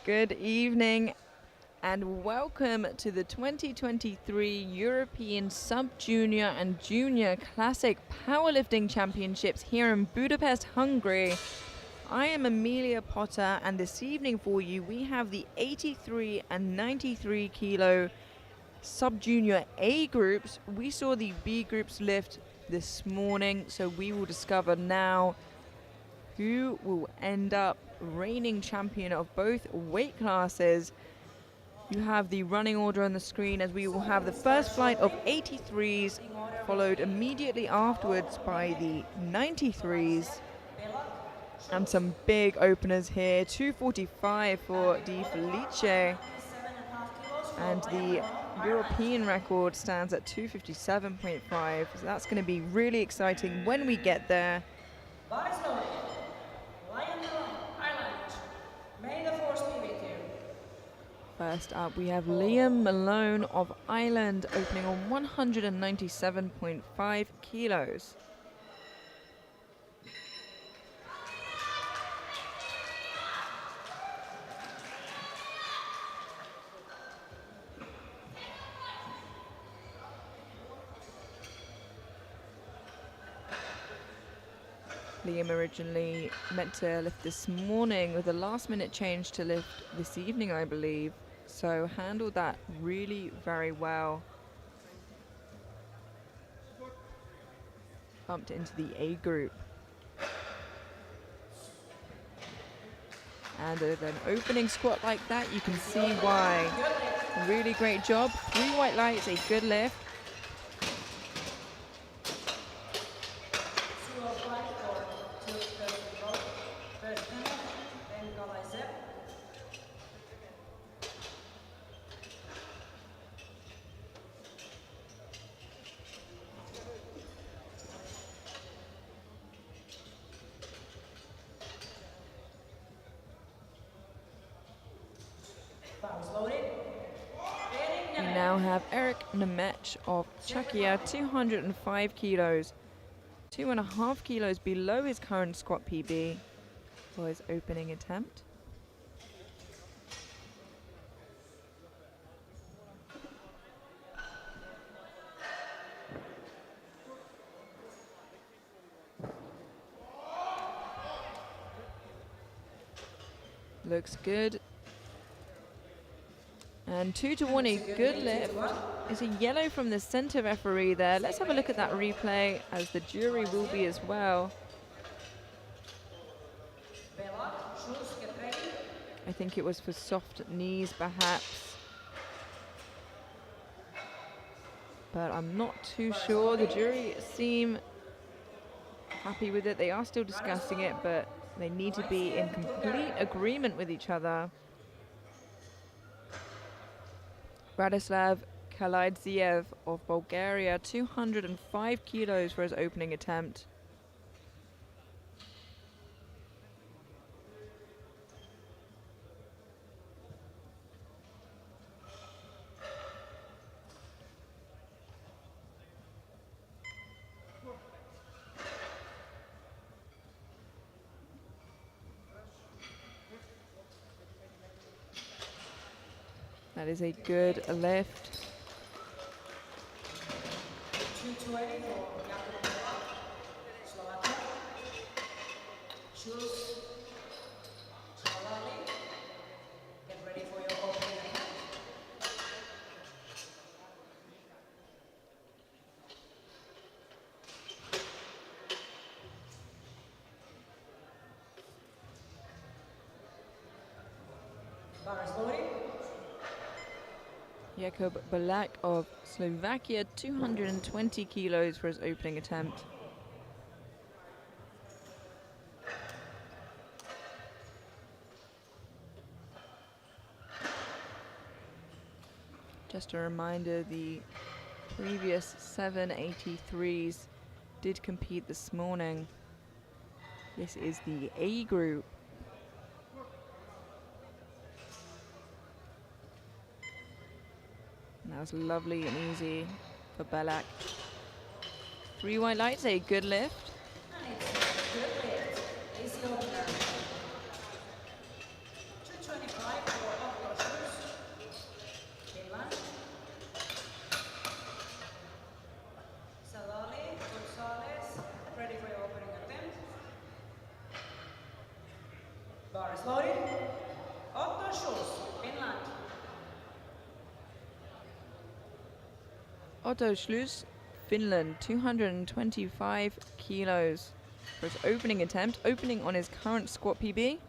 Good evening and welcome to the 2023 European Sub-Junior and Junior Classic Powerlifting Championships here in Budapest, Hungary. I am Amelia Potter, and this evening for you we have the 83 and 93 kilo Sub-Junior A groups. We saw the B groups lift this morning, so we will discover now who will end up reigning champion of both weight classes. You have the running order on the screen, as we will have the first flight of 83s, followed immediately afterwards by the 93s. And some big openers here, 245 for Di Felice. And the European record stands at 257.5. So that's going to be really exciting when we get there. First up, we have Liam Malone of Ireland opening on 197.5 kilos. Liam originally meant to lift this morning with a last-minute change to lift this evening, I believe. So handled that really very well. Bumped into the A group. And with an opening squat like that, you can see why. Really great job. 3 white lights, a good lift. We now have Eric Nemec of Czechia, 205 kilos, 2.5 kilos below his current squat PB for his opening attempt. Looks good. And 2 to 1, a good lift. It's a yellow from the center referee there. Let's have a look at that replay, as the jury will be as well. I think it was for soft knees perhaps, but I'm not too sure. The jury seem happy with it. They are still discussing it, but they need to be in complete agreement with each other. Radislav Kalaidziev of Bulgaria, 205 kilos for his opening attempt. That is a good lift. Jakub Balak of Slovakia, 220 kilos for his opening attempt. Just a reminder, the previous 783s did compete this morning. This is the A group. That was lovely and easy for Balak. 3 white lights, a good lift. Otto Schluss, Finland, 225 kilos for his opening attempt, opening on his current squat PB.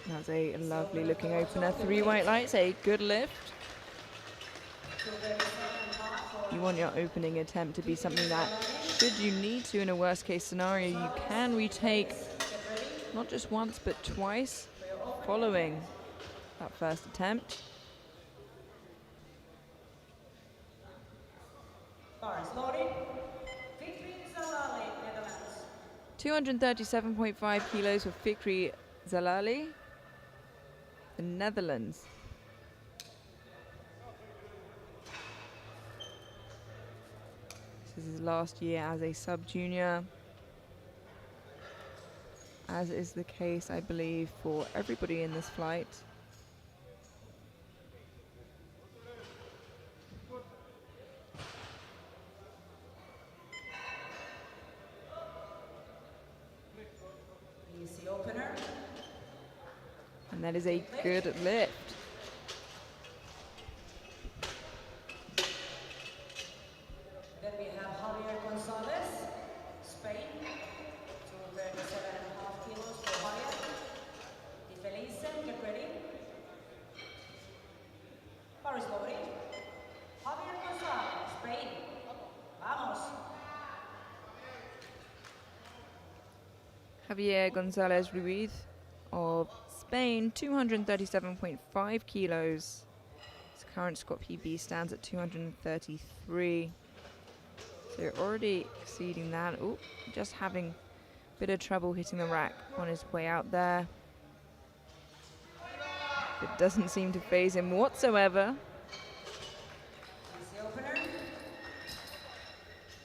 That's a lovely looking opener. 3 white lights, a good lift. You want your opening attempt to be something that, should you need to in a worst case scenario, you can retake not just once but twice following that first attempt. 237.5 kilos for Fikri Zalali, the Netherlands. This is his last year as a sub-junior, as is the case, I believe, for everybody in this flight. Easy opener. And that is a good lift. Then we have Javier Gonzalez, Spain, 237.5 kilos for Javier. Di Felice, get ready. Paris loading. Javier Gonzalez, Spain. Vamos. Javier Gonzalez Ruiz of Spain, 237.5 kilos. His current squat PB stands at 233. So you're already exceeding that. Oh, just having a bit of trouble hitting the rack on his way out there. It doesn't seem to faze him whatsoever. Easy opener.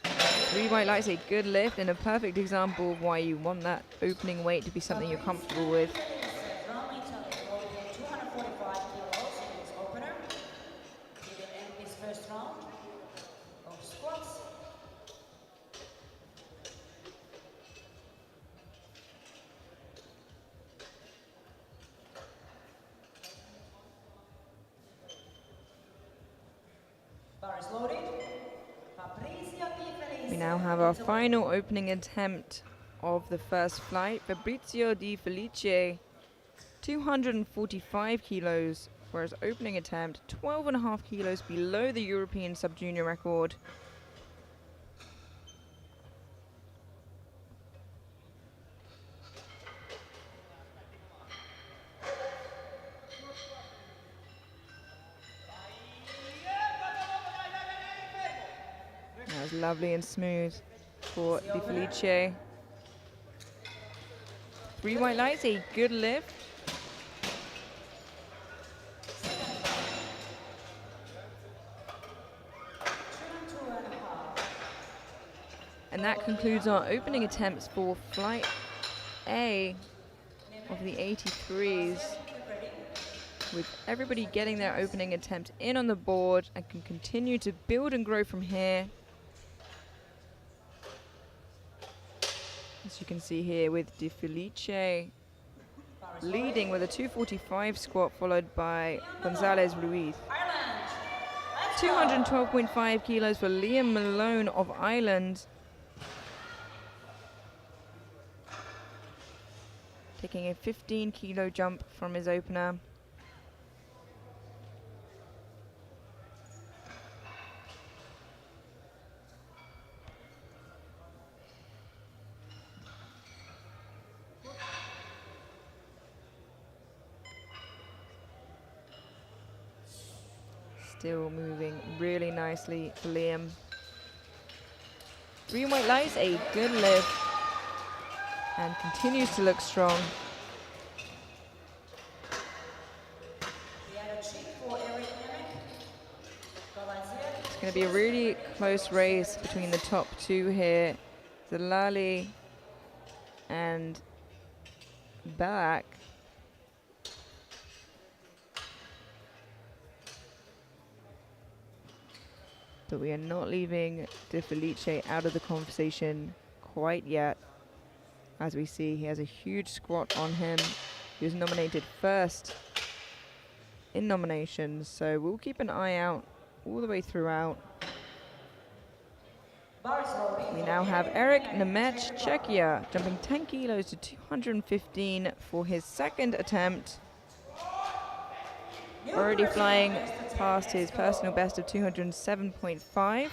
3 white lights, a good lift, and a perfect example of why you want that opening weight to be something you're comfortable with. From Italy, holding 245 kilos in his opener. He will end his first round of squats. Bar is loaded. We now have our final opening attempt of the first flight. Fabrizio Di Felice, 245 kilos for his opening attempt, 12.5 kilos below the European sub-junior record. That was lovely and smooth for Di Felice. 3 white lights, a good lift. And that concludes our opening attempts for Flight A of the 83s, with everybody getting their opening attempt in on the board and can continue to build and grow from here. As you can see here with Di Felice leading with a 245 squat, followed by Gonzalez Ruiz. 212.5 kilos for Liam Malone of Ireland. Taking a 15 kilo jump from his opener. Still moving really nicely for Liam. 3 white lights, a good lift, and continues to look strong. going to be a really close race between the top two here. Zalali and Belak. But we are not leaving De Felice out of the conversation quite yet. As we see, he has a huge squat on him. He was nominated first in nominations, so we'll keep an eye out all the way throughout. We now have Eric Nemec, Czechia, jumping 10 kilos to 215 for his second attempt. Already flying past his personal best of 207.5.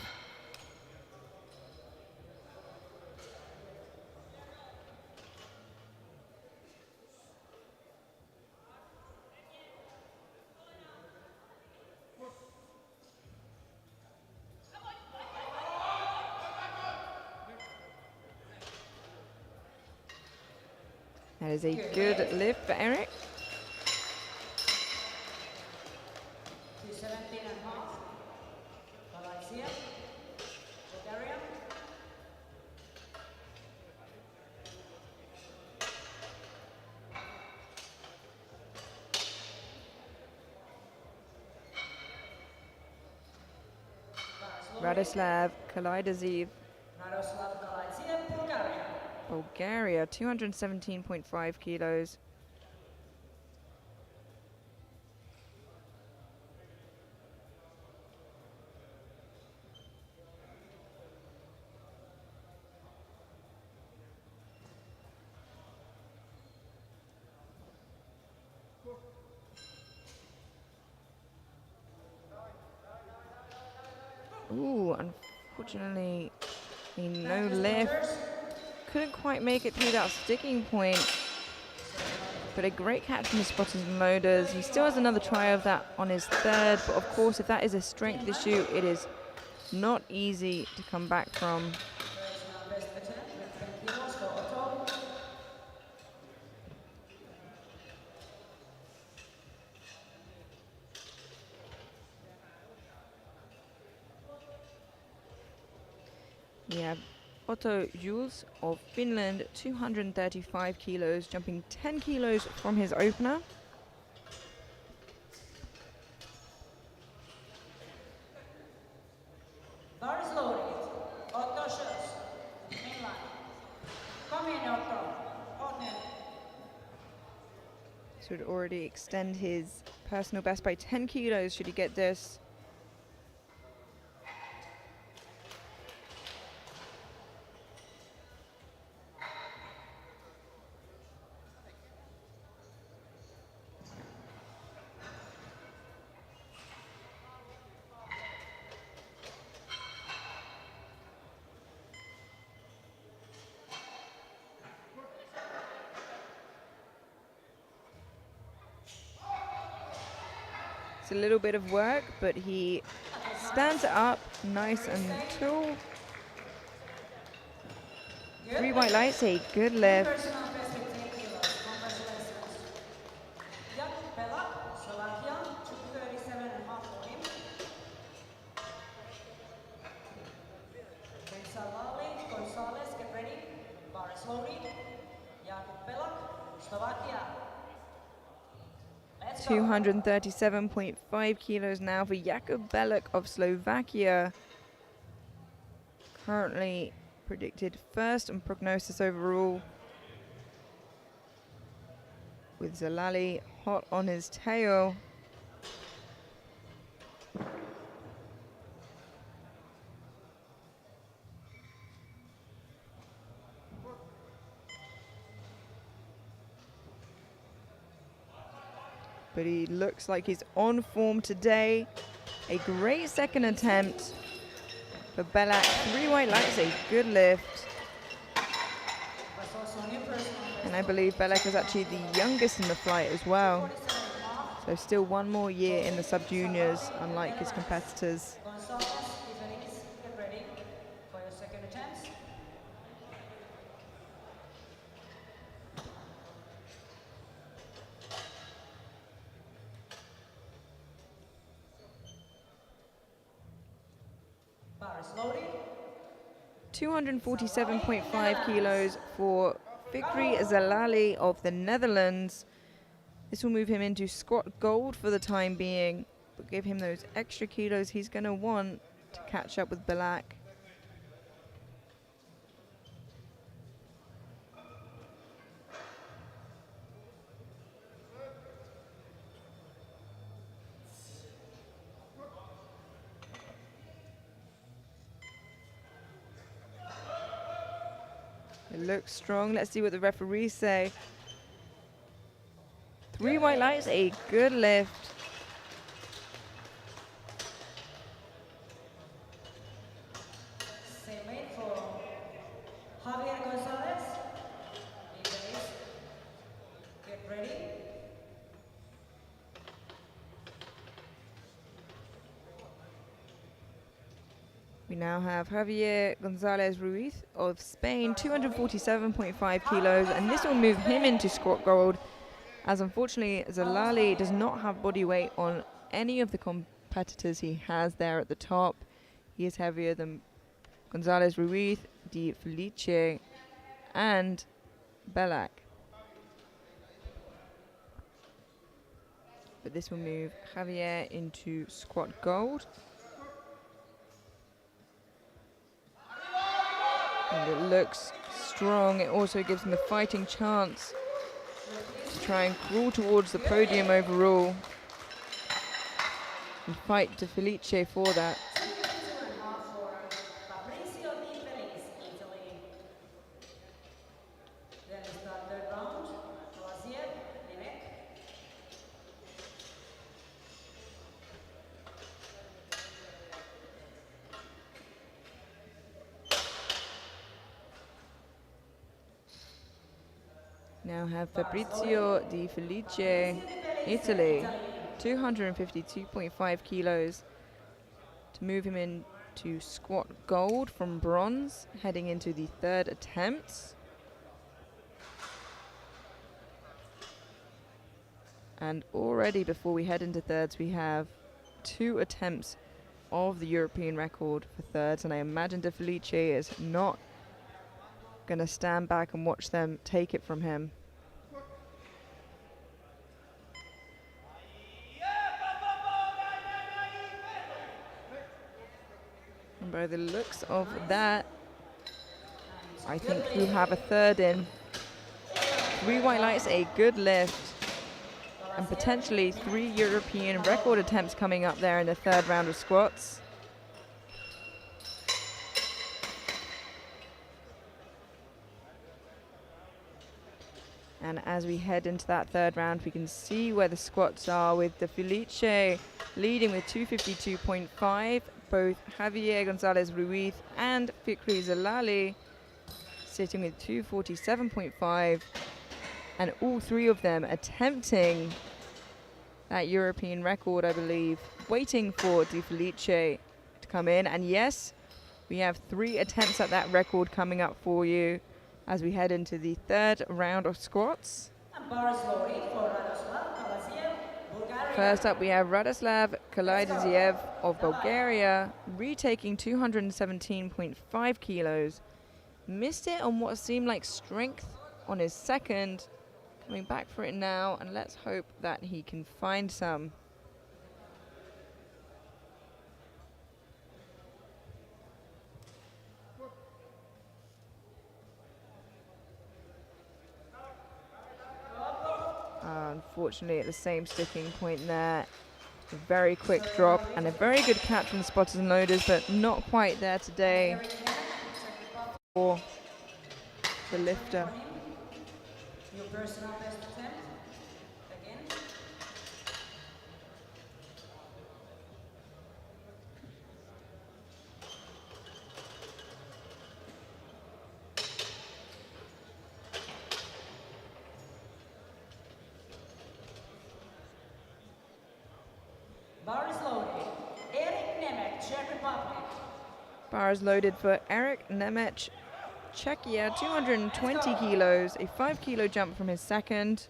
That is a good lift for Eric. 217.5. Malaysia. Bulgaria. Radoslav Kalaidazev, Radoslav Kalaidazev, Bulgaria. Bulgaria, 217.5 kilos. Ooh, unfortunately, no lift. Couldn't quite make it through that sticking point. But a great catch from the spotters and loaders. He still has another try of that on his third. But of course, if that is a strength issue, it is not easy to come back from. We have Otto Jules of Finland, 235 kilos, jumping 10 kilos from his opener. Bar is loaded. Otto shows. Mainline. Come in, Otto. On him. This would already extend his personal best by 10 kilos should he get this. It's a little bit of work, but he stands it up nice and tall. 3 white lights, a good lift. Get ready. Bar is loaded. Jakub Belak, Slovakia. 237.5 kilos now for Jakub Belak of Slovakia. Currently predicted first in prognosis overall, with Zalali hot on his tail. But he looks like he's on form today. A great second attempt for Belak. 3 white lights, a good lift. And I believe Belak is actually the youngest in the flight as well. So still 1 more year in the sub-juniors, unlike his competitors. Get ready for your second attempt. loaded. 247.5 kilos for Fikri Zalali of the Netherlands. This will move him into squat gold for the time being, but give him those extra kilos he's going to want to catch up with Balak. It looks strong. Let's see what the referees say. 3 white lights, a good lift. Same weight for Javier Gonzalez. Get ready. We now have Javier Gonzalez Ruiz of Spain, 247.5 kilos, and this will move him into squat gold, as unfortunately Zalali does not have body weight on any of the competitors he has there at the top. He is heavier than Gonzalez Ruiz, Di Felice, and Belak. But this will move Javier into squat gold. And it looks strong. It also gives him a fighting chance to try and crawl towards the podium overall and fight De Felice for that. Now have Fabrizio Di Felice, Italy, 252.5 kilos, to move him into squat gold from bronze, heading into the third attempt. And already before we head into thirds, we have 2 attempts of the European record for thirds, and I imagine De Felice is not going to stand back and watch them take it from him. And by the looks of that, I think we'll have a third in. 3 white lights, a good lift, and potentially 3 European record attempts coming up there in the third round of squats. And as we head into that third round, we can see where the squats are, with De Felice leading with 252.5. Both Javier Gonzalez Ruiz and Fikri Zalali sitting with 247.5. And all 3 of them attempting that European record, I believe, waiting for De Felice to come in. And yes, we have 3 attempts at that record coming up for you as we head into the third round of squats. First up, we have Radoslav Kalaidziev of Bulgaria, retaking 217.5 kilos. Missed it on what seemed like strength on his second. Coming back for it now, and let's hope that he can find some. Unfortunately, at the same sticking point there. A very quick drop and a very good catch from the spotters and loaders, but not quite there today for the lifter. Your personal best attempt again. Bar is loaded. Eric Nemec, Czech Republic. Bar is loaded for Eric Nemec, Czechia, 220 kilos, a 5 kilo jump from his second.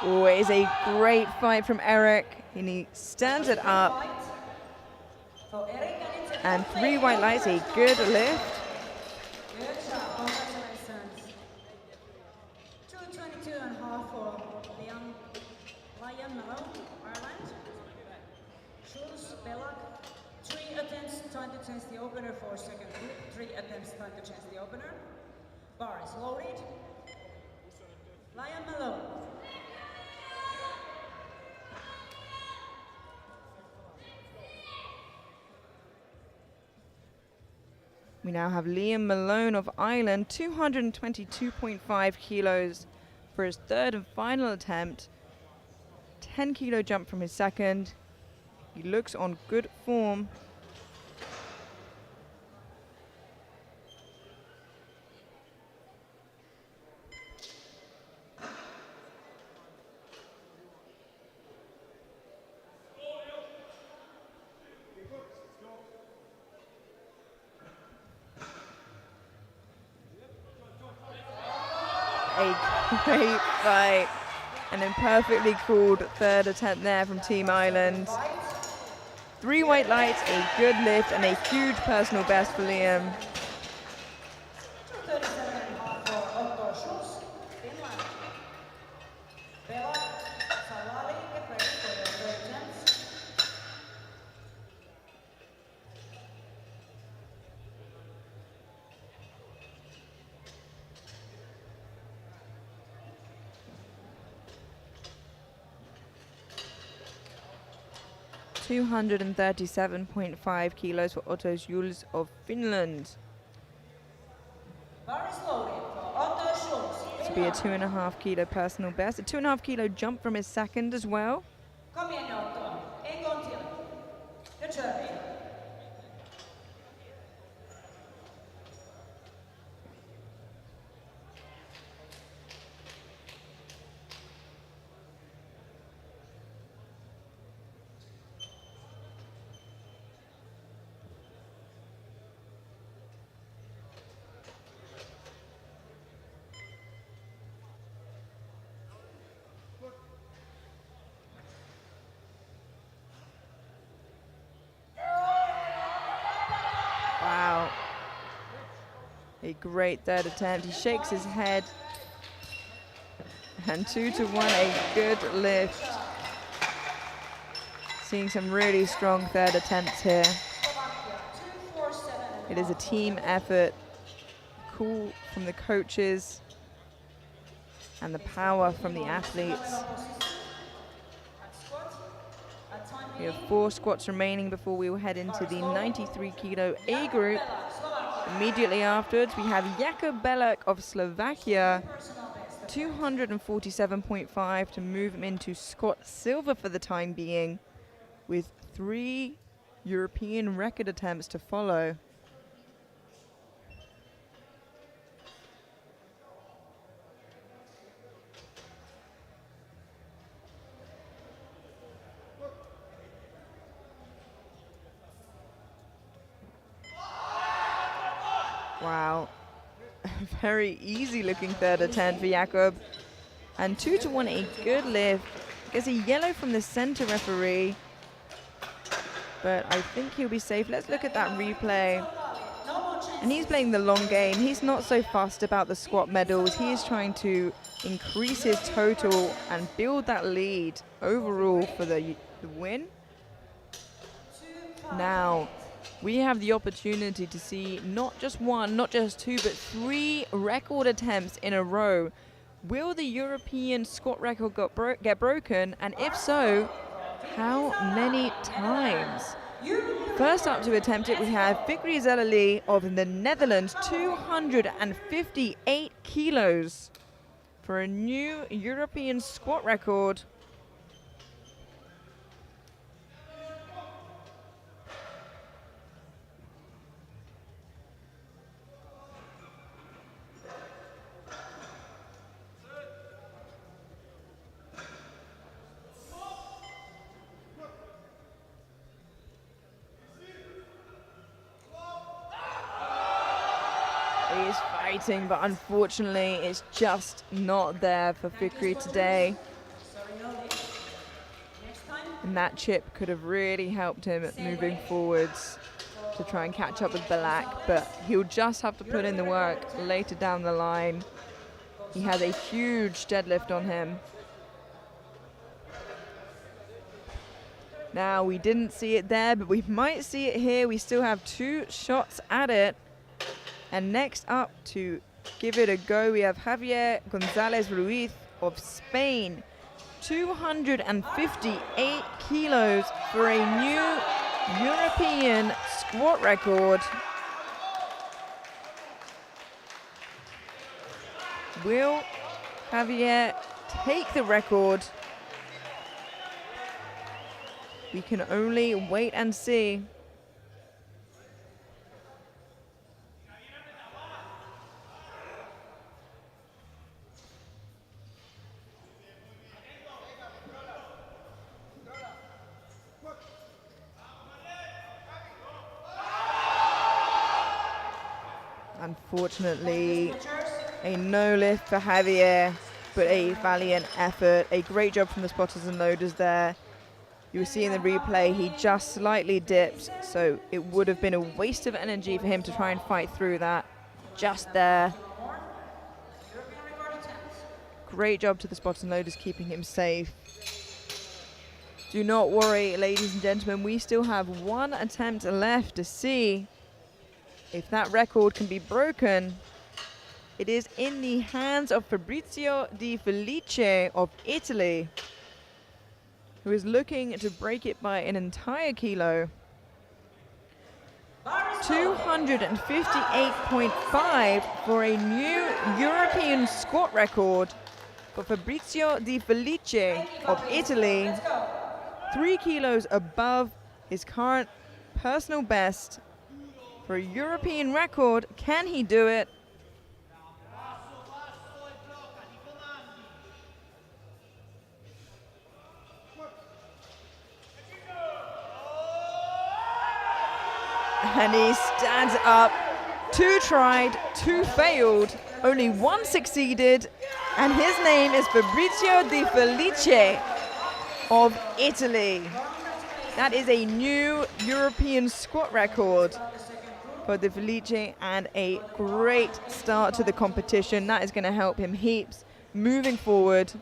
Oh, it is a great fight from Eric, and he stands it up. And 3 white lights, a good lift. Good job, congratulations. 2:22.5 for Liam Malone, Ireland. Schulz, Belak, 3 attempts, time to change the opener for second group. 3 attempts, time to change the opener. Bar is loaded. Liam Malone. We now have Liam Malone of Ireland, 222.5 kilos for his third and final attempt. 10 kilo jump from his second. He looks on good form. A great fight and a perfectly called third attempt there from Team Ireland. 3 white lights, a good lift, and a huge personal best for Liam. 2:37.5 for Otto Schulz, Finland. Belak, Salali, get ready for your third attempts. $237.5 kilos for Otto Schulz of Finland. Bar is loaded for Otto Schulz, To be a Finland. 2.5 kilo personal best. A 2.5 kilo jump from his second as well. Kom igen Otto, en gång till. Nu kör vi. Wow. A great third attempt. He shakes his head. And 2-1, a good lift. Seeing some really strong third attempts here. Slovakia, 2:47.5. It is a team effort. Cool from the coaches and the power from the athletes. We have 4 squats remaining before we will head into the 93 kilo A group. Immediately afterwards, we have Jakub Belak of Slovakia, 247.5 to move him into squat silver for the time being, with 3 European record attempts to follow. Wow. Very easy looking third attempt for Jakub. And 2-1, a good lift. Gets a yellow from the center referee. But I think he'll be safe. Let's look at that replay. And he's playing the long game. He's not so fussed about the squat medals. He is trying to increase his total and build that lead overall for the win. Now, we have the opportunity to see not just 1, not just 2, but 3 record attempts in a row. Will the European squat record get broken? And if so, how many times? First up to attempt it, we have Fikri Zelali of the Netherlands, 258 kilos for a new European squat record. He is fighting, but unfortunately it's just not there for Fikri today. And that chip could have really helped him moving forwards to try and catch up with Balak, but he'll just have to put in the work later down the line. He has a huge deadlift on him. Now, we didn't see it there, but we might see it here. We still have 2 shots at it. And next up to give it a go, we have Javier Gonzalez Ruiz of Spain. 258 kilos for a new European squat record. Will Javier take the record? We can only wait and see. Unfortunately, a no lift for Javier, but a valiant effort. A great job from the spotters and loaders there. You will see in the replay, he just slightly dipped, so it would have been a waste of energy for him to try and fight through that just there. Great job to the spotters and loaders keeping him safe. Do not worry, ladies and gentlemen, we still have 1 attempt left to see if that record can be broken. It is in the hands of Fabrizio Di Felice of Italy, who is looking to break it by an entire kilo. 258.5 for a new European squat record for Fabrizio Di Felice of Italy. 3 kilos above his current personal best for a European record. Can he do it? And he stands up. 2 tried, 2 failed, only 1 succeeded, and his name is Fabrizio Di Felice of Italy. That is a new European squat record for Di Felice, and a great start to the competition. That is going to help him heaps moving forward.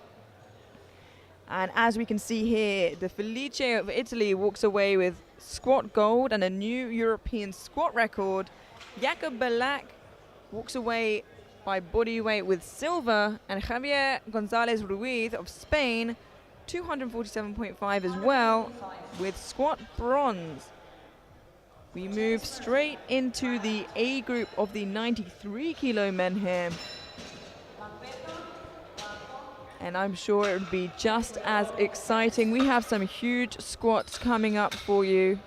And as we can see here, Di Felice of Italy walks away with squat gold and a new European squat record. Jakob Balak walks away by body weight with silver, and Javier Gonzalez Ruiz of Spain, 247.5 as well, with squat bronze. We move straight into the A group of the 93 kilo men here. And I'm sure it would be just as exciting. We have some huge squats coming up for you.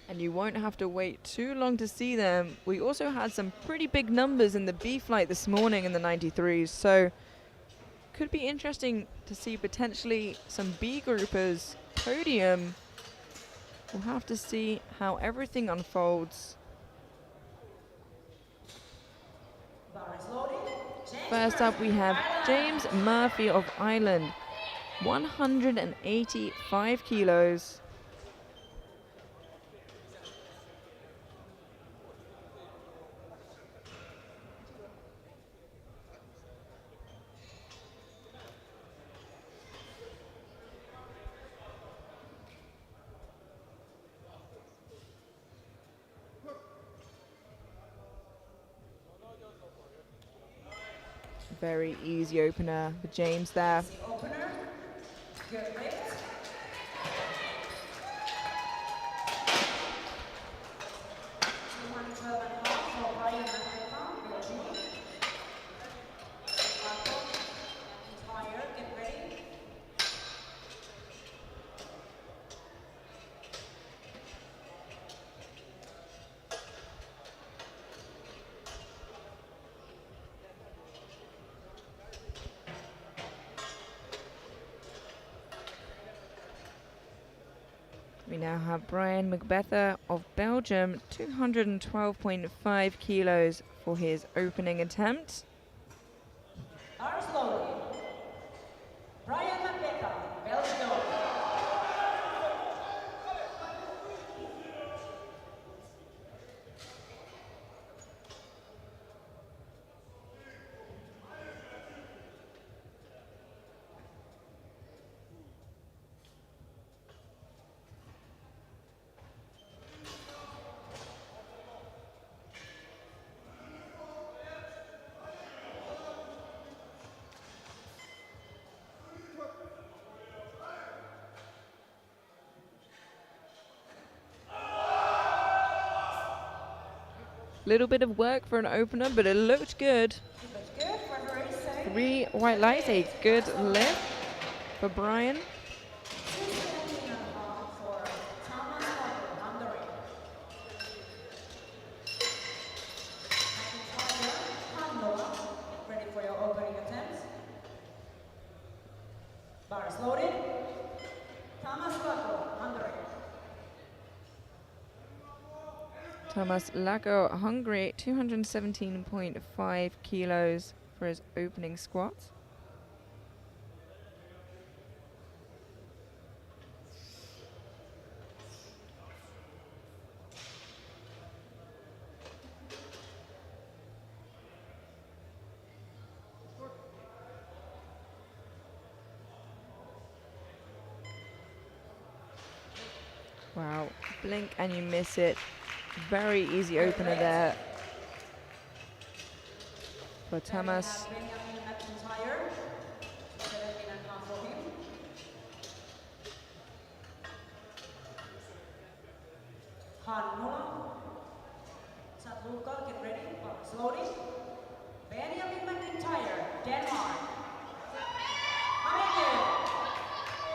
And you won't have to wait too long to see them. We also had some pretty big numbers in the B flight this morning in the 93s. So could be interesting to see potentially some B groupers podium. We'll have to see how everything unfolds. First up, we have James Murphy of Ireland, 185 kilos. Very easy opener for James there. Opener, good lift. 212.5 for Brian McCall, Belgium. Entire, get ready. We now have Brian McBether of Belgium, 212.5 kilos for his opening attempt. Bars loaded. Brian McBecca, Belgium. Little bit of work for an opener, but it looked good. Looks good. Referee saying 3 white lights, a good lift for Brian. 2:17.5 for Thomas Walker, Hungary. McIntyre, Hannover, ready for your opening attempt. Bars loaded. Thomas Walker, Hungary. Thomas Lago, Hungary, 217.5 kilos for his opening squat. Wow, blink and you miss it. Very easy opener there for Thomas. Then we have Benjamin McIntyre, 17.5 for him. Hannover. Satluka, get ready. Bars loaded. Benjamin McIntyre, Denmark. How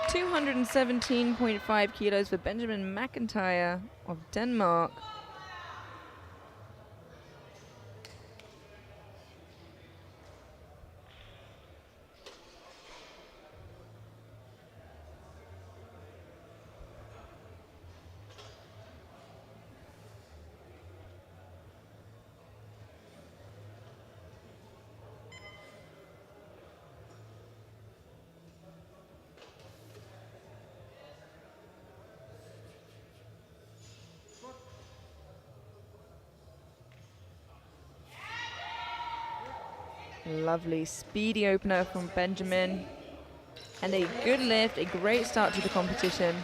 217.5 kilos for Benjamin McIntyre of Denmark. Lovely speedy opener from Benjamin. And a good lift, a great start to the competition.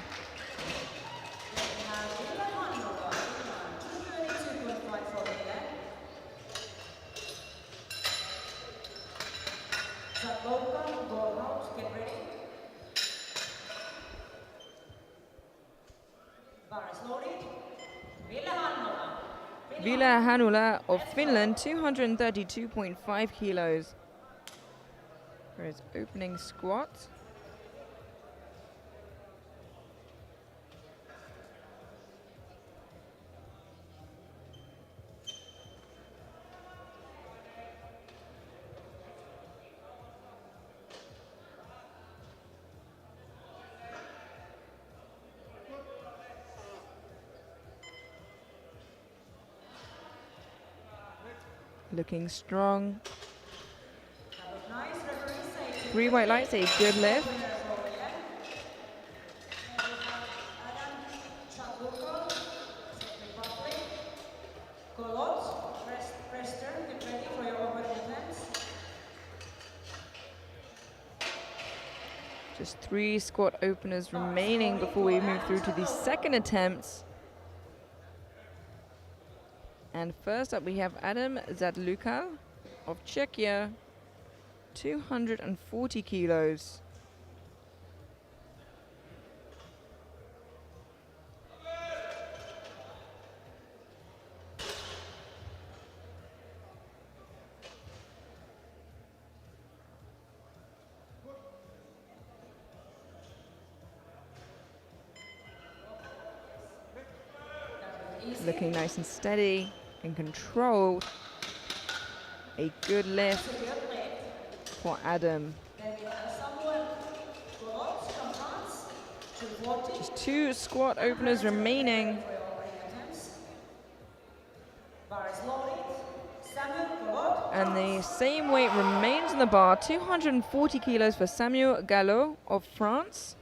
Ville Hanula of Finland, 232.5 kilos for his opening squat. Looking strong. 3 white lights, a good lift. Just 3 squat openers remaining before we move through to the second attempts. And first up we have Adam Zadluka of Czechia, 240 kilos. Looking nice and steady and controlled. A good lift for Adam. Just 2 squat openers remaining. Bars loaded. Samuel Golot, And the same weight remains on the bar, 240 kilos for Samuel Gallo of France.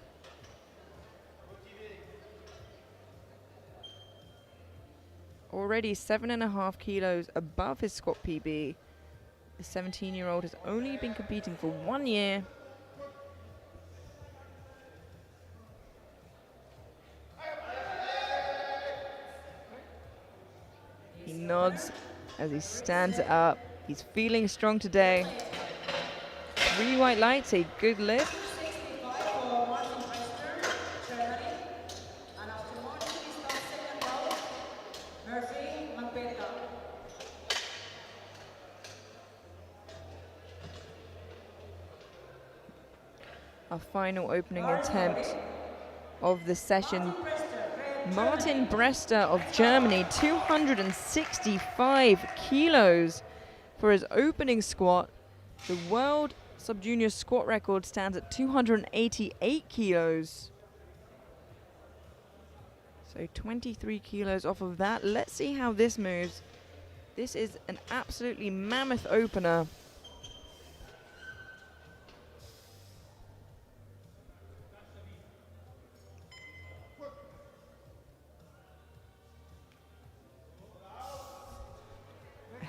Already 7.5 kilos above his squat PB. The 17-year-old has only been competing for 1 year. He nods as he stands up. He's feeling strong today. 3 white lights, a good lift. Our final opening attempt of the session. Martin Brester of Germany, 265 kilos for his opening squat. The world sub-junior squat record stands at 288 kilos. So 23 kilos off of that. Let's see how this moves. This is an absolutely mammoth opener.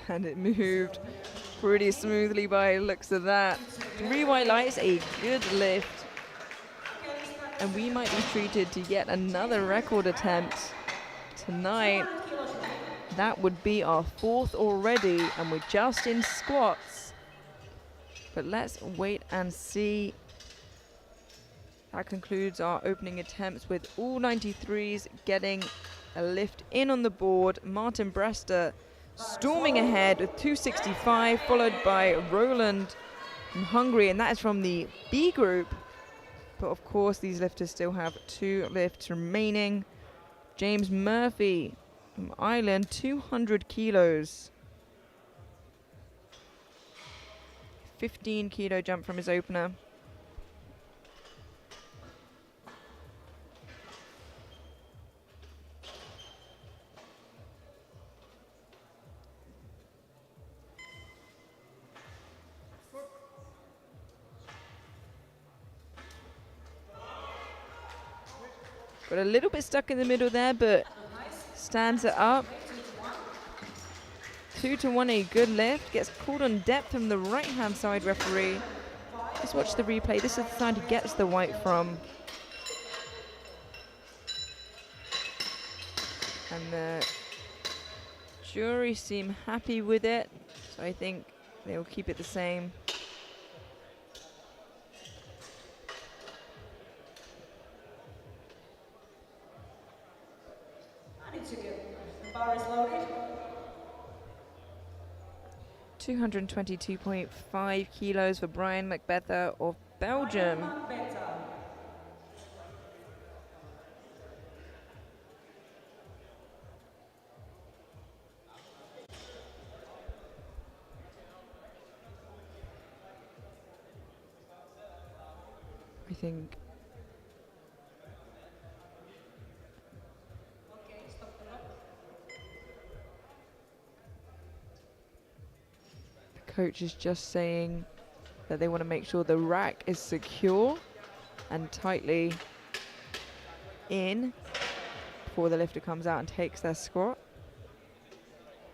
And it moved pretty smoothly by the looks of that. 3 white lights, a good lift. And we might be treated to yet another record attempt tonight. That would be our 4th already, and we're just in squats. But let's wait and see. That concludes our opening attempts with all 93s getting a lift in on the board. Martin Brester storming ahead with 265, followed by Roland from Hungary, and that is from the B group. But of course, these lifters still have 2 lifts remaining. James Murphy from Ireland, 200 kilos. 15 kilo jump from his opener. Got a little bit stuck in the middle there, but stands it up. 2-1, a good lift. Gets called on depth from the right-hand side referee. Let's watch the replay. This is the side he gets the white from. And the jury seem happy with it, so I think they'll keep it the same. The bar is loaded. 222.5 kilos for Brian McBether of Belgium. I think coach is just saying that they want to make sure the rack is secure and tightly in before the lifter comes out and takes their squat.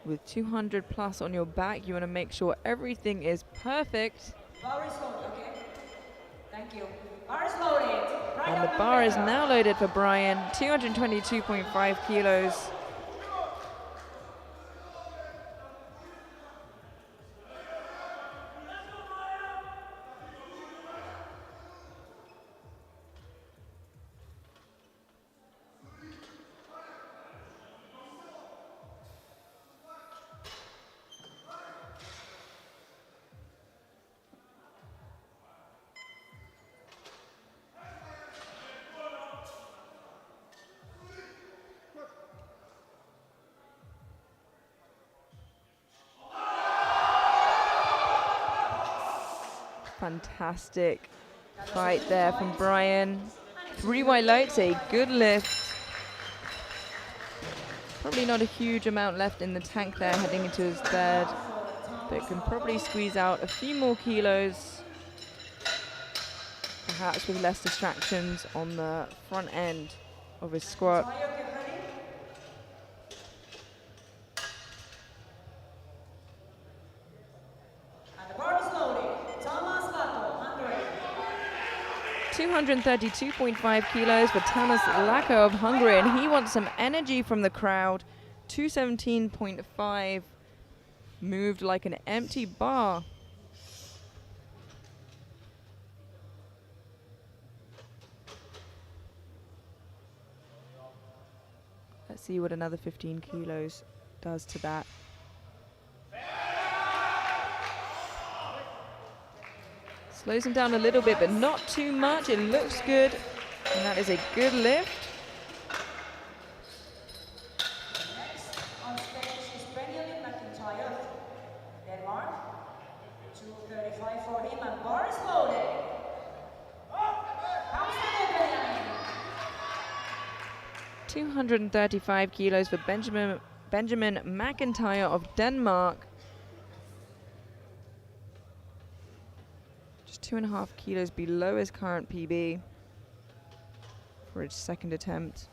With 200 plus on your back, you want to make sure everything is perfect. Bar is loaded, okay? Thank you. Bar is loaded. And the bar is now loaded for Brian, 222.5 kilos. Fantastic fight there from Brian. 3 white lights, a good lift. Probably not a huge amount left in the tank there heading into his third. but can probably squeeze out a few more kilos, perhaps with less distractions on the front end of his squat. Get ready. And the bar is loaded. Thomas Lato, 100. 232.5 kilos for Tamas Lako of Hungary, and he wants some energy from the crowd. 217.5, moved like an empty bar. Let's see what another 15 kilos does to that. Slows him down a little bit, but not too much. It looks good, and that is a good lift. Next on stage is Benjamin McIntyre, Denmark. 235 for him, and bar is loaded. How's that, Benjamin? 235 kilos for Benjamin McIntyre of Denmark. Just 2.5 kilos below his current PB for his second attempt.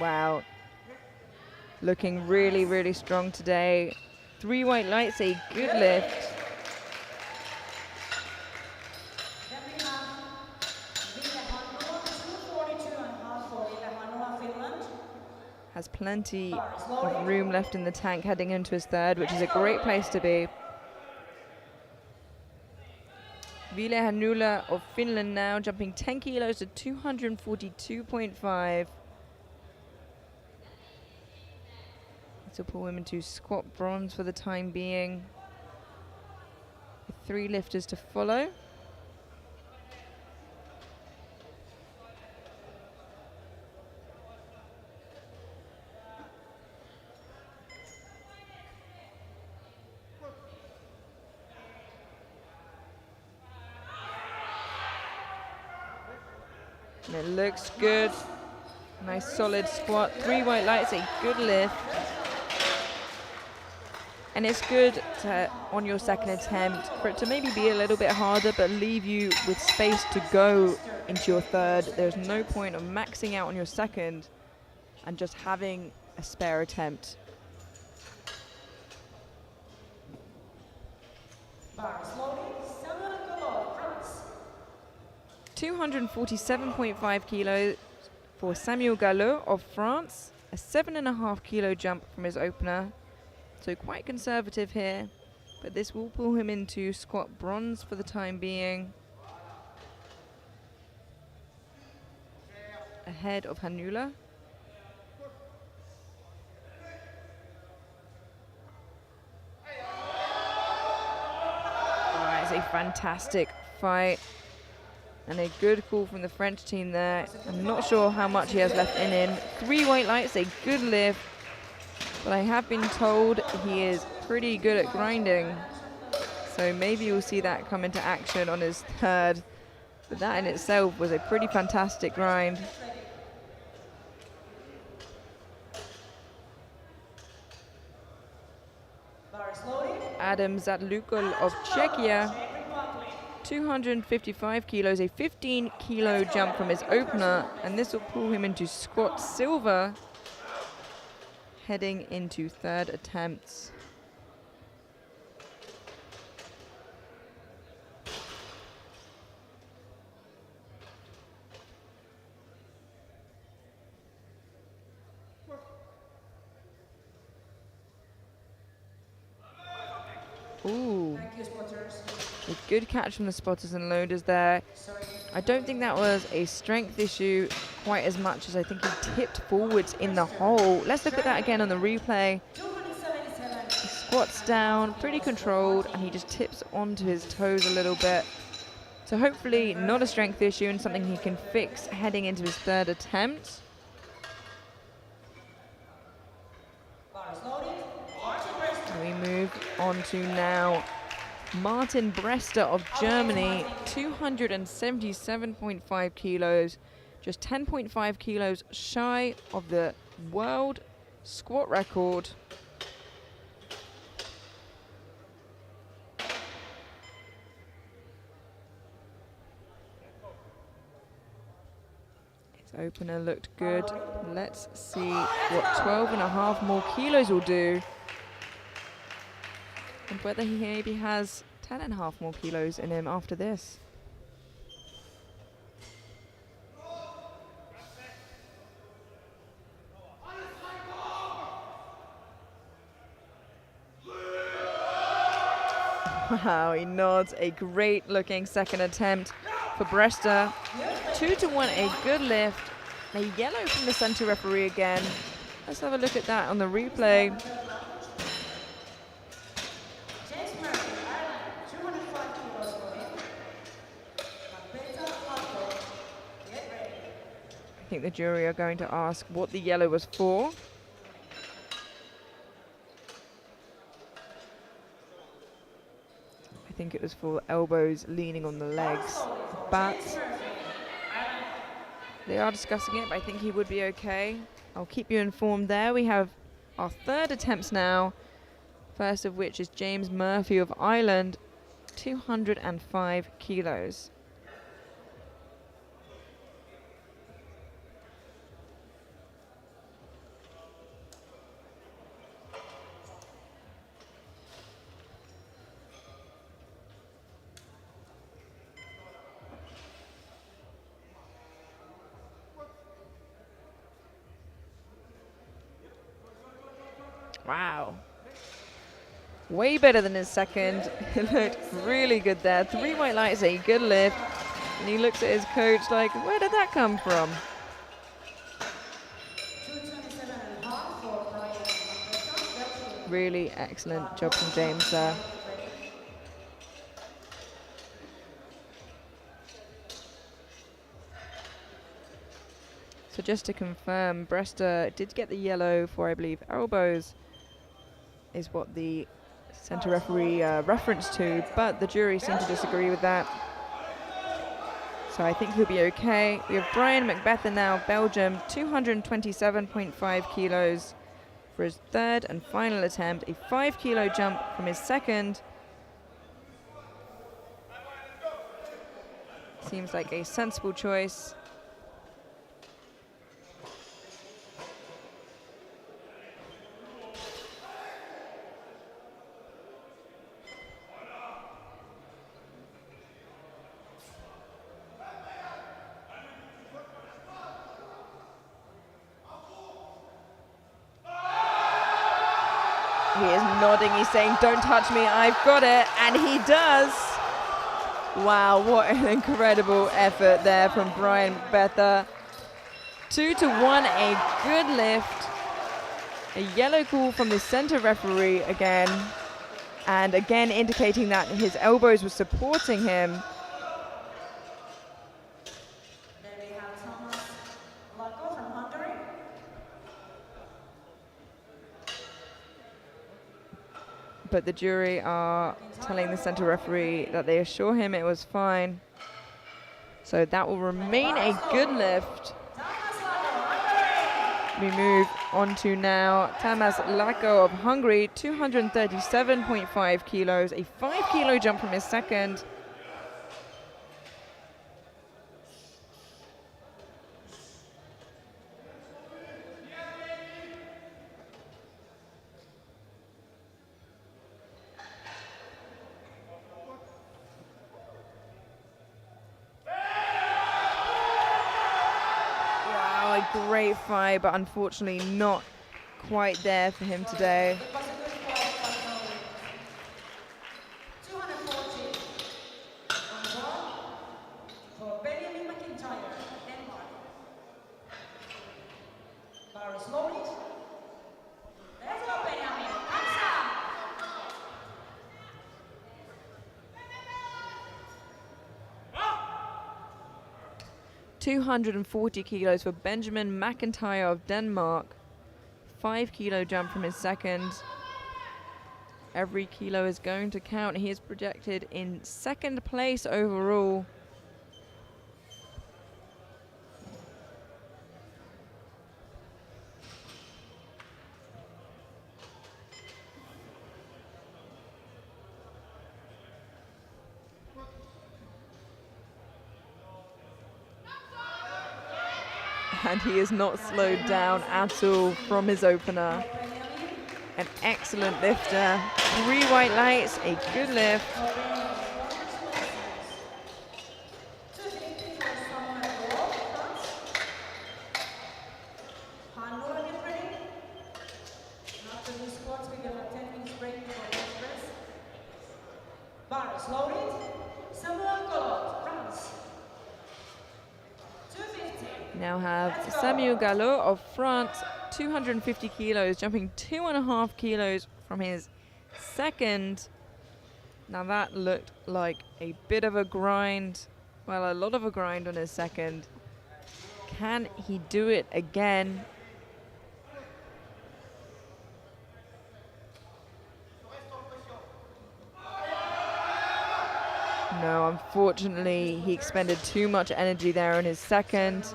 Wow, looking really, really strong today. 3 white lights, a good lift. Then we have Ville Hannu, 242.5 for Ville Hannu, Finland. Has plenty of room left in the tank heading into his third, which is a great place to be. Ville Hannula of Finland now jumping 10 kilos to 242.5. This will pull him into squat bronze for the time being, with 3 lifters to follow. And it looks good. Nice solid squat. 3 white lights, a good lift. And it's good to, on your second attempt, for it to maybe be a little bit harder, but leave you with space to go into your third. There's no point of maxing out on your second and just having a spare attempt. Bar is loaded. 247.5 kilos for Samuel Gallo of France. A 7.5 kilo jump from his opener. So quite conservative here, but this will pull him into squat bronze for the time being. Ahead of Hannula. Oh, it's a fantastic fight. And a good call from the French team there. I'm not sure how much he has left in him. 3 white lights, a good lift. But I have been told he is pretty good at grinding. So maybe we'll see that come into action on his third. But that in itself was a pretty fantastic grind. Adam Zadlukol of Czechia. 255 kilos, a 15 kilo jump from his opener. And this will pull him into squat silver, heading into third attempts. Ooh. Thank you, spotters. A good catch from the spotters and loaders there. I don't think that was a strength issue quite as much as I think he tipped forwards in the hole. Let's look at that again on the replay. 277. He squats down, pretty controlled, and he just tips onto his toes a little bit. So hopefully not a strength issue and something he can fix heading into his third attempt. We move on to now Martin Brester of Germany, 277.5 kilos, just 10.5 kilos shy of the world squat record. His opener looked good. Let's see what 12.5 more kilos will do, and whether he maybe has 10.5 more kilos in him after this. Wow, he nods. A great looking second attempt for Brester. 2-1, a good lift. A yellow from the center referee again. Let's have a look at that on the replay. I think the jury are going to ask what the yellow was for. I think it was for elbows leaning on the legs, but they are discussing it, but I think he would be okay. I'll keep you informed there. We have our third attempts now, first of which is James Murphy of Ireland, 205 kilos. Wow. Way better than his second. It looked really good there. 3 white lights, a good lift. And he looks at his coach like, where did that come from? Really excellent job from James there. So just to confirm, Brester did get the yellow for, I believe, elbows, is what the center referee referenced to, but the jury seemed to disagree with that. So I think he'll be okay. We have Brian McBether now, Belgium, 227.5 kilos for his third and final attempt, a 5 kilo jump from his second. Seems like a sensible choice. He is nodding, he's saying, don't touch me, I've got it, and he does. Wow, what an incredible effort there from Brian McBether. 2-1, a good lift. A yellow call from the center referee again, and again indicating that his elbows were supporting him. But the jury are telling the center referee that they assure him it was fine. So that will remain a good lift. We move on to now Tamás Lako of Hungary, 237.5 kilos, a 5 kilo jump from his second. Great fight, but unfortunately not quite there for him today. $240 kilos for Benjamin McIntyre of Denmark. 5 kilo jump from his second. Every kilo is going to count. He is projected in second place overall. And he is not slowed down at all from his opener. An excellent lifter. 3 white lights, a good lift. Now have Samuel Gallo of France, 250 kilos, jumping 2.5 kilos from his second. Now that looked like a bit of a grind, well, a lot of a grind on his second. Can he do it again? No, unfortunately, he expended too much energy there on his second,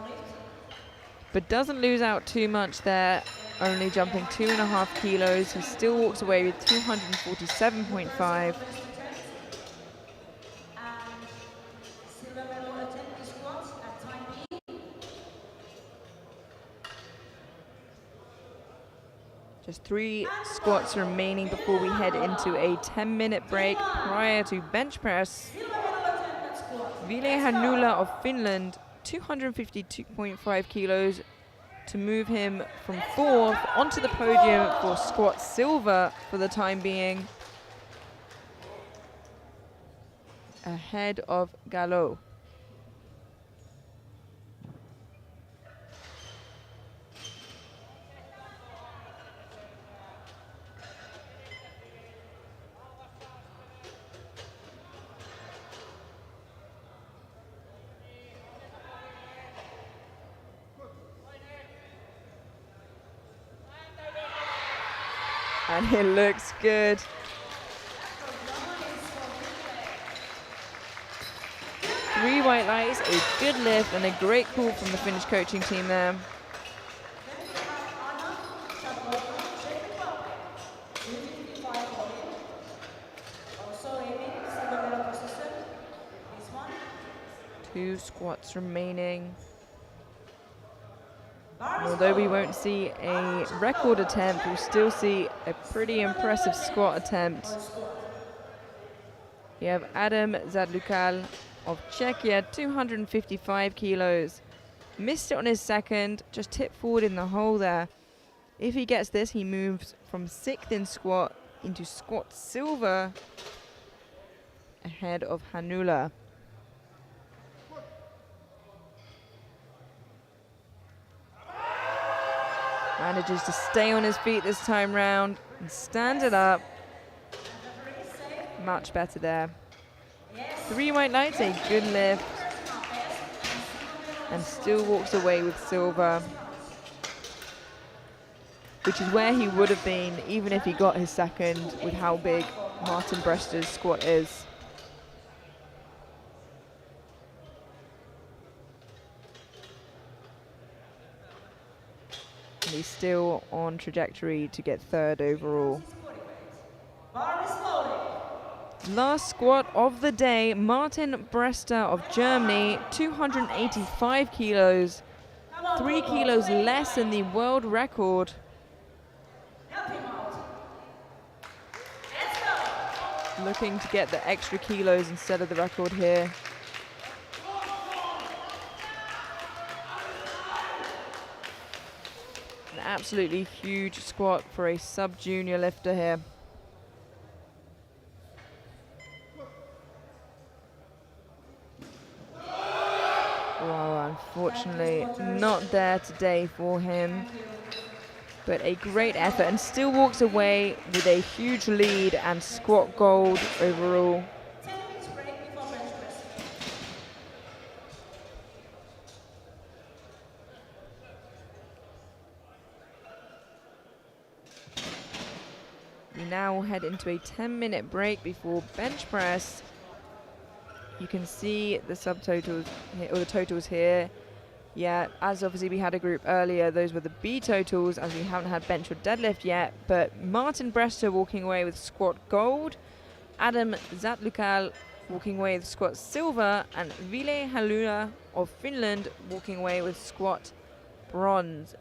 but doesn't lose out too much there, only jumping 2.5 kilos. He still walks away with 247.5. Just 3 squats remaining before we head into a 10-minute break prior to bench press. Ville Hanula of Finland, 252.5 kilos to move him from 4th onto the podium for squat silver for the time being, ahead of Gallo. And it looks good. Three white lights, a good lift, and a great call from the Finnish coaching team there. Two squats remaining. Although we won't see a record attempt, we'll still see a pretty impressive squat attempt. You have Adam Zadlukal of Czechia, 255 kilos. Missed it on his second, just tipped forward in the hole there. If he gets this, he moves from 6th in squat into squat silver, ahead of Hanula. Manages to stay on his feet this time round and stand it up. Much better there. 3 white lights, a good lift, and still walks away with silver, which is where he would have been even if he got his second, with how big Martin Brester's squat is. And he's still on trajectory to get 3rd overall. Last squat of the day, Martin Brester of Germany, 285 kilos, 3 kilos less than the world record. Looking to get the extra kilos instead of the record here. An absolutely huge squat for a sub-junior lifter here. Well, unfortunately, not there today for him. But a great effort, and still walks away with a huge lead and squat gold overall. We now head into a 10-minute break before bench press. You can see the subtotals here, or the totals here. Yeah, as obviously we had a group earlier, those were the B totals, as we haven't had bench or deadlift yet. But Martin Brester walking away with squat gold, Adam Zatlukal walking away with squat silver, and Ville Haluna of Finland walking away with squat bronze.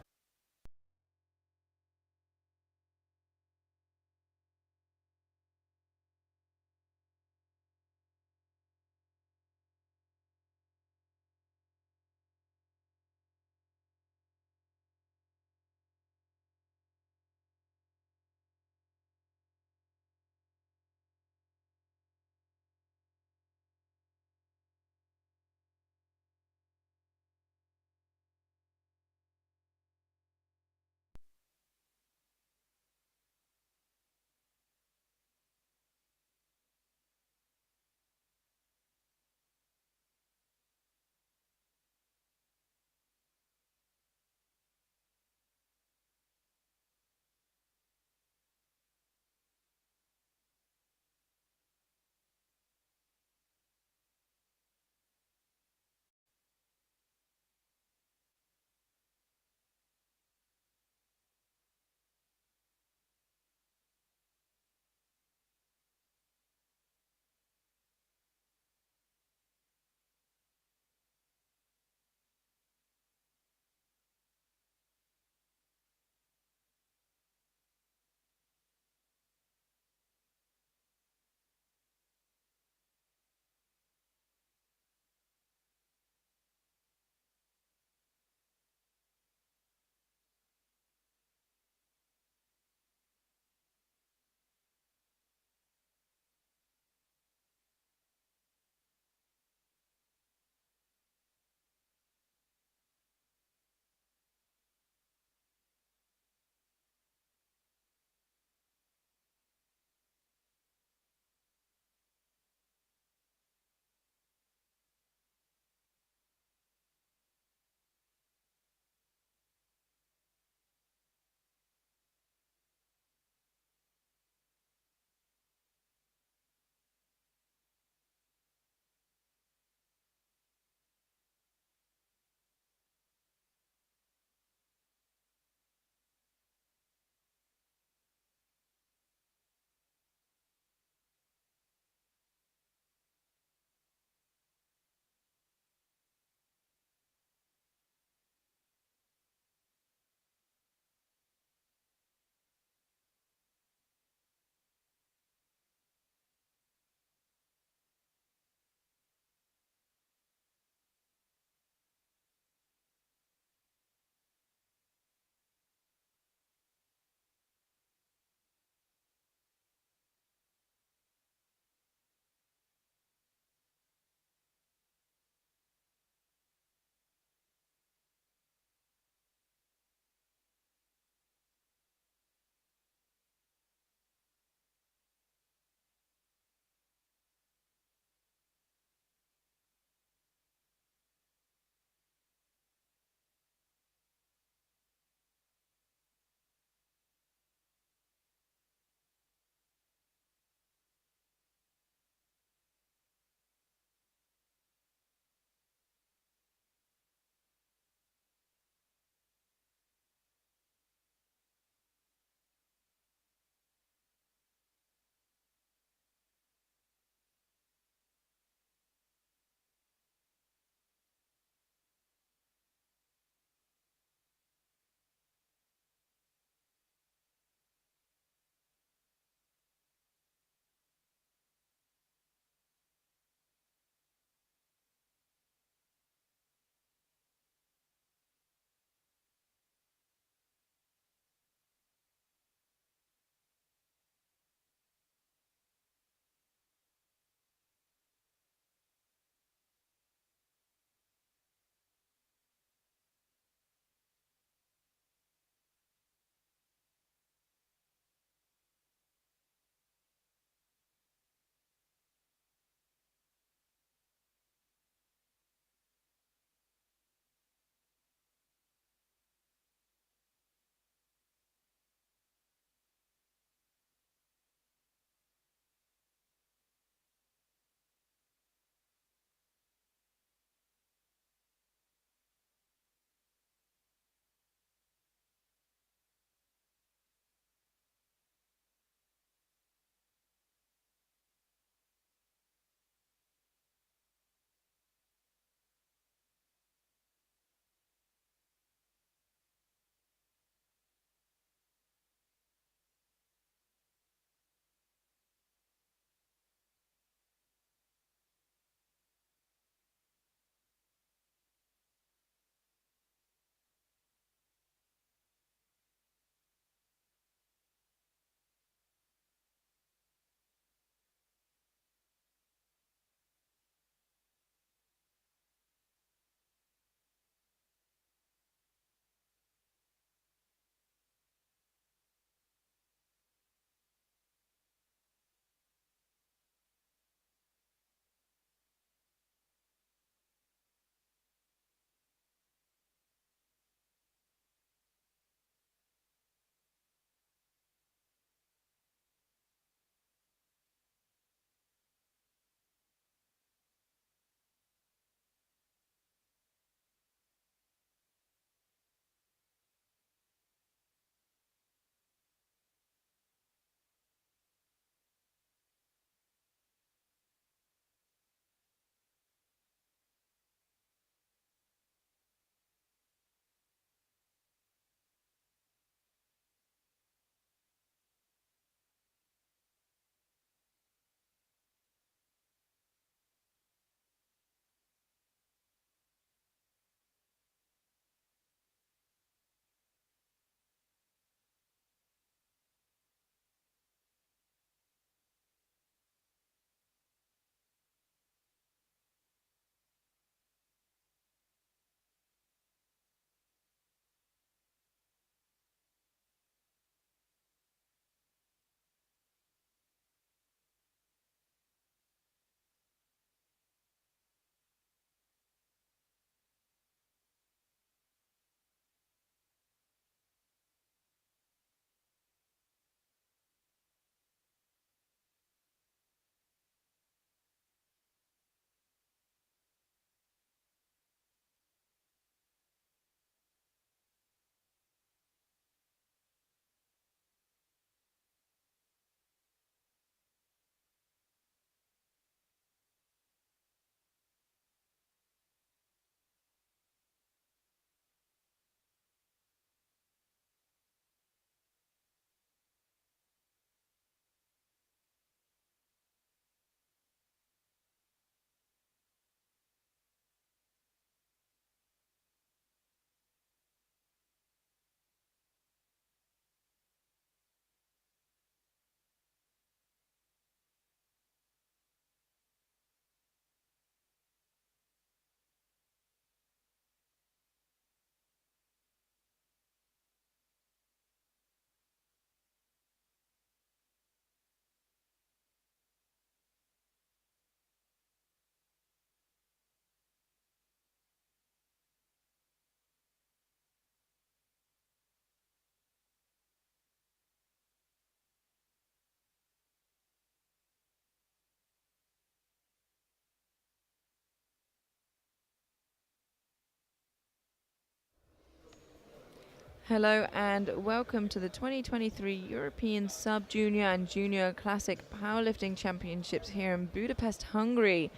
Hello and welcome to the 2023 European Sub-Junior and Junior Classic Powerlifting Championships here in Budapest, Hungary.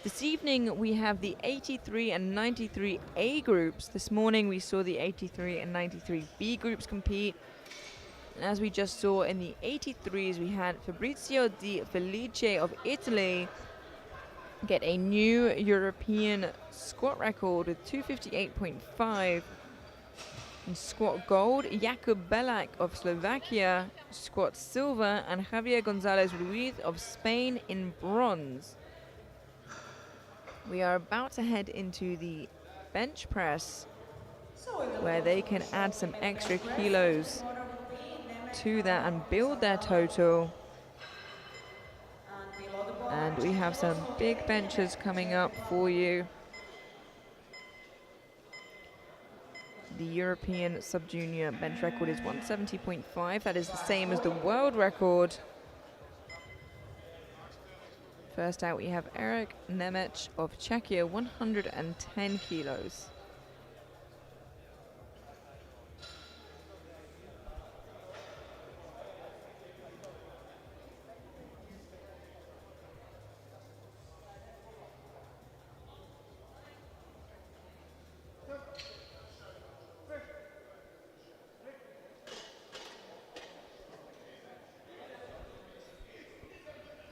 This evening we have the 83 and 93 A groups. This morning we saw the 83 and 93 B groups compete. And as we just saw in the 83s, we had Fabrizio Di Felice of Italy get a new European squat record with 258.5. In squat gold, Jakub Belak of Slovakia, squat silver, and Javier Gonzalez Ruiz of Spain in bronze. We are about to head into the bench press, where they can add some extra kilos to that and build their total. And we have some big benches coming up for you. The European Sub-Junior bench record is 170.5. That is the same as the world record. First out we have Eric Nemec of Czechia, 110 kilos.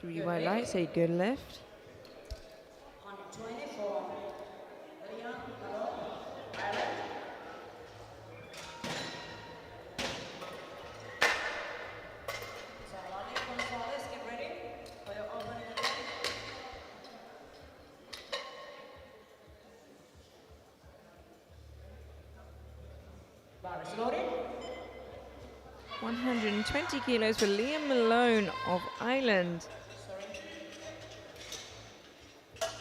Three white lights, a good lift. On 24, Liam, hello, Ireland. So, Lani Gonzalez, get ready for your opening attempt. Bar is loaded. 120 kilos for Liam Malone of Ireland.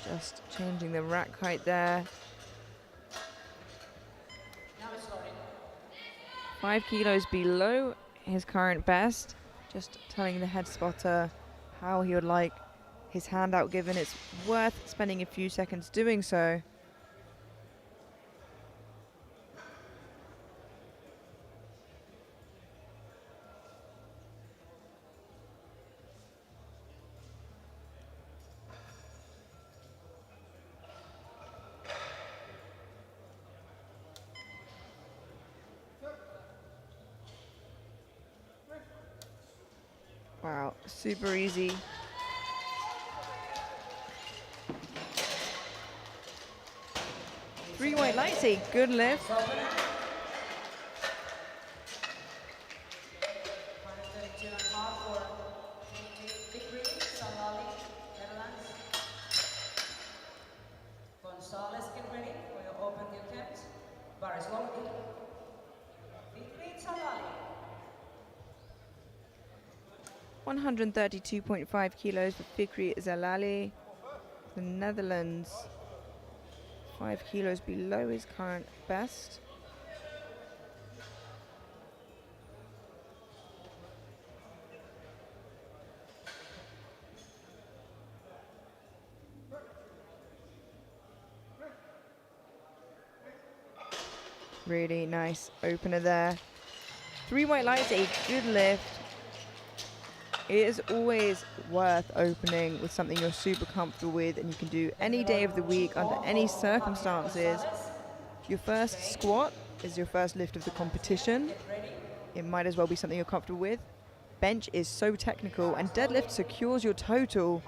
Just changing the rack height there. Now it's loaded. 5 kilos below his current best. Just telling the head spotter how he would like his handout given. It's worth spending a few seconds doing so. Wow, super easy. Three white lights, a good lift. 132.5 for Victory, Salali, Netherlands. Gonzalez, get ready for your opening attempt. Bar is loaded. Victory, Salali. 132.5 kilos for Fikri Zalali, the Netherlands. 5 kilos below his current best. Really nice opener there. Three white lights, a good lift. It is always worth opening with something you're super comfortable with and you can do any day of the week under any circumstances. Your first squat is your first lift of the competition. It might as well be something you're comfortable with. Bench is so technical and deadlift secures your total.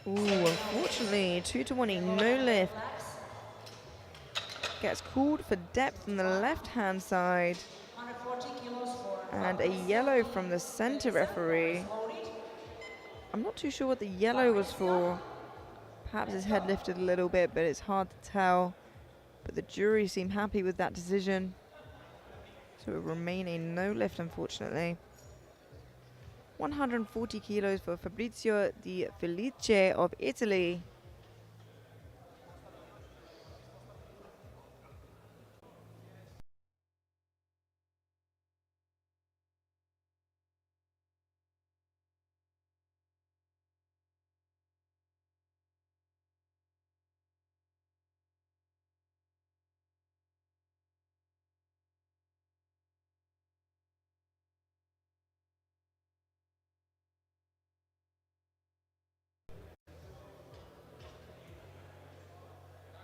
Ooh, unfortunately, 2-20, no lift. Gets called for depth on the left-hand side. 140 kilos for And a yellow from the center referee. I'm not too sure what the yellow was for. Perhaps his head lifted a little bit, but it's hard to tell. But the jury seemed happy with that decision. So it will remain a no lift, unfortunately. 140 kilos for Fabrizio Di Felice of Italy.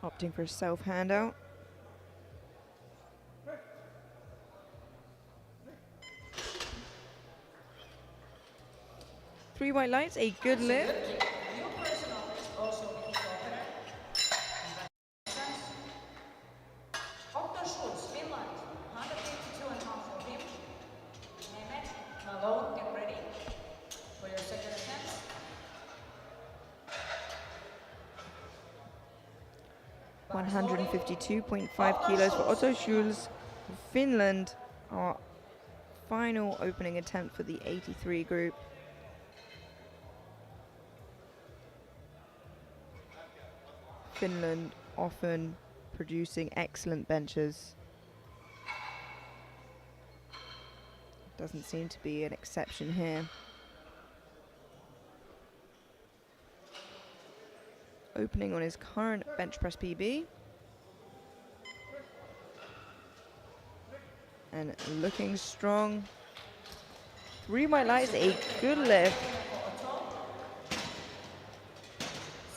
Opting for a self handout. Three white lights, a good lift. Finland, 152.5 for him. Mehmet, Malone, get ready for your second attempt. 152.5 kilos for Otto Schulz, Finland. Our final opening attempt for the 83 group. Finland often producing excellent benches. Doesn't seem to be an exception here. Opening on his current bench press PB. And looking strong. Three white lights, a good lift.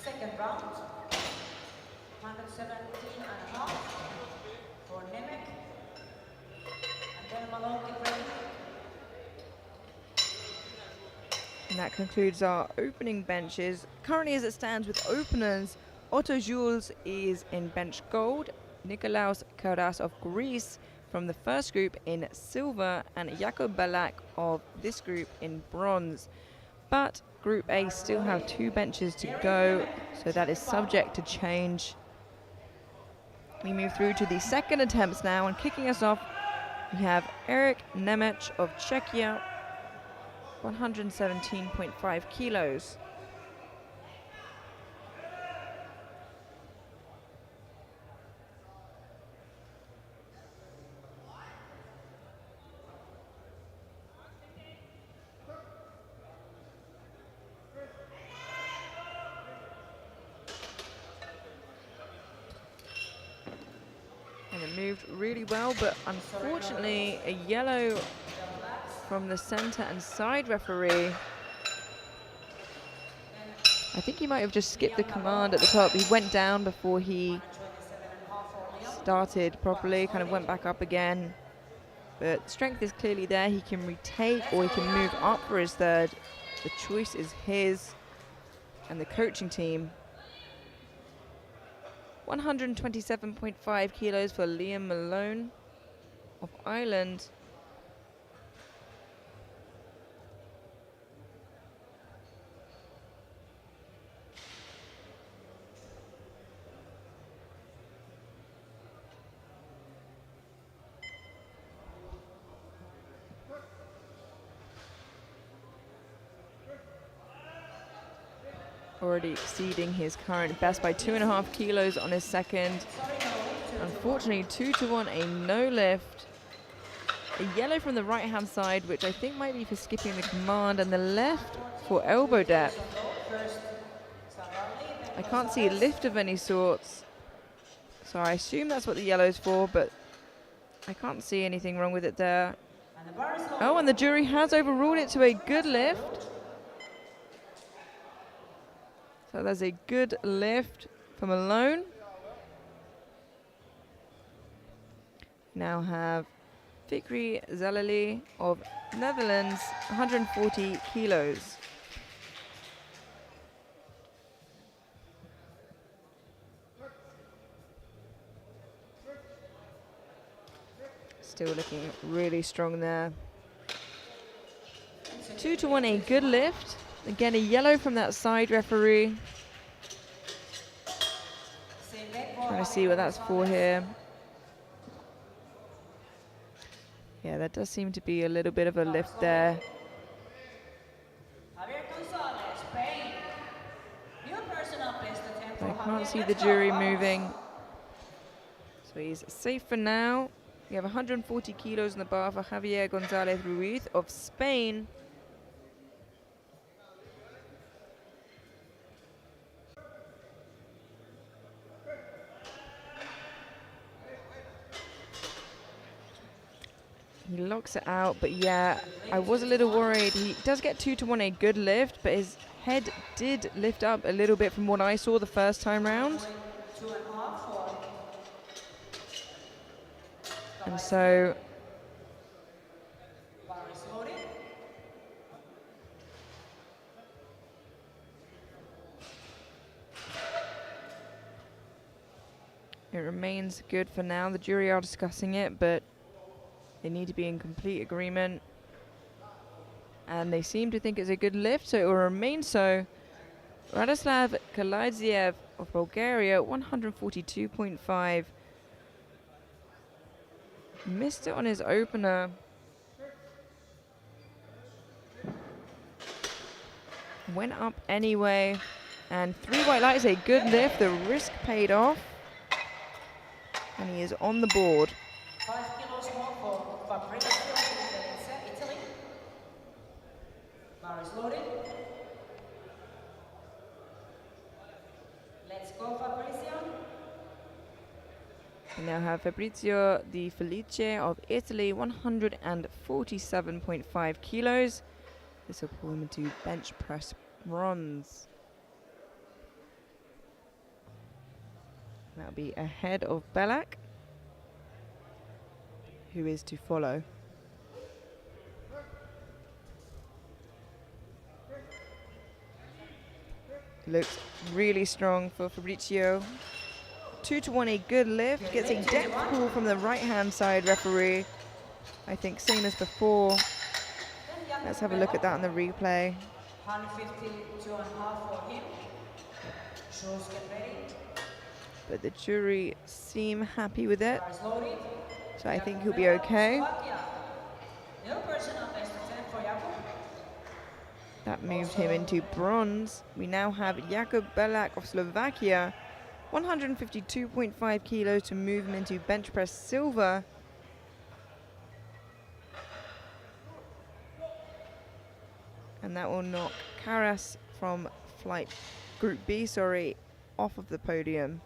Second round, 117.5 for Nemec. And then Malone, get ready. And that concludes our opening benches. Currently as it stands with openers, Otto Jules is in bench gold, Nikolaos Kauras of Greece from the first group in silver, and Jakub Balak of this group in bronze. But Group A still have two benches to go, so that is subject to change. We move through to the second attempts now, and kicking us off, we have Eric Nemec of Czechia, 117.5 kilos. And it moved really well, but unfortunately a yellow from the center and side referee. I think he might have just skipped the command at the top. He went down before he started properly, kind of went back up again. But strength is clearly there. He can retake or he can move up for his third. The choice is his and the coaching team. 127.5 kilos for Liam Malone of Ireland. Already exceeding his current best by 2.5 kilos on his second. Unfortunately, 2-1, a no lift. A yellow from the right hand side, which I think might be for skipping the command, and the left for elbow depth. I can't see a lift of any sorts, so I assume that's what the yellow is for, but I can't see anything wrong with it there. Oh, and the jury has overruled it to a good lift. So there's a good lift for Malone. Now have Fikri Zalali of Netherlands, 140 kilos. Still looking really strong there. 2-1, a good lift. Again, a yellow from that side referee. Trying to see what that's for here. Yeah, that does seem to be a little bit of a lift there. for I can't 100. see the Let's go, jury vamos. moving. So he's safe for now. We have 140 kilos in the bar for Javier González Ruiz of Spain. He locks it out, but yeah, I was a little worried. He does get 2-1, a good lift, but his head did lift up a little bit from what I saw the first time round. 2.5 for And so bar is loaded. it remains good for now. The jury are discussing it, but they need to be in complete agreement. And they seem to think it's a good lift, so it will remain so. Radoslav Kalaidziev of Bulgaria, 142.5. Missed it on his opener. Went up anyway. And 3 white lights, a good lift. The risk paid off. And he is on the board. 5 kilos more for Fabrizio in Italy. Bar is loaded. Let's go, Fabrizio. We now have Fabrizio Di Felice of Italy, 147.5 kilos. This will pull him into bench press bronze. That'll be ahead of Belak, who is to follow. Looks really strong for Fabrizio. 2-1, a good lift. Gets a depth call from the right-hand side referee. I think same as before. Let's have a look at that on the replay. 152.5 for him. Shows get ready. But the jury seem happy with it, Bar is loaded. so I think he'll be okay. No personal best attempt for Jakub. That moved him into bronze. We now have Jakub Belak of Slovakia, 152.5 kilos to move him into bench press silver. And that will knock Karas from flight Group B, off of the podium.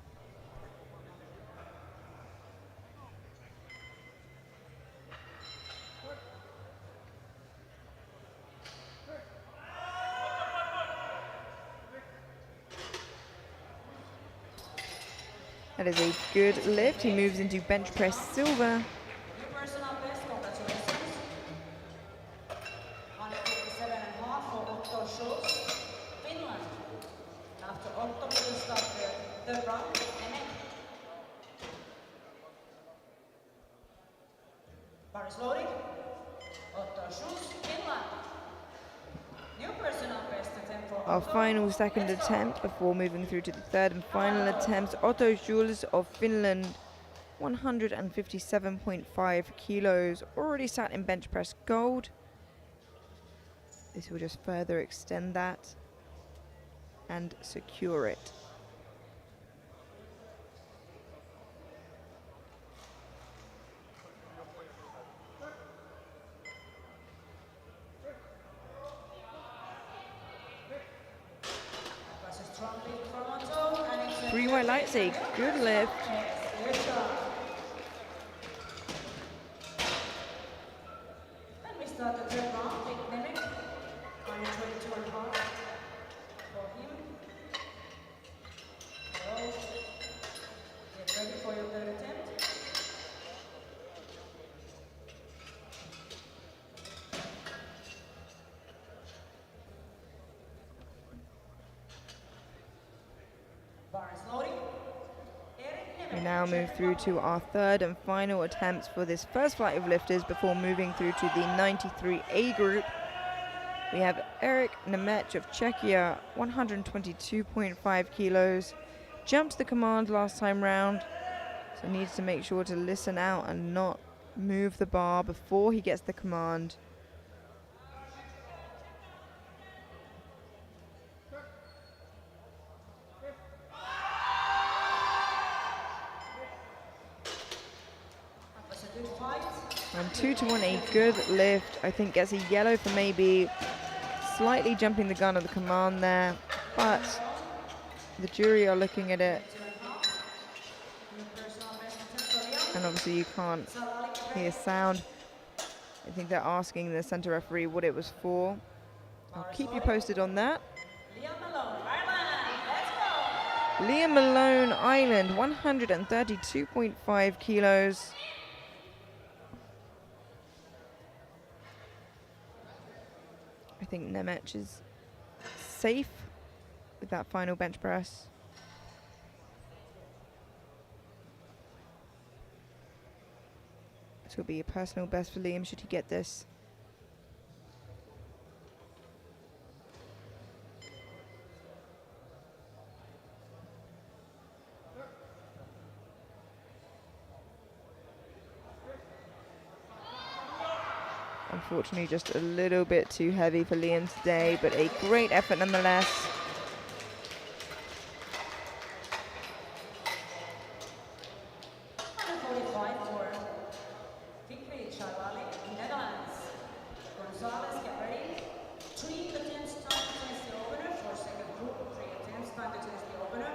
That is a good lift. He moves into bench press silver. New personal best, congratulations. 157.5 for Otto Schultz, Finland. After Otto will start the third round. Bar is loaded. Otto Schultz, Finland. New personal best attempt for Our Otto. final second Let's go. attempt before moving through to the third and final attempt. Otto Jules of Finland, 157.5 kilos. Already sat in bench press gold. This will just further extend that and secure it. That's a strong lift from Otto, and it's a 3 white lights, a good lift. good job. And we start the third round. Big Nemec, 122.5 for him. So, get ready for your third attempt. Bar is loading. We now move through to our third and final attempts for this first flight of lifters before moving through to the 93A group. We have Eric Nemec of Czechia, 122.5 kilos. Jumped the command last time round, so needs to make sure to listen out and not move the bar before he gets the command. good fight. And 2-1, a good lift. I think gets a yellow for maybe slightly jumping the gun of the command there, but the jury are looking at it, and obviously you can't hear sound. I think they're asking the center referee what it was for. I'll keep you posted on that. Liam Malone, Ireland, 132.5 kilos. I think Nemec is safe with that final bench press. This will be a personal best for Liam should he get this. Unfortunately, just a little bit too heavy for Liam today, but a great effort nonetheless. Three attempts, time to change the opener for second group. 3 attempts, time to change the opener.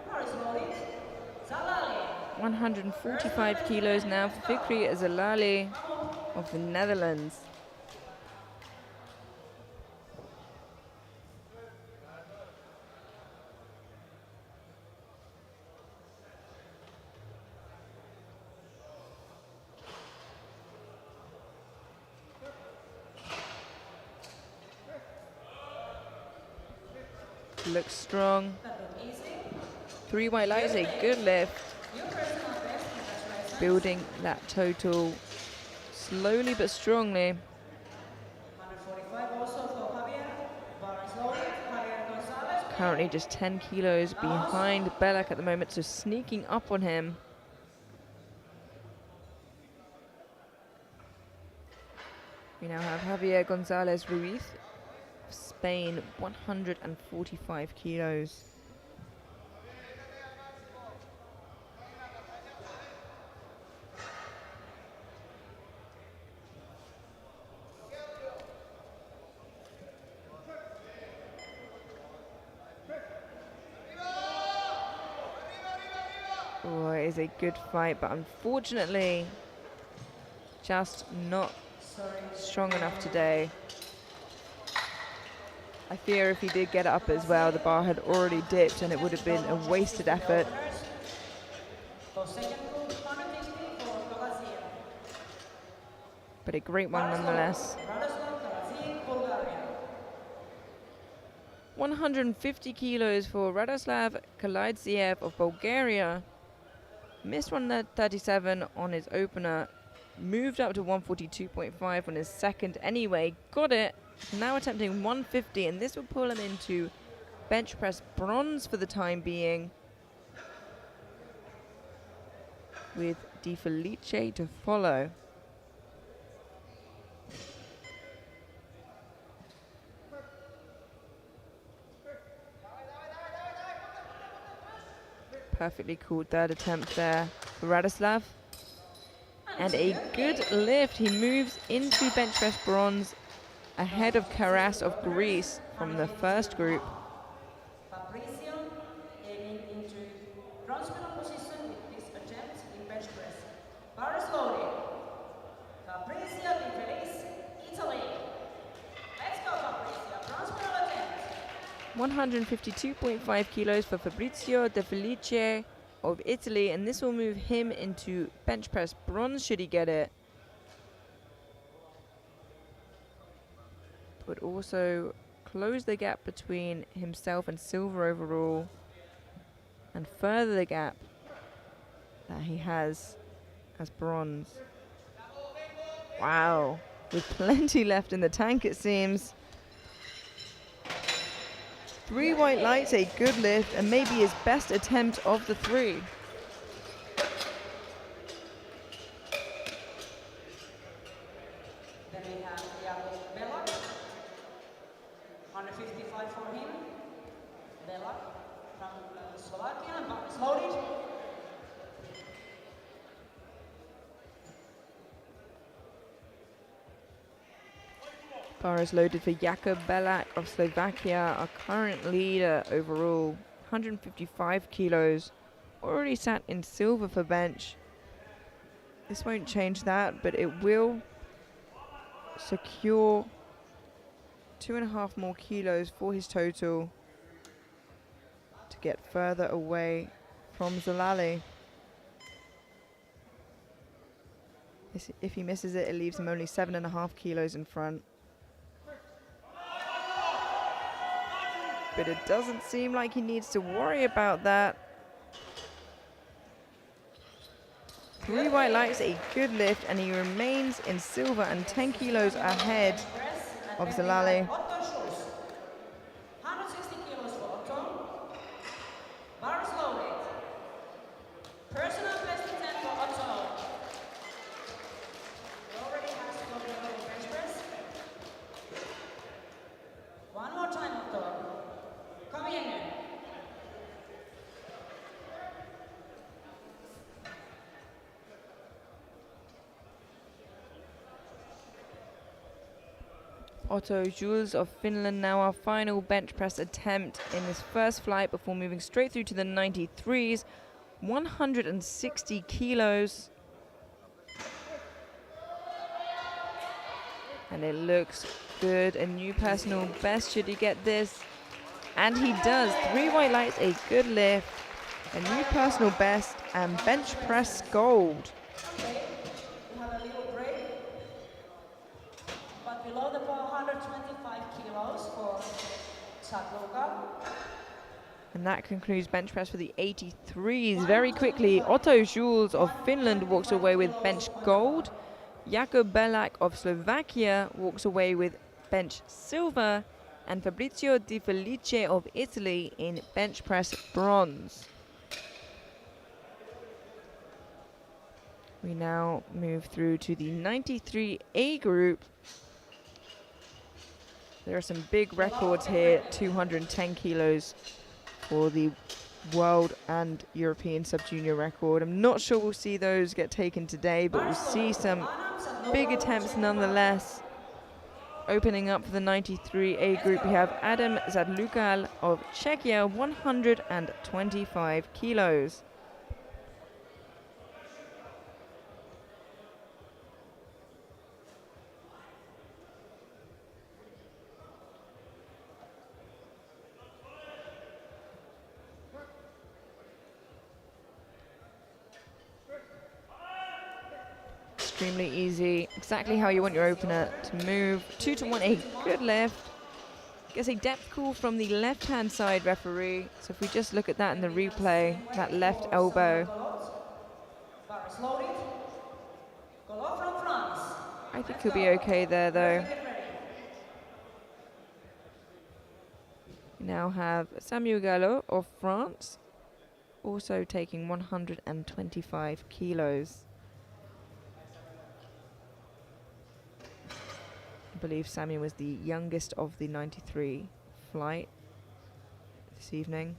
Bar is loaded. Zalali. 145 kilos now for Fikri Zalali of the Netherlands. Looks strong. 3 white lights, a good lift. Building that total slowly but strongly. 145 also for Javier. Bar is loaded. Javier Gonzalez. Currently just 10 kilos behind Belak at the moment, so sneaking up on him. We now have Javier Gonzalez Ruiz, Spain, 145 kilos. Oh, it is a good fight, but unfortunately, just not strong enough today. I fear if he did get up as well, the bar had already dipped and it would have been a wasted effort. But a great one nonetheless. 150 kilos for Radoslav Kalaidziev of Bulgaria. Missed 137 on his opener. Moved up to 142.5 on his second anyway. Got it. Now attempting 150, and this will pull him into bench press bronze for the time being, with Di Felice to follow. Perfectly called third attempt there for Radoslav. And a good lift. He moves into bench press bronze ahead of Karas of Greece from the first group. Fabricio aiming into bronze medal position with this attempt in bench press. Bar is loaded. Fabricio Di Felice, Italy. Let's go, Fabricio. Bronze medal attempt. 152.5 kilos for Fabrizio De Felice of Italy, and this will move him into bench press bronze should he get it. But also close the gap between himself and silver overall, and further the gap that he has as bronze. Wow, with plenty left in the tank it seems. 3 white lights, a good lift, and maybe his best attempt of the 3. Then we have Belak. 155 for him. Belak from Slovakia. Bar is loaded. Bar is loaded for Jakub Belak of Slovakia, our current leader overall. 155 kilos. Already sat in silver for bench. This won't change that, but it will secure 2.5 more kilos for his total to get further away from Zalali. If he misses it, it leaves him only 7.5 kilos in front. But it doesn't seem like he needs to worry about that. 3 white lights, a good lift, and he remains in silver and 10 kilos ahead of Zalali. 160 kilos for Otto. Bars loaded. Personal best 10 for Otto. He already has to go below the bench press. One more time, Otto. Come in. Otto Jules of Finland now our final bench press attempt in this first flight before moving straight through to the 93s. 160 kilos. And it looks good. A new personal best should he get this. And he does. 3 white lights, a good lift, a new personal best, and bench press gold. Okay, we have a little break. But below the bar, 125 kilos for Sadluka. And that concludes bench press for the 83s. Very quickly, Otto Jules of Finland walks away with bench gold. Jakub Belak of Slovakia walks away with bench silver. And Fabrizio Di Felice of Italy in bench press bronze. We now move through to the 93A group. There are some big records here, 210 kilos for the world and European sub-junior record. I'm not sure we'll see those get taken today, but we'll see some big attempts nonetheless. Opening up for the 93A group, we have Adam Zadlukal of Czechia, 125 kilos. Extremely easy, exactly how you want your opener to move. 2 to 1, a good lift. Gets a depth call from the left-hand side referee. So if we just look at that in the replay, that left elbow. I think he'll be okay there though. We now have Samuel Gallo of France, also taking 125 kilos. I believe Samuel was the youngest of the 93 flight this evening.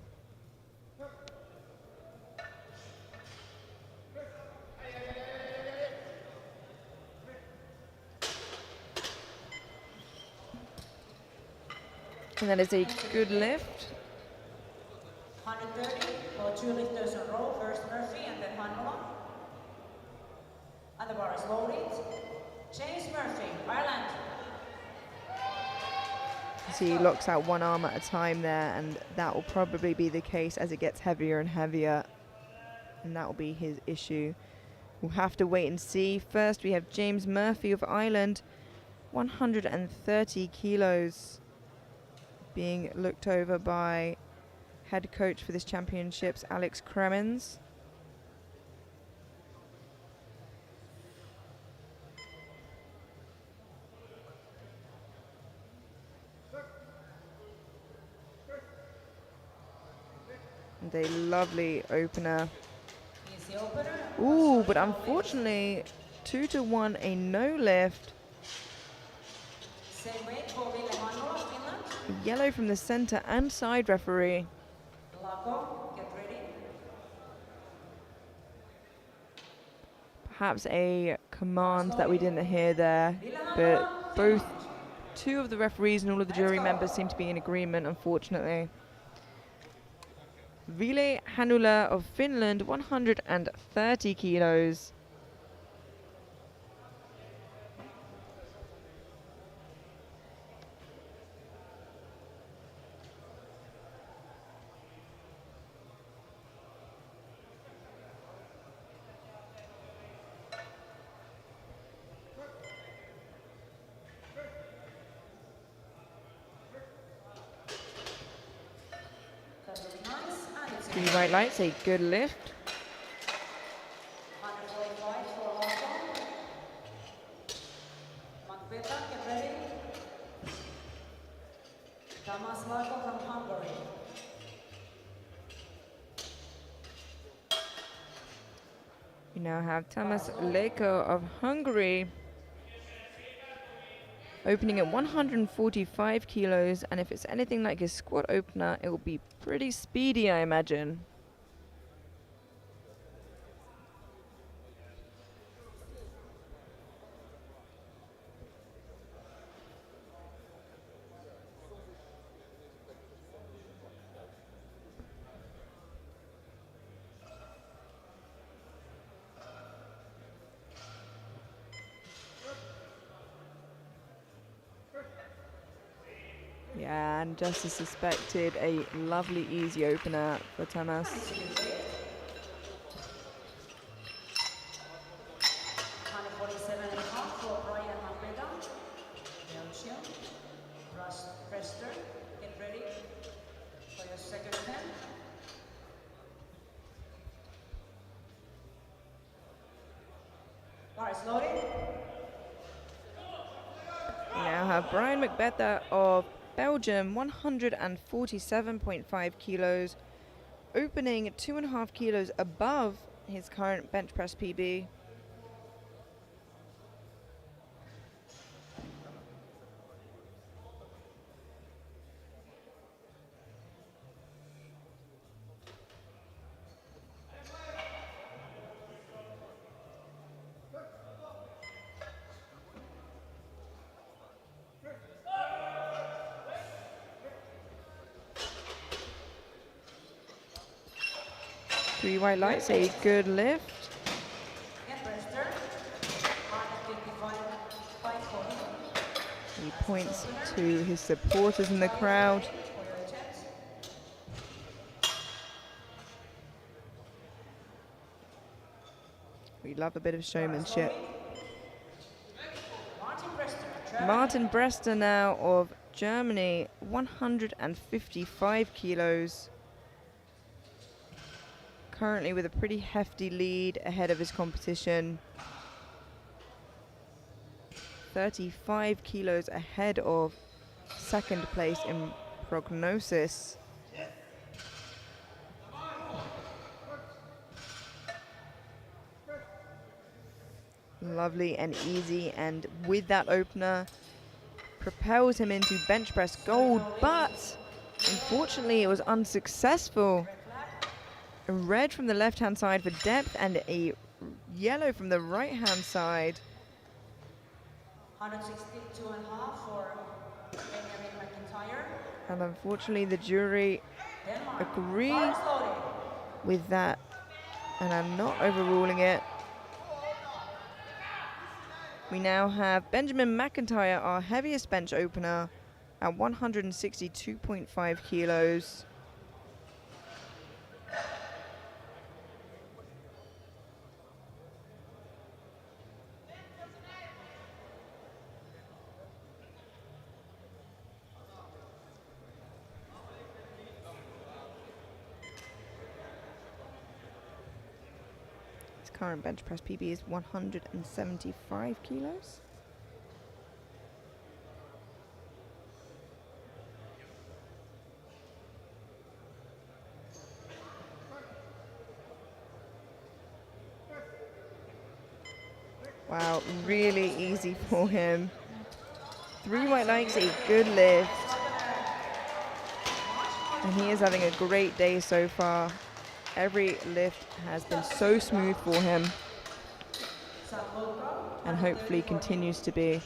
And that is a good lift. 130 for 2 lifters in a row. First Murphy and then Hanola. And the bar is loaded. James Murphy, Ireland. So he locks out one arm at a time there, and that will probably be the case as it gets heavier and heavier. And that will be his issue. We'll have to wait and see. First we have James Murphy of Ireland, 130 kilos, being looked over by head coach for this championships, Alex Kremens. And a lovely opener. Ooh, but unfortunately, 2 to 1, a no lift. A yellow from the center and side referee. Perhaps a command that we didn't hear there, but both 2 of the referees and all of the jury members seem to be in agreement, unfortunately. Ville Hanula of Finland, 130 kilos. Three white lights, a good lift. 145 for Hong Kong. Macbeta, get ready. Thomas Larko from Hungary. We now have Tamas Leko of Hungary opening at 145 kilos, and if it's anything like his squat opener, it will be pretty speedy, I imagine. Yeah, and just as suspected, a lovely easy opener for Tamas. 147.5 for Brian Macbeta. Belgium. Prester, get ready for your second attempt. Bar is loaded. We now have Brian Macbeta of Belgium, 147.5 kilos, opening 2.5 kilos above his current bench press PB. Three white lights, a good lift. He points to his supporters in the crowd. We love a bit of showmanship. Martin Brester now of Germany, 155 kilos. Currently with a pretty hefty lead ahead of his competition. 35 kilos ahead of second place in prognosis. Lovely and easy, and with that opener propels him into bench press gold, but unfortunately it was unsuccessful. A red from the left hand side for depth and a yellow from the right hand side. 162.5 for Benjamin McIntyre. And unfortunately the jury agree with that and are not overruling it. We now have Benjamin McIntyre, our heaviest bench opener, at 162.5 kilos. Current bench press PB is 175 kilos. Wow, really easy for him. Three white lights, a good lift. And he is having a great day so far. Every lift has been so smooth for him, and hopefully continues to be.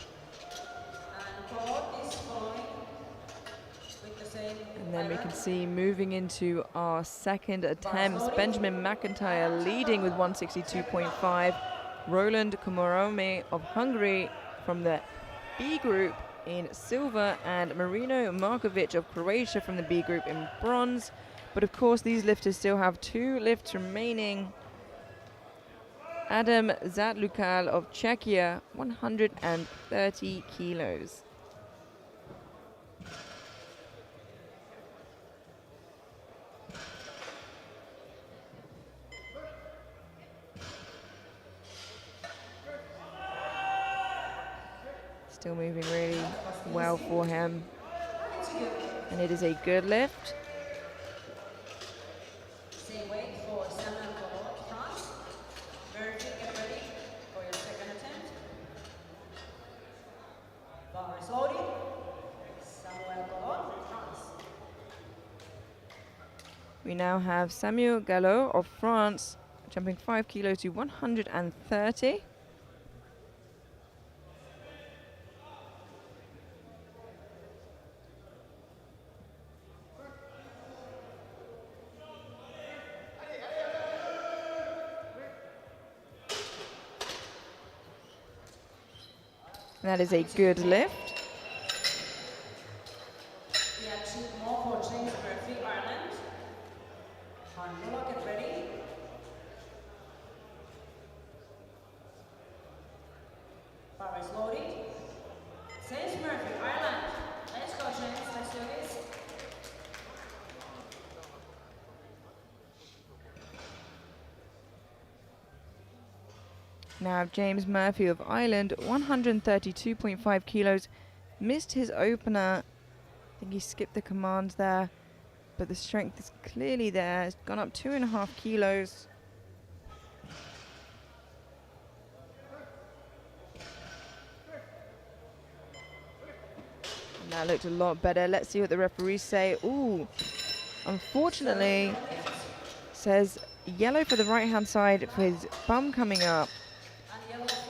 And then we can see moving into our second attempts, Benjamin McIntyre leading with 162.5. Roland Komorome of Hungary from the B group in silver, and Marino Markovic of Croatia from the B group in bronze. But of course these lifters still have 2 lifts remaining. Adam Zatlukal of Czechia, 130 kilos. Still moving really well for him. And it is a good lift. Same weight for Samuel Collot, France. Murphy, get ready for your second attempt. Bar is loaded. Samuel Collot, France. We now have Samuel Gallo of France jumping 5 kilos to 130. That is a good lift. We have 2 more for James Murphy, Ireland. Handula, get ready. Bar is loaded. James Murphy, Ireland. Let's go, James. Let's do this. Now James Murphy of Ireland, 132.5 kilos. Missed his opener. I think he skipped the commands there, but the strength is clearly there. It's gone up 2.5 kilos. And that looked a lot better. Let's see what the referees say. Ooh, unfortunately, says yellow for the right-hand side for his bum coming up,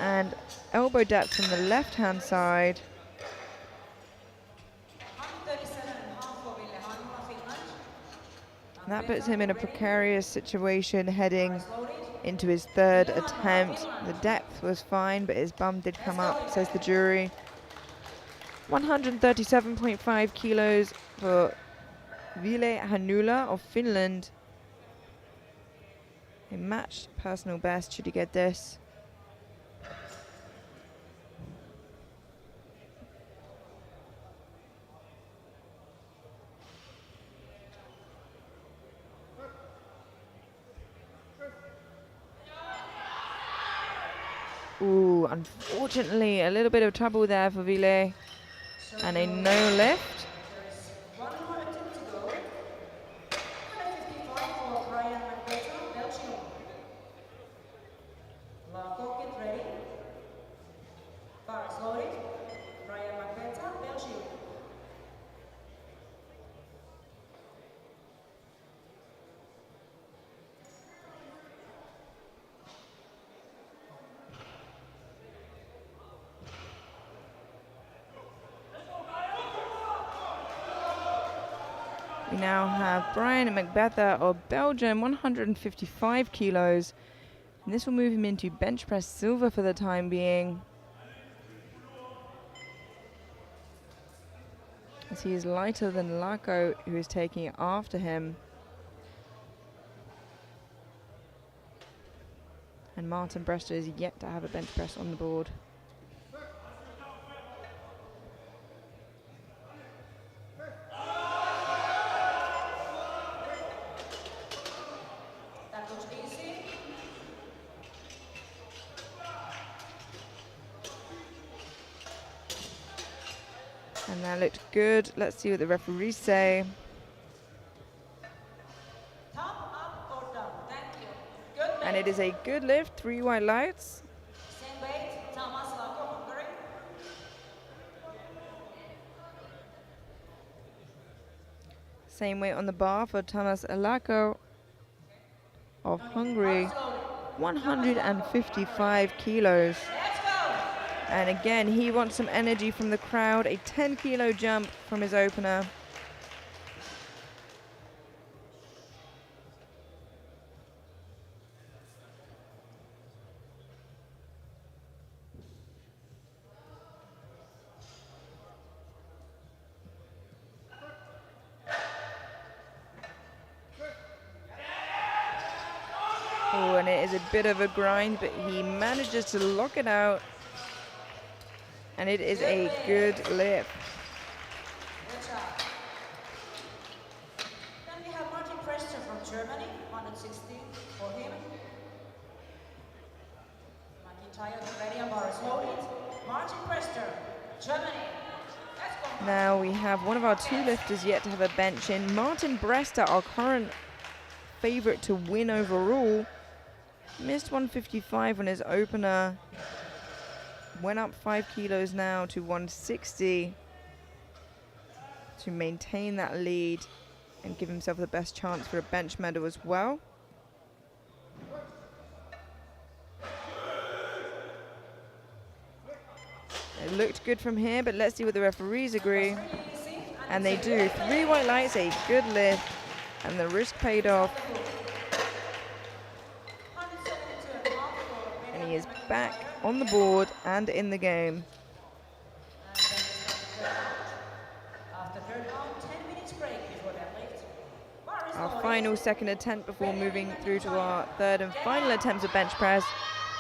and elbow depth from the left-hand side. 137.5 for Ville Handula, Finland. And that puts him in a precarious situation heading into his third attempt. The depth was fine, but his bum did come up, says the jury. 137.5 kilos for Ville Handula of Finland. A matched personal best should he get this. Ooh, unfortunately, a little bit of trouble there for Ville. And a no lift. One more attempt to go. 155 for Brian McBetter, Belgium. Laco, get ready. Bar is loaded. Brian McBetter, Belgium. We now have Brian McBether of Belgium, 155 kilos. And this will move him into bench press silver for the time being, as he is lighter than Laco, who is taking it after him. And Martin Brester is yet to have a bench press on the board. That looks easy. And that looked good. Let's see what the referees say. Thumb up or down. Thank you. Good. And it is a good lift, 3 white lights. Same weight. Thomas Laco, Hungary. Same weight on the bar for Thomas Alako of Hungary, 155 kilos. Let's go. And again, he wants some energy from the crowd. A 10 kilo jump from his opener. Oh, and it is a bit of a grind, but he manages to lock it out. And it is a good lift. Good job. Then we have Martin Preston from Germany, 160 for him. McIntyre ready and bar is loaded. Martin Preston, Germany. Let's go. Now we have one of our two lifters yet to have a bench in. Martin Brester, our current favorite to win overall, missed 155 on his opener. Went up 5 kilos now to 160 to maintain that lead and give himself the best chance for a bench medal as well. It looked good from here, but let's see what the referees agree. And they do. 3 white lights, a good lift, and the risk paid off. And he is back on the board and in the game. After third round, 10 minutes break before that lift. Our final second attempt before moving through to our third and final attempt at bench press.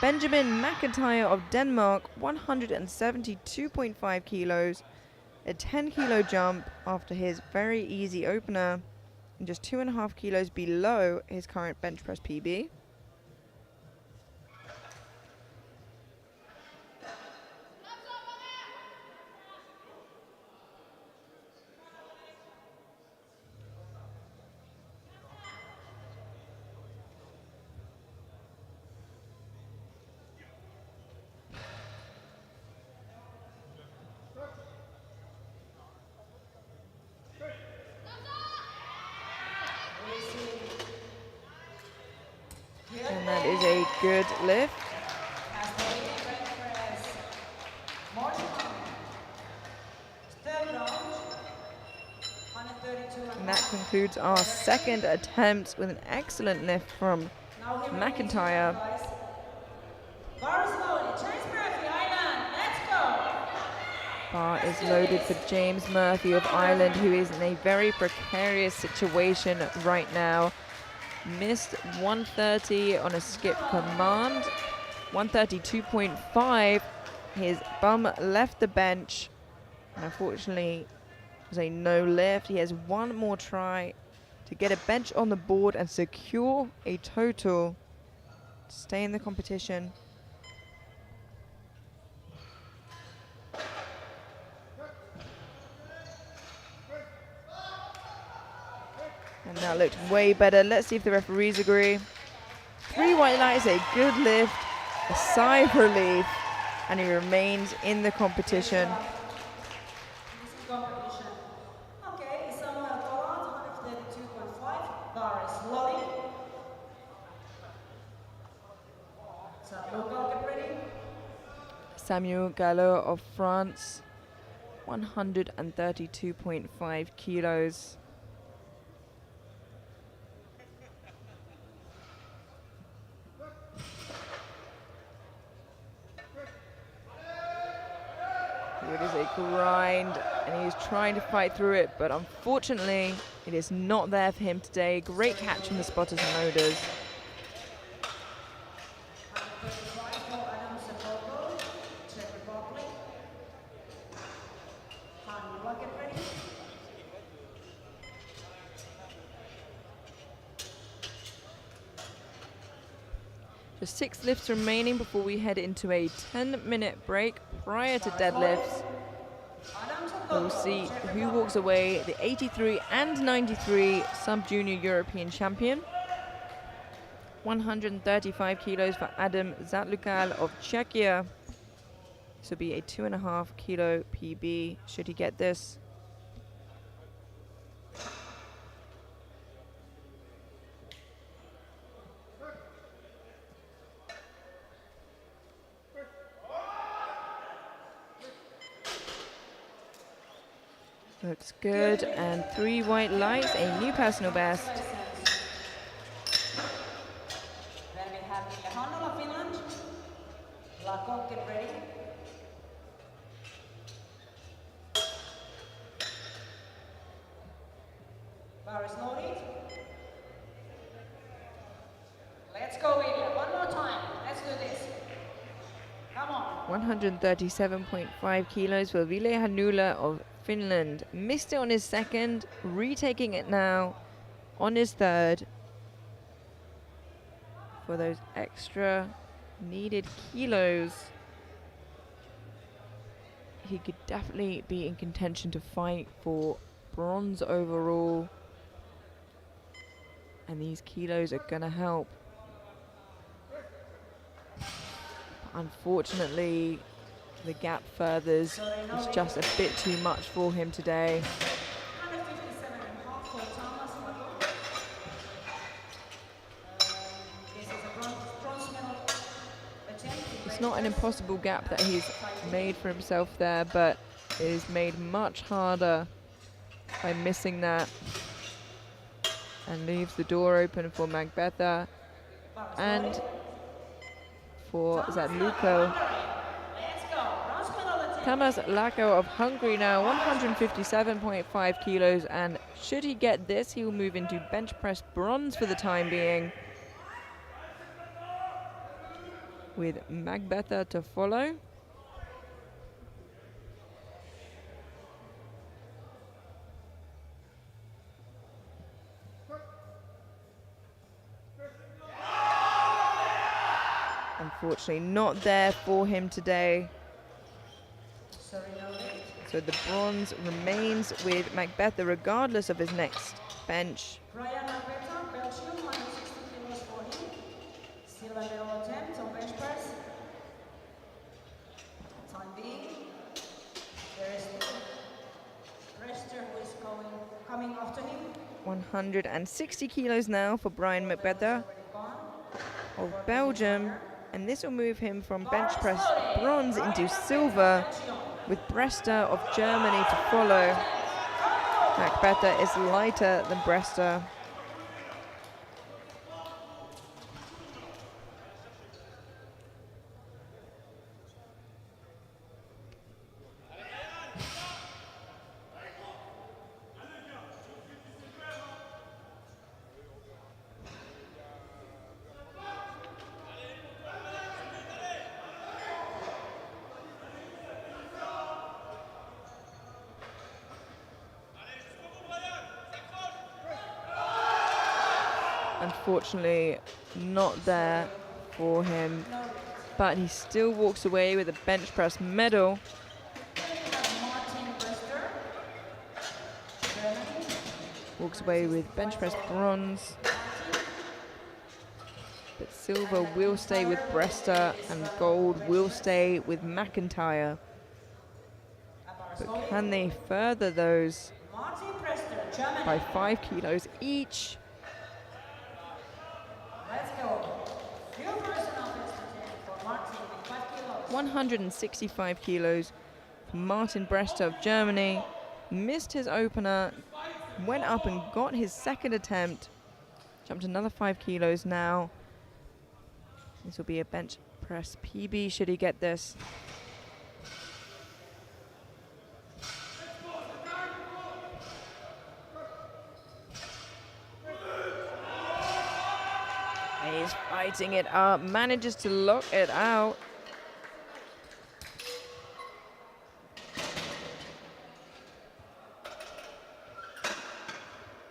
Benjamin McIntyre of Denmark, 172.5 kilos. A 10 kilo jump after his very easy opener, and just 2.5 kilos below his current bench press PB. And that is a good lift. And that concludes our second attempt with an excellent lift from McIntyre. Bar is loaded for James Murphy of Ireland, who is in a very precarious situation right now. Missed 130 on a skip command, 132.5. His bum left the bench, and unfortunately it was a no lift. He has one more try to get a bench on the board and secure a total to stay in the competition. And that looked way better. Let's see if the referees agree. 3 white lights, a good lift, a sigh of relief, and he remains in the competition. Okay, Samuel Gallant, 132.5, bar is loaded. Samuel, get ready. Samuel Gallo of France, 132.5 kilos. It is a grind, and he is trying to fight through it, but unfortunately, it is not there for him today. Great catch from the spotters and loaders. Just 6 lifts remaining before we head into a 10-minute break prior to deadlifts. We'll see who walks away, the 83 and 93 sub-junior European champion. 135 kilos for Adam Zatlukal of Czechia. This will be a 2.5 kilo PB should he get this. Looks good, and 3 white lights, a new personal best. Then we have Ville Hannola, Finland. Lakok, get ready. Bar is loaded. Let's go, Ville. 137.5 kilos for Ville Hanula of Finland. Missed it on his second, retaking it now on his third for those extra needed kilos. He could definitely be in contention to fight for bronze overall, and these kilos are gonna help. Unfortunately, the gap furthers. It's just a bit too much for him today. 157.5 for Thomas Lago. This is a bronze medal attempt. It's not an impossible gap that he's made for himself there, but it is made much harder by missing that, and leaves the door open for Magbetha and for Zatluko. Tamas Lako of Hungary now, 157.5 kilos, and should he get this, he will move into bench press bronze for the time being, with Magbetha to follow. Unfortunately not there for him today. So the bronze remains with Magbetha regardless of his next bench. Brian Magbetha, Belgium, 160 kilos for him. Silver medal attempt on bench press. Time being, there is Rester who is coming after him. 160 kilos now for Brian Magbetha of Belgium, and this will move him from bench press bronze into silver, with Brester of Germany to follow. Magbetha is lighter than Brester. Unfortunately, not there for him, but he still walks away with a bench press medal. Walks away with bench press bronze, but silver will stay with Brester and gold will stay with McIntyre. But can they further those by 5 kilos each? Let's go. New personal best for Martin with 5 kilos. 165 kilos for Martin Brester of Germany. Missed his opener, went up and got his second attempt. Jumped another 5 kilos now. This will be a bench press PB should he get this. He's fighting it up, manages to lock it out.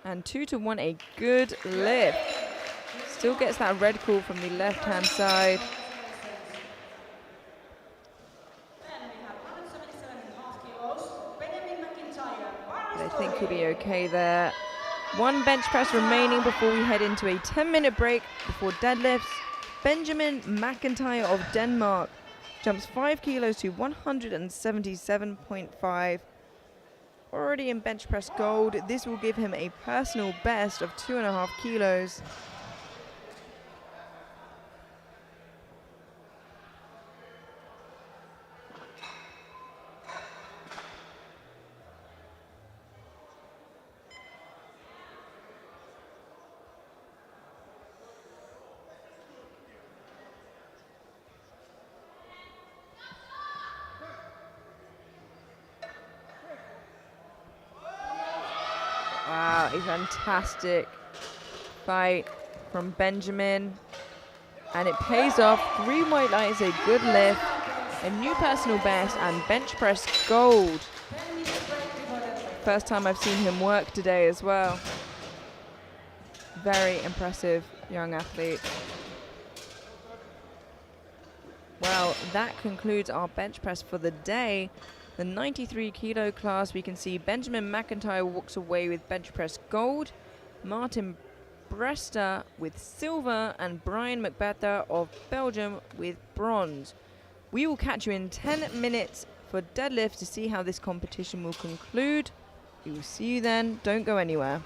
And 2-1, a good lift. Still gets that red call from the left-hand side. But I think he'll be okay there. One bench press remaining before we head into a 10-minute break before deadlifts. Benjamin McIntyre of Denmark jumps 5 kilos to 177.5. Already in bench press gold. This will give him a personal best of 2.5 kilos. Wow, a fantastic fight from Benjamin. And it pays off. 3 white lights, a good lift. A new personal best and bench press gold. 10-minute break before deadlift. First time I've seen him work today as well. Very impressive young athlete. Well, that concludes our bench press for the day. The 93 kilo class, we can see Benjamin McIntyre walks away with bench press gold, Martin Brester with silver, and Brian McBether of Belgium with bronze. We will catch you in 10 minutes for deadlift to see how this competition will conclude. We will see you then. Don't go anywhere.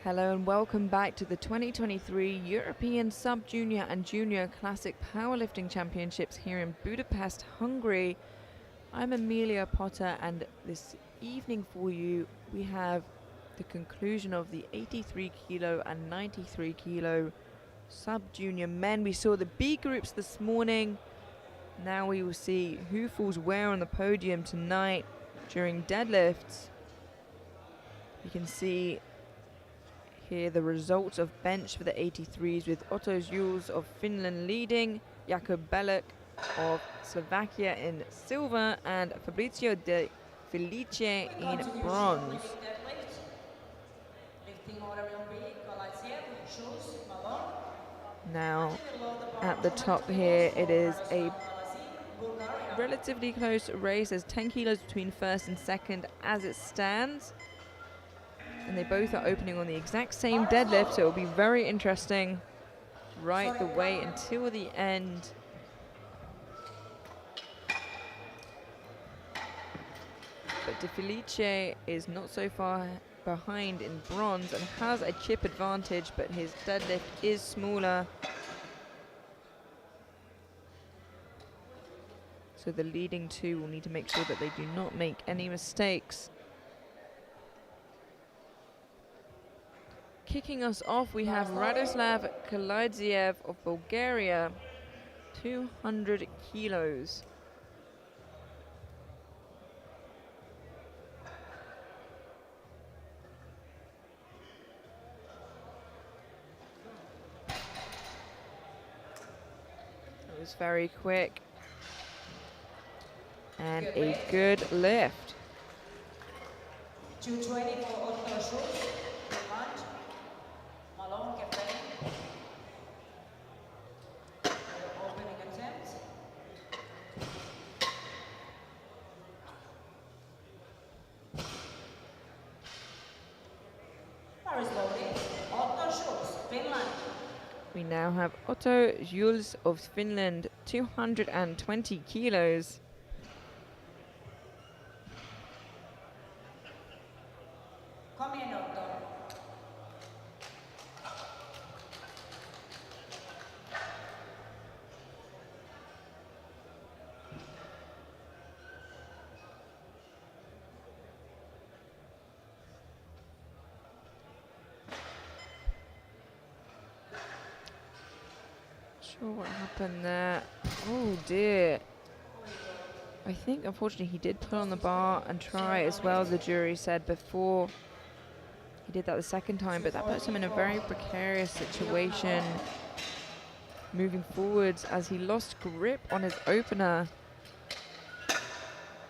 Hello and welcome back to the 2023 European Sub-Junior and Junior Classic Powerlifting Championships here in Budapest, Hungary. I'm Amelia Potter, and this evening for you we have the conclusion of the 83 kilo and 93 kilo Sub-Junior men. We saw the B groups this morning. Now we will see who falls where on the podium tonight during deadlifts. You can see here the results of bench for the 83s, with Otto Jules of Finland leading, Jakub Belek of Slovakia in silver, and Fabrizio De Felice in bronze. Now at the top here it is a relatively close race. There's 10 kilos between first and second as it stands, and they both are opening on the exact same deadlift, so it will be very interesting right the way until the end. But De Felice is not so far behind in bronze and has a chip advantage, but his deadlift is smaller. So the leading two will need to make sure that they do not make any mistakes. Kicking us off, we have Radoslav Kalaidziev of Bulgaria, 200 kilos. It was very quick and a good lift. 220 for Otto Schulz. Malone, get ready. Opening attempt. Bar is loading. Otto Schulz, Finland. We now have Otto Jules of Finland, 220 kilos. Come in, Otto. Sure what happened there. Oh dear. I think unfortunately he did put on the bar and try as well, the jury said before. He did that the second time, but that puts him in a very precarious situation moving forwards as he lost grip on his opener.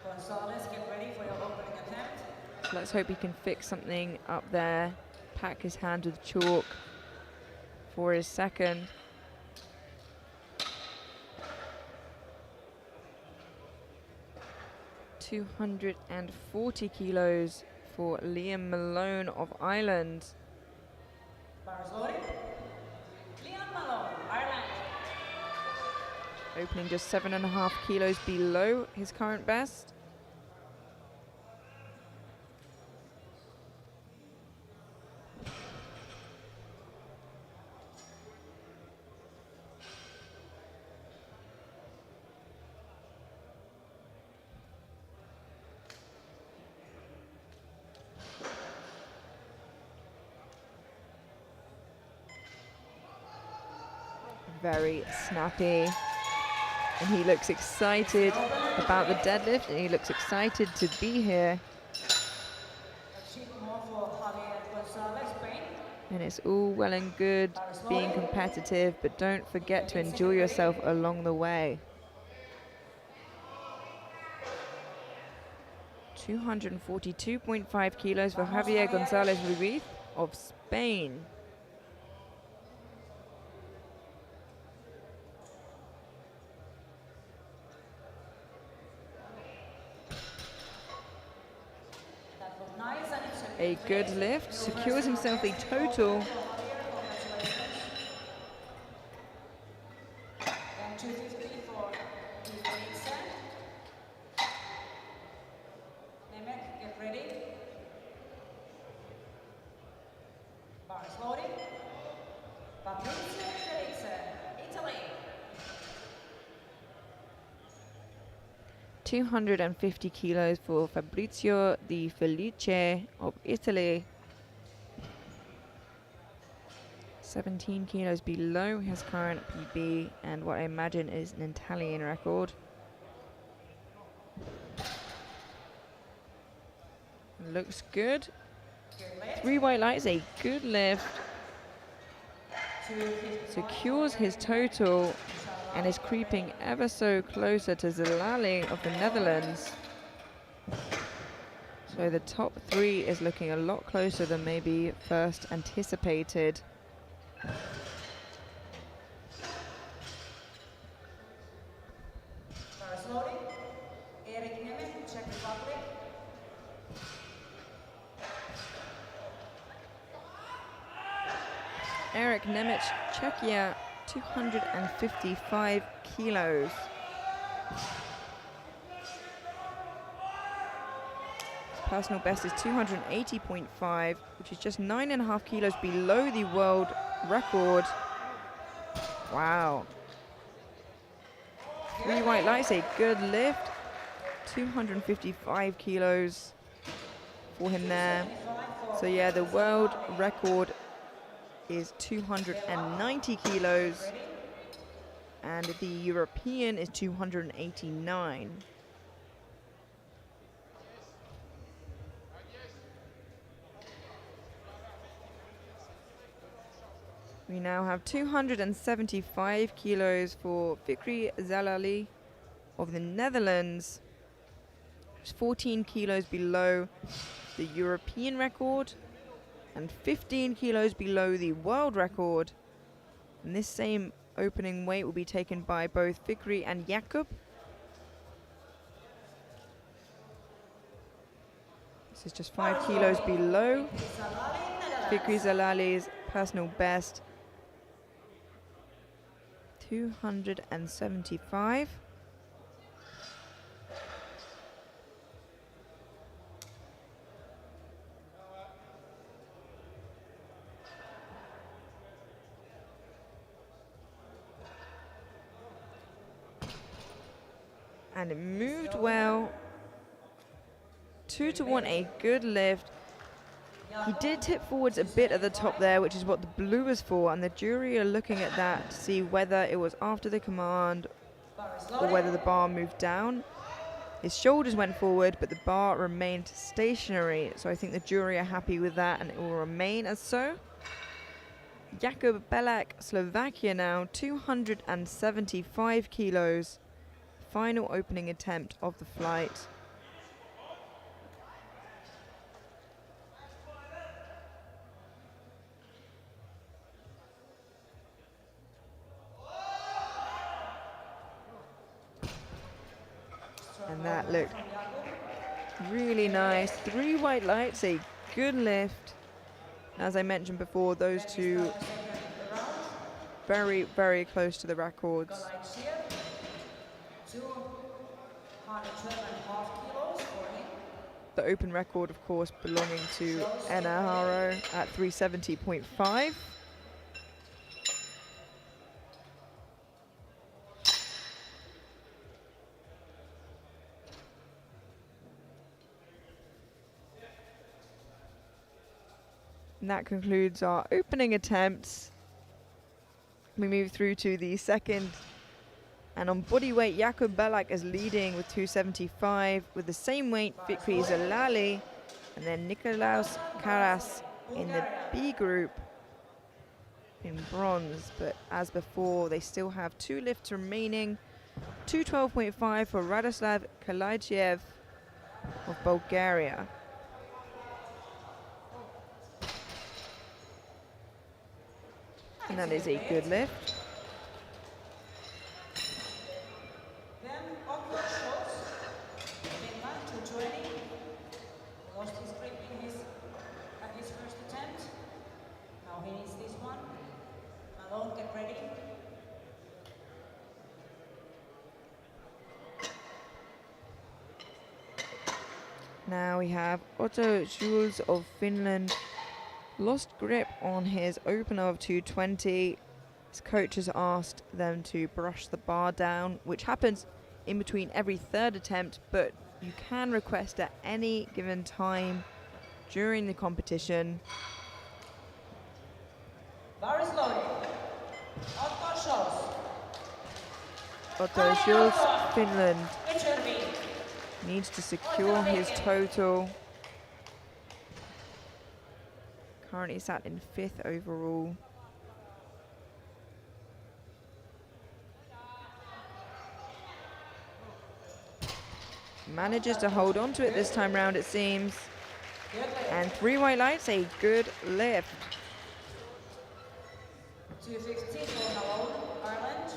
Gonzalez, get ready for your opening attempt. So let's hope he can fix something up there, pack his hand with chalk for his second. $240 kilos for Liam Malone of Ireland. Bar is loading. Liam Malone, Ireland. Opening just 7.5 kilos below his current best. Very snappy, and he looks excited about the deadlift, and he looks excited to be here. And it's all well and good being competitive, but don't forget to enjoy yourself along the way. 242.5 kilos for Javier Gonzalez Ruiz of Spain. A good lift, secures himself a total 250 kilos for Fabrizio Di Felice of Italy. 17 kilos below his current PB and what I imagine is an Italian record. Looks good. 3 white lights, a good lift. Secures his total and is creeping ever so closer to Zalali of the Netherlands. So the top 3 is looking a lot closer than maybe first anticipated. Eric Nemec, Czechia, 255 kilos. His personal best is 280.5, which is just 9.5 kilos below the world record. Wow. 3 white lights, a good lift. 255 kilos for him there. So yeah, the world record is 290 kilos and the European is 289. We now have 275 kilos for Fikri Zalali of the Netherlands. It's 14 kilos below the European record and 15 kilos below the world record. And this same opening weight will be taken by both Fikri and Jakob. This is just 5 kilos below Fikri Zalali's personal best. 275. And it moved well. 2-1, a good lift. He did tip forwards a bit at the top there, which is what the blue is for, and the jury are looking at that to see whether it was after the command or whether the bar moved down. His shoulders went forward, but the bar remained stationary, so I think the jury are happy with that, and it will remain as so. Jakub Belak, Slovakia now, 275 kilos. Final opening attempt of the flight. And that looked really nice. 3 white lights, a good lift. As I mentioned before, those two very, very close to the records. The open record, of course, belonging to Enaharo at 370.5. And that concludes our opening attempts. We move through to the second. And on bodyweight, Jakub Belak is leading with 275. With the same weight, Fikri Zalali. And then Nikolaus Karas in the B group in bronze. But as before, they still have 2 lifts remaining. 212.5 for Radoslav Kalajiev of Bulgaria. And that is a good lift. Then Otto Scholz, Finland, 220. Lost his grip at his first attempt. Now he needs this one. Malone, get ready. Now we have Otto Schulz of Finland. Lost grip on his opener of 220. His coach has asked them to brush the bar down, which happens in between every third attempt, but you can request at any given time during the competition. Bar is loaded. Otto Scholz. Otto Scholz, Finland, HRV. needs to secure his total. Currently sat in 5th overall. Manages to hold on to it this time round, it seems. And 3 white lights, a good lift. 250 for Malone, Ireland.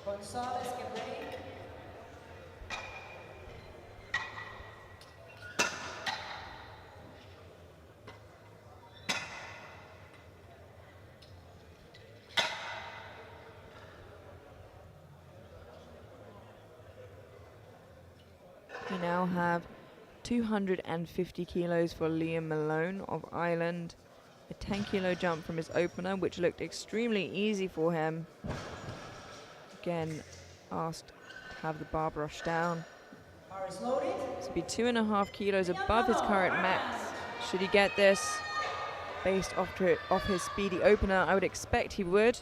Gonzalez, get ready. We now have 250 kilos for Liam Malone of Ireland. A 10 kilo jump from his opener, which looked extremely easy for him. Again, asked to have the bar brushed down. Bar is loaded. This would be 2.5 kilos above his current max. Should he get this based off his speedy opener? I would expect he would.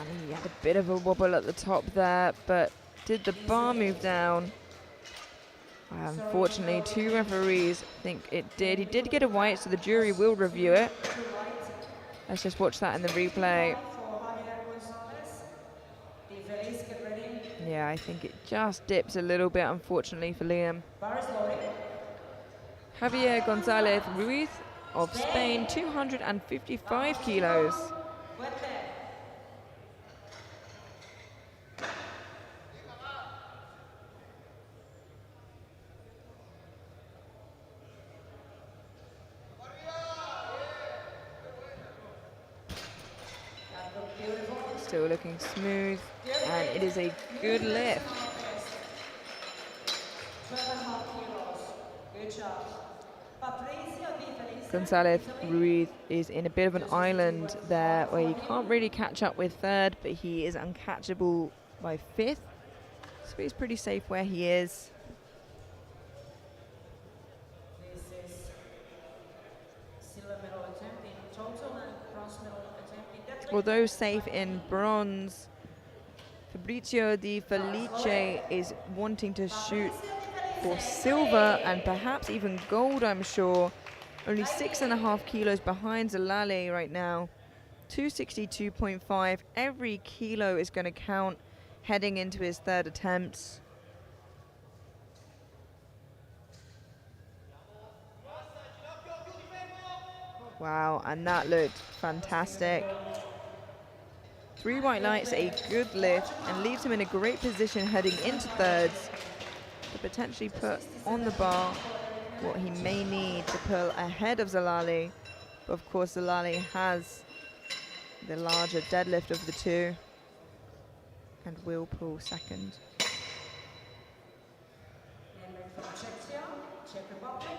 And he had a bit of a wobble at the top there, but did the bar move down? Unfortunately, 2 referees think it did. He did get a white, so the jury will review it. Let's just watch that in the replay. Yeah, I think it just dips a little bit, unfortunately, for Liam. Javier Gonzalez Ruiz of Spain, 255 kilos. Still looking smooth, and it is a good lift. 12.5 kilos. Good job. Gonzalez Ruiz is in a bit of an island there where he can't really catch up with 3rd, but he is uncatchable by 5th. So he's pretty safe where he is. This is silver medal attempt in total and bronze medal attempt in deadlift. Although safe in bronze, Fabrizio Di Felice is wanting to shoot for silver and perhaps even gold, I'm sure. Only 6.5 kilos behind Zalali right now. 262.5. Every kilo is going to count heading into his 3rd attempts. Wow, and that looked fantastic. 3 white lights, a good lift, and leaves him in a great position heading into 3rds to potentially put on the bar what he may need to pull ahead of Zalali. But of course, Zalali has the larger deadlift of the 2 and will pull 2nd. And then from Czechia, Czech Republic.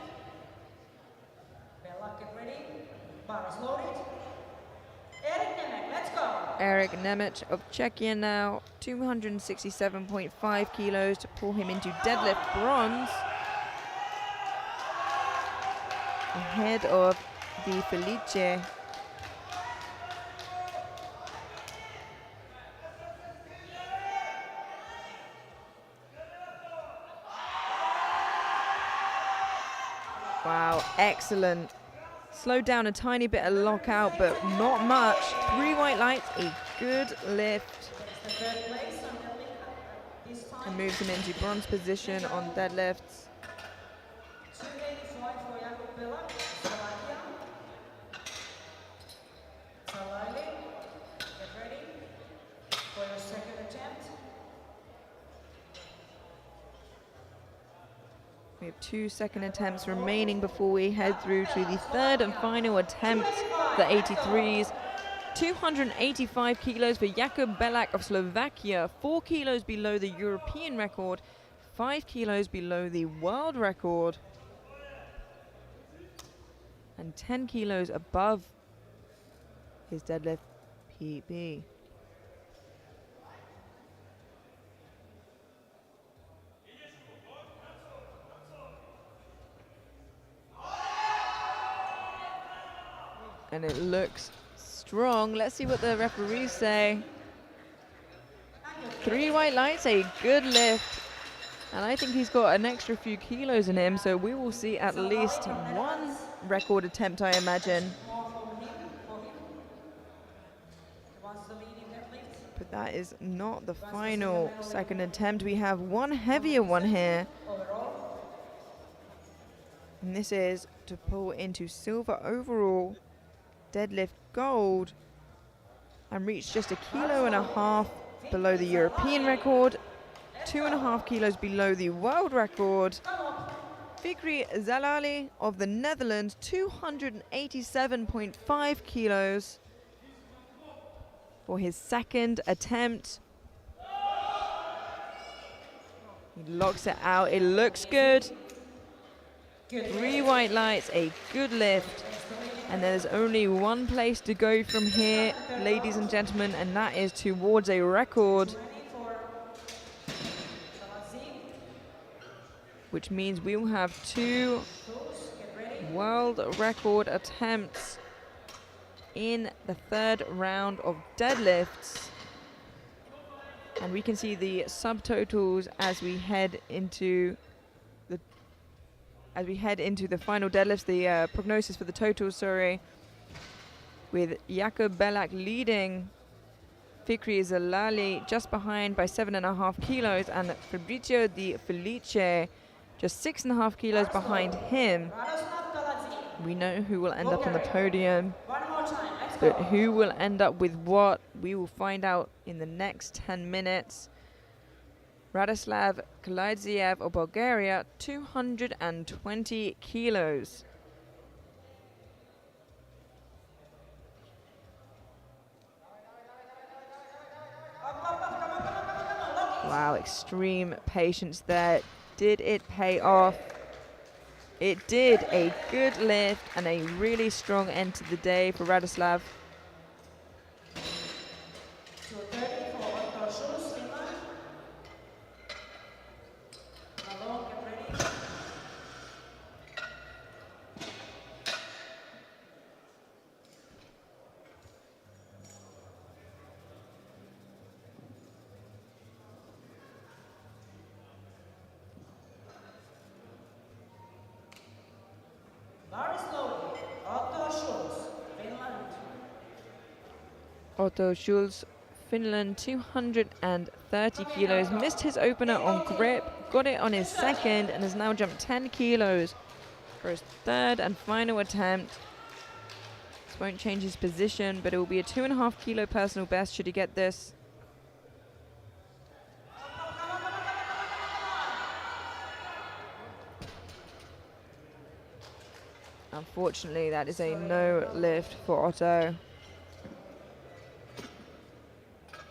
Bella, get ready. Bar is loaded. Eric Nemec, let's go. Eric Nemec of Czechia now, 267.5 kilos to pull him into deadlift bronze. Ahead of Di Felice. Wow, excellent. Slowed down a tiny bit of lockout, but not much. 3 white lights, a good lift. And moves him into bronze position on deadlifts. 285 for Jakub Bella, Slovakia. Zalali, get ready for your 2nd attempt. We 2 second attempts remaining before we head through to the third and final attempt, the 83s. 285 kilos for Jakub Belak of Slovakia, 4 kilos below the European record, 5 kilos below the world record, and 10 kilos above his deadlift PB. And it looks strong. Let's see what the referees say. 3 white lights, a good lift. And I think he's got an extra few kilos in him, so we will see at least one record attempt, I imagine. But that is not the final second attempt. We have one heavier one here. And this is to pull into silver overall, deadlift gold, and reach just 1.5 kilos below the European record, 2.5 kilos below the world record. Fikri Zalali of the Netherlands, 287.5 kilos for his second attempt. He locks it out. It looks good. 3 white lights, a good lift. And there's only one place to go from here, ladies and gentlemen, and that is towards a record. Which means we will have 2 world record attempts in the third round of deadlifts. And we can see the subtotals as we head into the final deadlifts, the prognosis for the totals, sorry, with Jakub Belak leading, Fikri Zalali just behind by 7.5 kilos, and Fabrizio Di Felice just 6.5 kilos behind him. We know who will end up on the podium, but who will end up with what, we will find out in the next 10 minutes. Radoslav Kalaidziev of Bulgaria, 220 kilos. Wow, extreme patience there. Did it pay off? It did. A good lift and a really strong end to the day for Radoslav. Otto Schulz, Finland, 230 kilos. Missed his opener on grip, got it on his second, and has now jumped 10 kilos for his third and final attempt. This won't change his position, but it will be a 2.5 kilo personal best should he get this. Unfortunately, that is a no lift for Otto.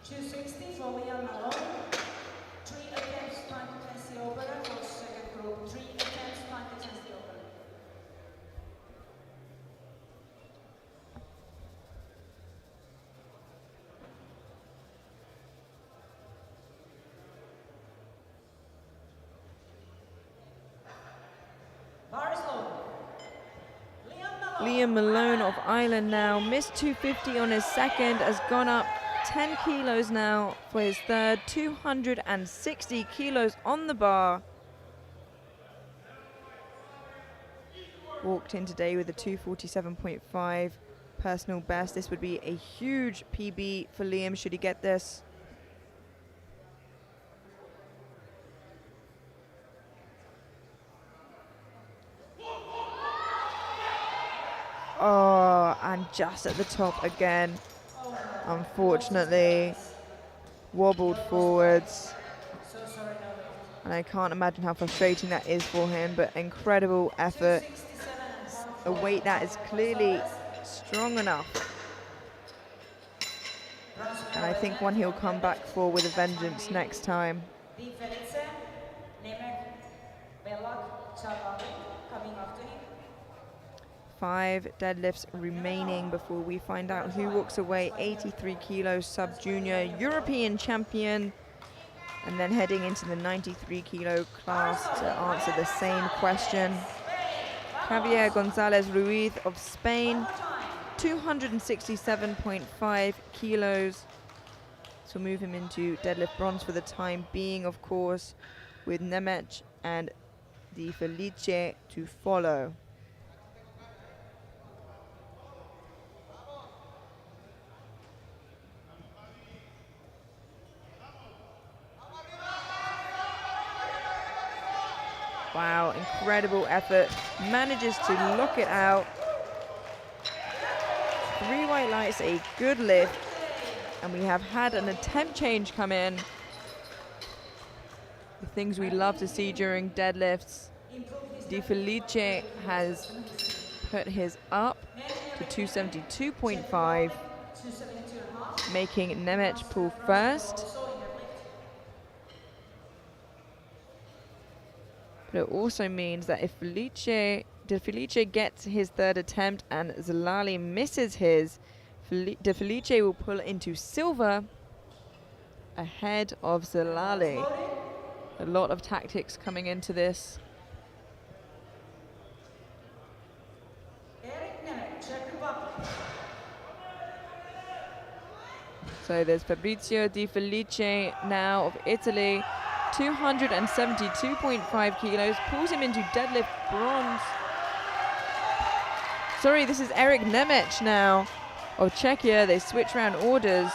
260 for Leon Malone. 3 attempts, time to test the opener for second group. 3 attempts, time to test the opener. Bar is low. Liam Malone of Ireland now missed 250 on his second, has gone up 10 kilos now for his third, 260 kilos on the bar. Walked in today with a 247.5 personal best. This would be a huge PB for Liam should he get this. Oh, and just at the top again. Unfortunately, wobbled forwards. So sorry, no lift. And I can't imagine how frustrating that is for him, but incredible effort. A weight that is clearly strong enough. And I think one he'll come back for with a vengeance next time. 5 deadlifts remaining before we find out who walks away 83 kilos sub-junior European champion, and then heading into the 93 kilo class to answer the same question. Javier Gonzalez Ruiz of Spain, 267.5 kilos. So move him into deadlift bronze for the time being, of course, with Nemec and Di Felice to follow. Wow, incredible effort. Manages to lock it out. 3 white lights, a good lift. And we have had an attempt change come in. The things we love to see during deadlifts. Di Felice has put his up to 272.5, making Nemec pull first. But it also means that if De Felice gets his 3rd attempt and Zalali misses his, De Felice will pull into silver ahead of Zalali. A lot of tactics coming into this. So there's Fabrizio Di Felice now of Italy, 272.5 kilos, pulls him into deadlift bronze. Sorry, this is Eric Nemec now of Czechia. They switch around orders.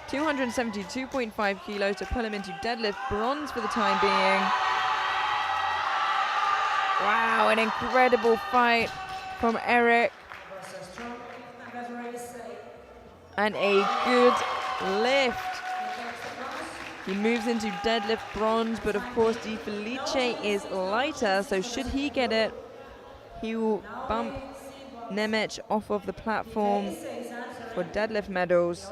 272.5 kilos to pull him into deadlift bronze for the time being. Wow, an incredible fight from Eric. And a good lift. He moves into deadlift bronze, but of course Di Felice is lighter, so should he get it, he will bump Nemec off of the platform for deadlift medals.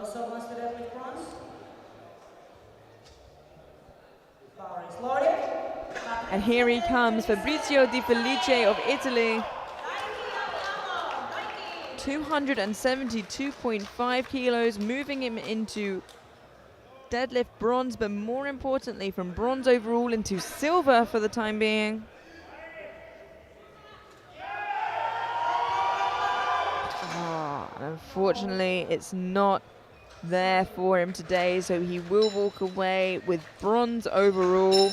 And here he comes, Fabrizio Di Felice of Italy. 272.5 kilos, moving him into deadlift bronze, but more importantly from bronze overall into silver for the time being. Unfortunately, it's not there for him today, so he will walk away with bronze overall.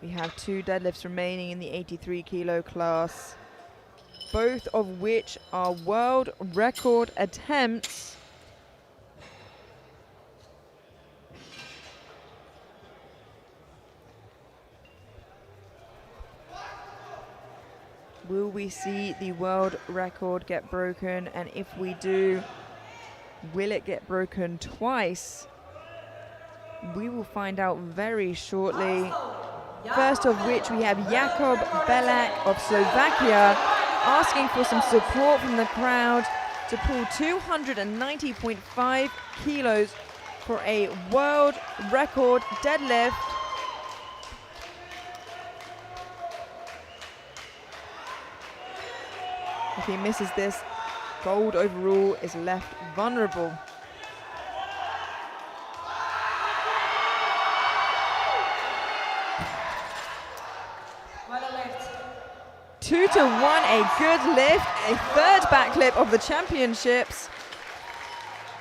We have 2 deadlifts remaining in the 83 kilo class, both of which are world record attempts. Will we see the world record get broken? And if we do, will it get broken twice? We will find out very shortly. First of which we have Jakub Belak of Slovakia asking for some support from the crowd to pull 290.5 kilos for a world record deadlift. If he misses this, gold overall is left vulnerable. 2-1, a good lift, a 3rd backflip of the championships.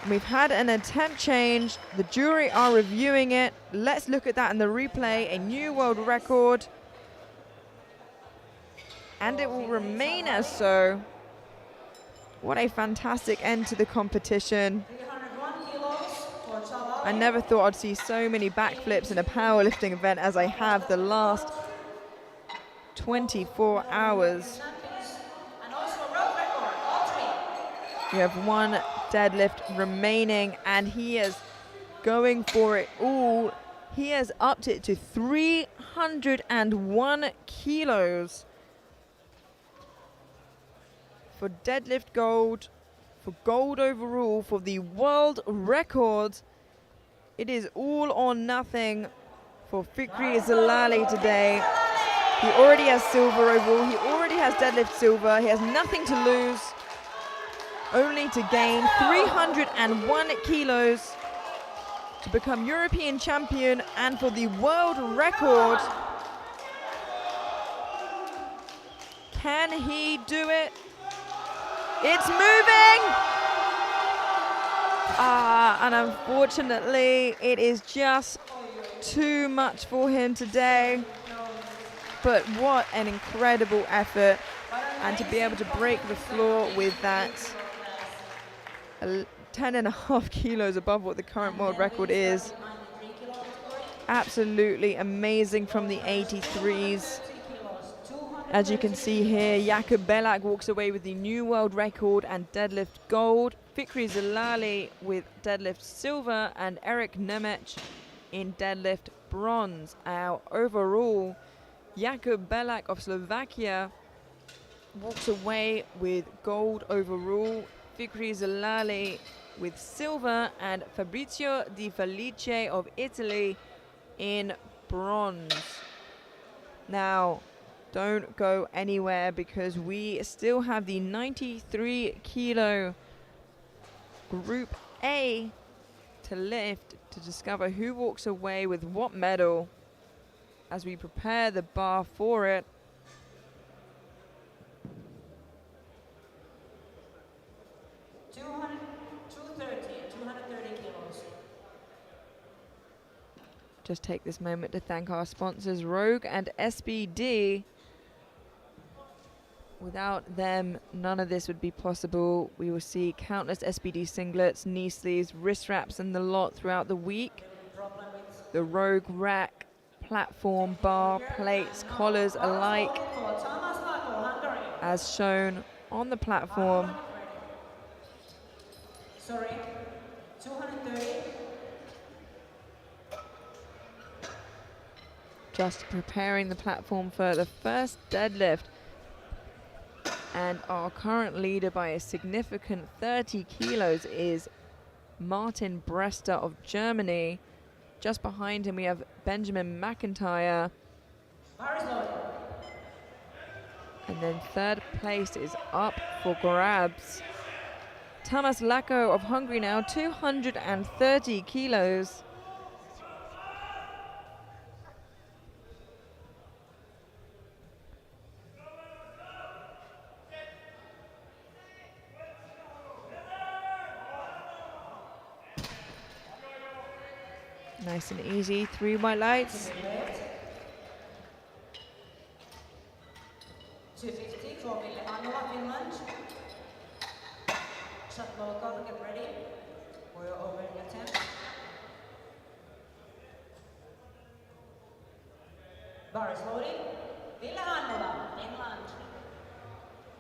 We've had an attempt change. The jury are reviewing it. Let's look at that in the replay. A new world record. And it will remain as so. What a fantastic end to the competition. 301 kilos for Chalal. I never thought I'd see so many backflips in a powerlifting event as I have the last 24 hours. And also road record, all three. We have one deadlift remaining, and he is going for it all. He has upped it to 301 kilos for deadlift gold, for gold overall, for the world record. It is all or nothing for Fikri Zalali today. He already has silver overall. He already has deadlift silver. He has nothing to lose, only to gain 301 kilos to become European champion and for the world record. Can he do it? It's moving! And unfortunately, it is just too much for him today. But what an incredible effort. And to be able to break the floor with that 10.5 kilos above what the current world record is. Absolutely amazing from the 83s. As you can see here, Jakub Belak walks away with the new world record and deadlift gold. Fikri Zalali with deadlift silver, and Eric Nemec in deadlift bronze. Our overall, Jakub Belak of Slovakia walks away with gold overall. Fikri Zalali with silver, and Fabrizio Di Felice of Italy in bronze. Now, don't go anywhere because we still have the 93 kilo Group A to lift to discover who walks away with what medal as we prepare the bar for it. Just take this moment to thank our sponsors, Rogue and SBD. Without them, none of this would be possible. We will see countless SBD singlets, knee sleeves, wrist wraps and the lot throughout the week. The Rogue rack, platform, bar, plates, collars alike, as shown on the platform. Sorry, 230. Just preparing the platform for the first deadlift. And our current leader by a significant 30 kilos is Martin Brester of Germany. Just behind him we have Benjamin McIntyre. And then third place is up for grabs. Tamas Lako of Hungary now, 230 kilos. Nice and easy, 3 white lights. 250 for Anula, Finland. Shot local, get ready for your opening attempt. Bar is loading. Ville Anula, Finland.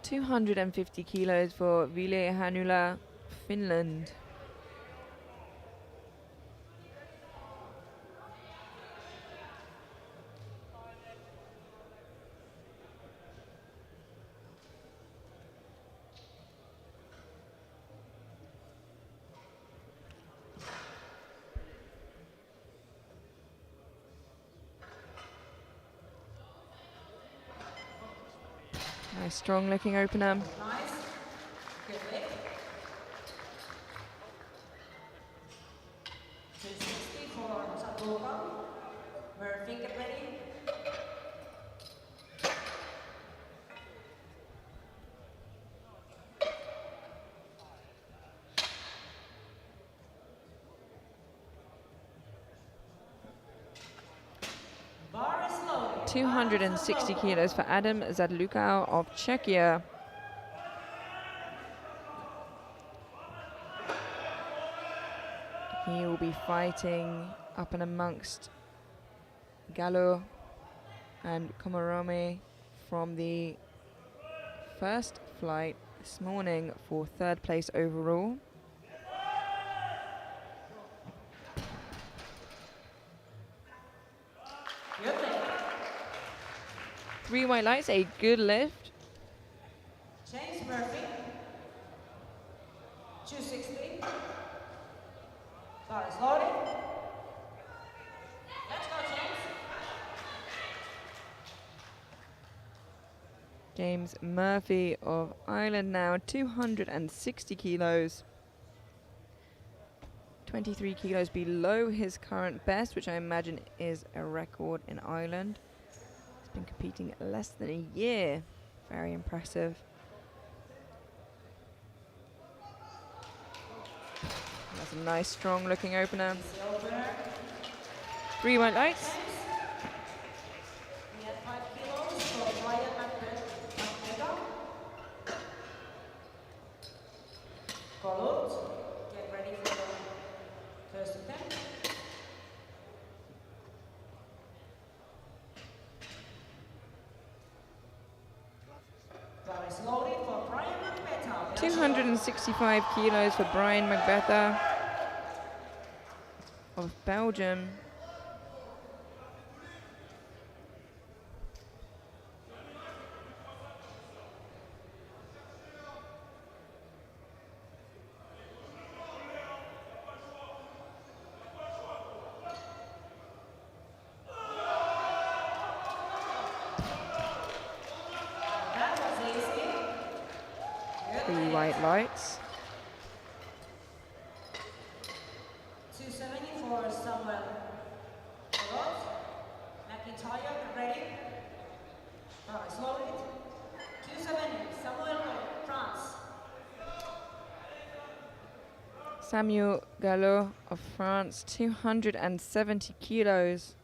250 kilos for Ville Hanula, Finland. Nice strong looking opener. Nice. Good lift. 260 for Sabuka. Murphy, get ready. Bar is loaded. 260 kilos for Adam Zadlukau of Czechia. He will be fighting up and amongst Gallo and Komorome from the first flight this morning for 3rd place overall. Good thing. 3 white lights, a good lift. James Murphy. 260. Bar is loaded. Let's go, James. James Murphy of Ireland now, 260 kilos. 23 kilos below his current best, which I imagine is a record in Ireland. He's been competing less than a year. Very impressive. That's a nice, strong looking opener. 3 white lights. We have 5 kilos for Brian McGregor. Followed. Get ready for the first attempt. Bar is loaded for Brian McGregor. 265 kilos for Brian Macbetha of Belgium. That was easy. Good 3 thing. white lights. 270 for Samuel. Followed. McIntyre, ready. Bar is loaded. 270, Samuel, France. Samuel Gallo of France, 270 kilos.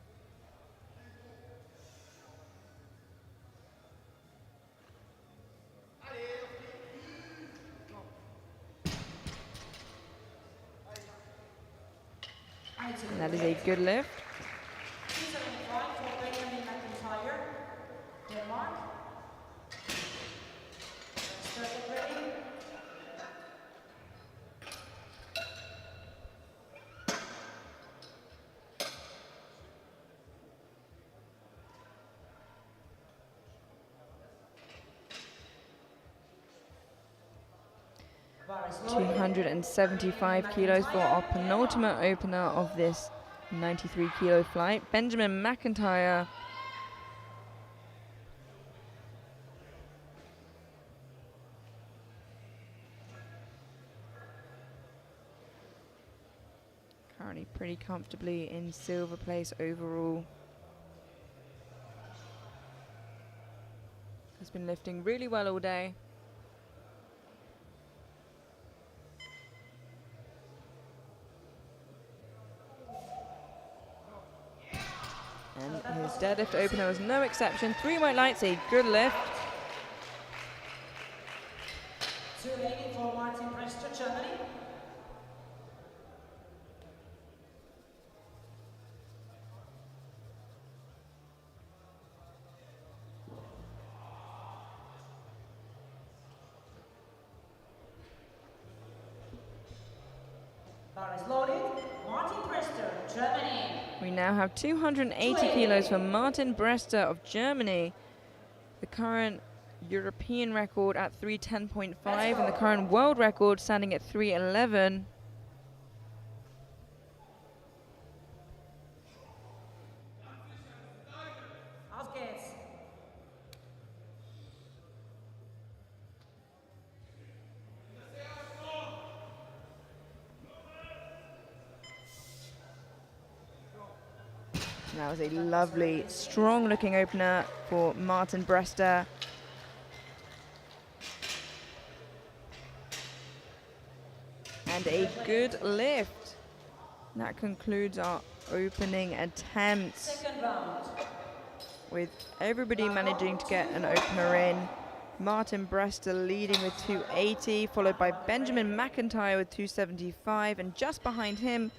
And that is a good lift. 275 for Benjamin McIntyre, Denmark. Start ready. Bar is loaded. 275 kilos for our penultimate opener of this 93 kilo flight. Benjamin McIntyre. Currently pretty comfortably in silver place overall. Has been lifting really well all day. And his deadlift opener was no exception. 3 white lights, a good lift. 280 for Martin Prester, Germany. Bar is loaded. Martin Prester, Germany. We now have 280 kilos for Martin Brester of Germany. The current European record at 310.5 and the current world record standing at 311. Auf geht's. That was a lovely, strong looking opener for Martin Brester. And a good lift. That concludes our opening attempts, Second round. with everybody managing to get an opener in. Martin Brester leading with 280, followed by Benjamin McIntyre with 275, and just behind him,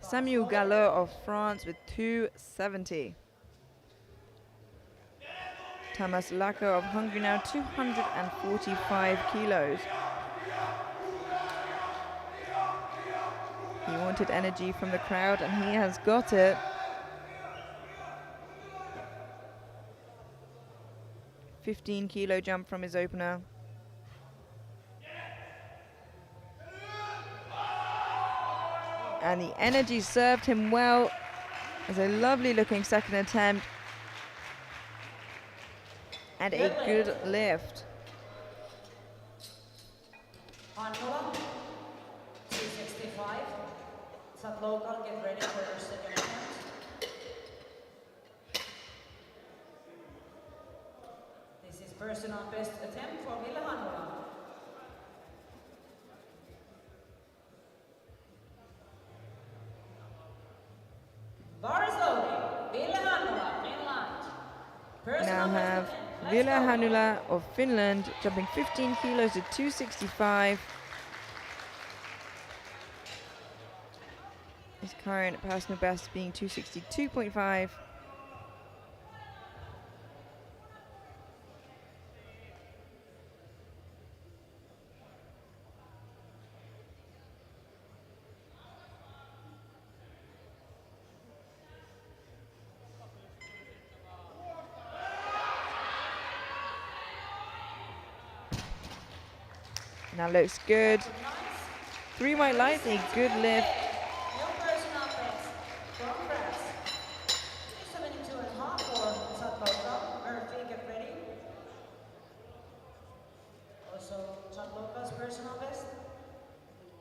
Samuel Gallo of France with 270. Thomas Lacker of Hungary now 245 kilos. He wanted energy from the crowd and he has got it. $15-kilo jump from his opener. And the energy served him well. It's a lovely looking second attempt. And a good lift. Angola, 265. Sat local, get ready for your second attempt. This is personal best attempt for Ville Hanula. Bar is loading. Ville Hanula, Finland. We now have Ville Hanula of Finland jumping 15 kilos to 265. His current personal best being 262.5. Now looks good. 3 white lights, a good lift. No personal best. From France. 272.5 for Sat local. Murphy, get ready. Also, Sat local's personal best.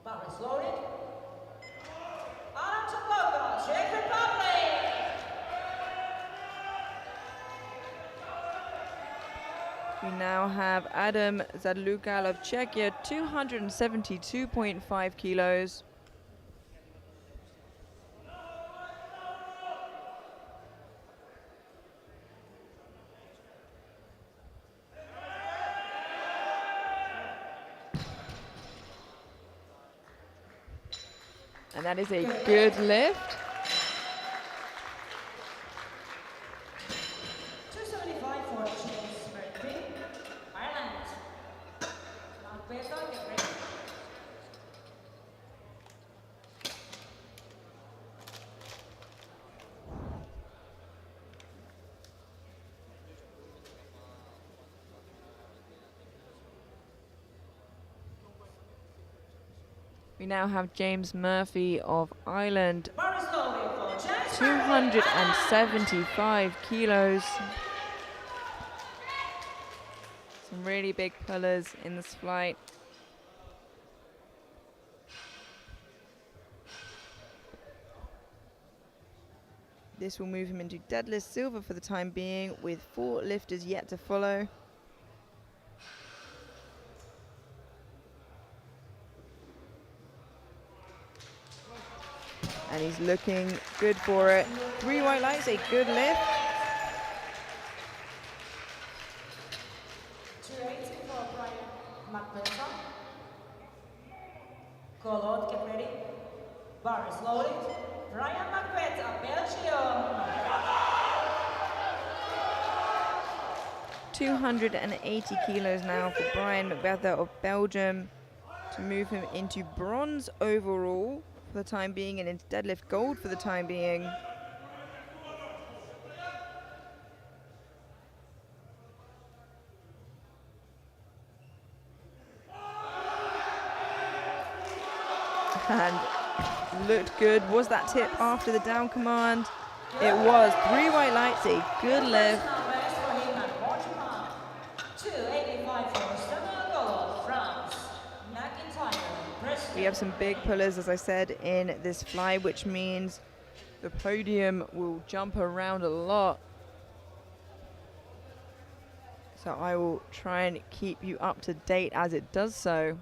Bar is loaded. Adam Sat local, Czech Republic. We now have Adam Zadlukal of Czechia, 272.5 kilos. And that is a good lift. 275 for James Murphy. Ireland. Alberto, get ready. We now have James Murphy of Ireland, Bar is loaded for James 275 kilos. Some really big pullers in this flight. This will move him into deadlift silver for the time being, with 4 lifters yet to follow. And he's looking good for it. 3 white lights, a good lift. 280 for Brian McPherson. Colot, get ready. Bar is loaded. Brian McPherson, Belgium. 280 kilos now for Brian McBether of Belgium, to move him into bronze overall for the time being and into deadlift gold for the time being. And looked good. Was that tip after the down command? It was. 3 white lights, a good lift. Personal best for him at Portugal. 285 for Samuel Colot, France. McIntyre, We have some big pullers, as I said, in this fly, which means the podium will jump around a lot. So I will try and keep you up to date as it does so.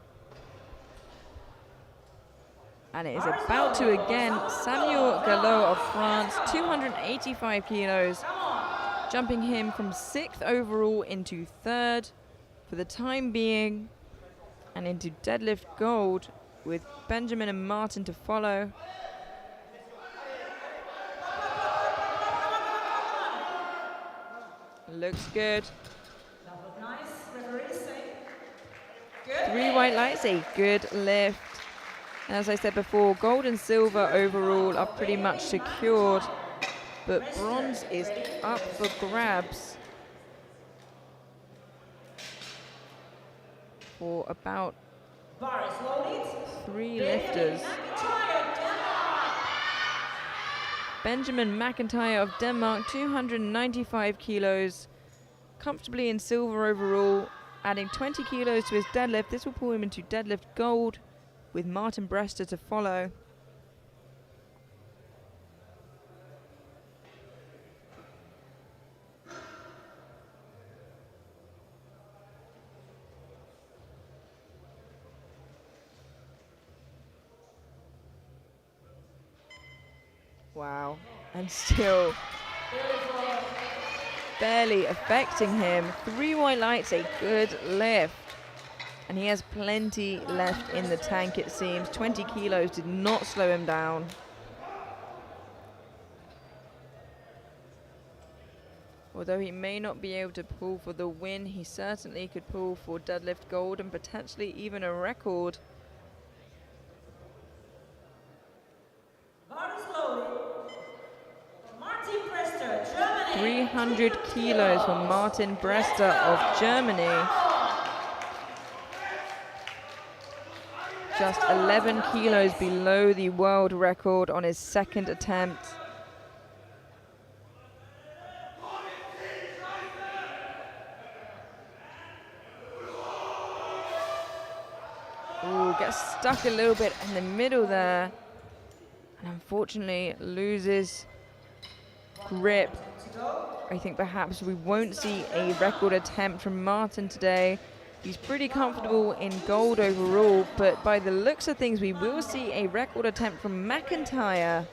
And it is about to again. Samuel Gallo of France, 285 kilos, jumping him from 6th overall into 3rd for the time being, and into deadlift gold with Benjamin and Martin to follow. Looks good. That looked nice. Referees say. Good. 3 white lights, a good lift. As I said before, gold and silver overall are pretty much secured, but bronze is up for grabs for about 3 lifters. Benjamin McIntyre of Denmark, 295 kilos, comfortably in silver overall, adding 20 kilos to his deadlift. This will pull him into deadlift gold, with Martin Brester to follow. Wow, and still barely affecting him. 3 white lights, a good lift. And he has plenty left in the tank, it seems. 20 kilos did not slow him down. Although he may not be able to pull for the win, he certainly could pull for deadlift gold and potentially even a record. 300 kilos for Martin Brester of Germany. Just 11 kilos below the world record on his second attempt. Ooh, gets stuck a little bit in the middle there. And unfortunately loses grip. I think perhaps we won't see a record attempt from Martin today. He's pretty comfortable in gold overall, but by the looks of things, we will see a record attempt from McIntyre,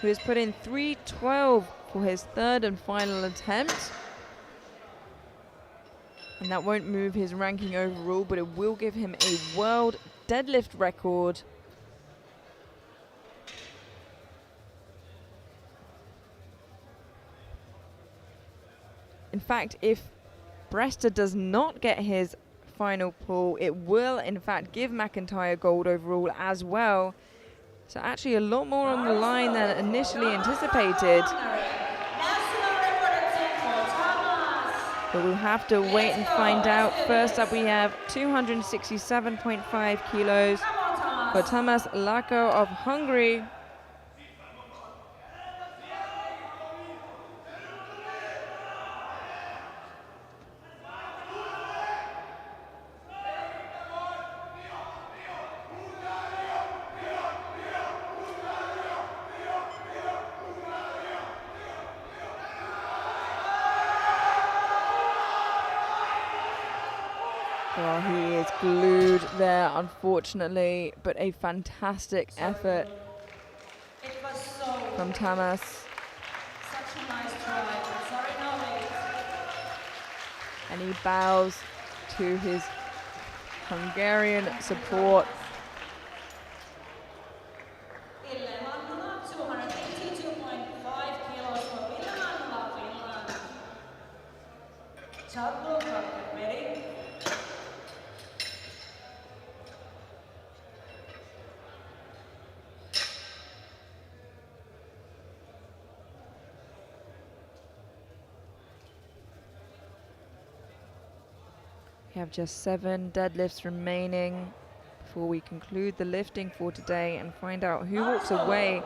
who has put in 3:12 for his third and final attempt. And that won't move his ranking overall, but it will give him a world deadlift record. In fact, if Brester does not get his final pull, it will in fact give McIntyre gold overall as well. So actually a lot more on the line than initially anticipated. But we'll have to wait and find out. First up we have 267.5 kilos for Thomas Lako of Hungary. Well, he is glued there, unfortunately, but a fantastic effort from Tamas. Such a nice try. Sorry, no late. And he bows to his Hungarian support. Ville-Mannula, 282.5 kilos for Ville-Mannula, Finland. Chadlo, get ready. We have just 7 deadlifts remaining before we conclude the lifting for today and find out who walks away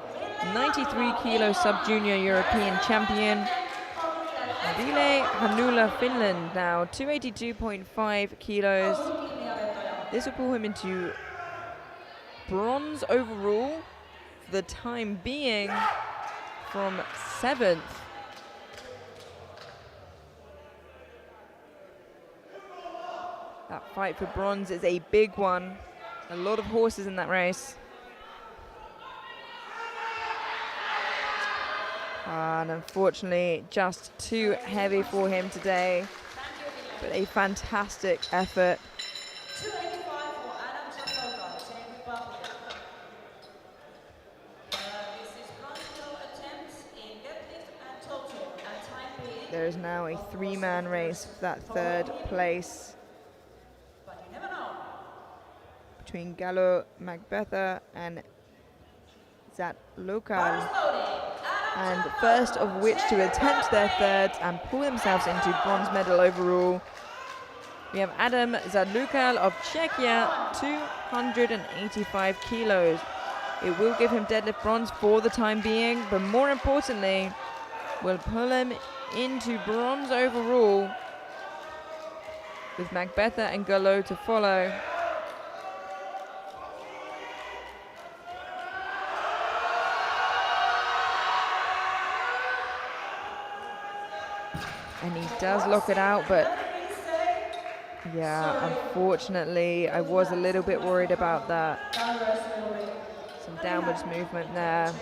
93 kilo sub-junior European champion. Ville Hanula, Finland now, 282.5 kilos. This will pull him into bronze overall for the time being from 7th. That fight for bronze is a big one. A lot of horses in that race. And unfortunately, just too heavy for him today. But a fantastic effort. 285 for Adam Chapolka, Czech Republic. This is bronze medal attempts in deadlift and total, and time being There is now a 3-man race for that 3rd place But you never know. between Gallo, Macbetha and Zat Lokal. And the first of which to attempt their 3rds and pull themselves into bronze medal overall. We have Adam Zadlukal of Czechia, 285 kilos. It will give him deadlift bronze for the time being, but more importantly, will pull him into bronze overall, with Macbetha and Gallo to follow. And he does lock it out, but yeah, unfortunately, I was a little bit worried about that. Some downwards movement there.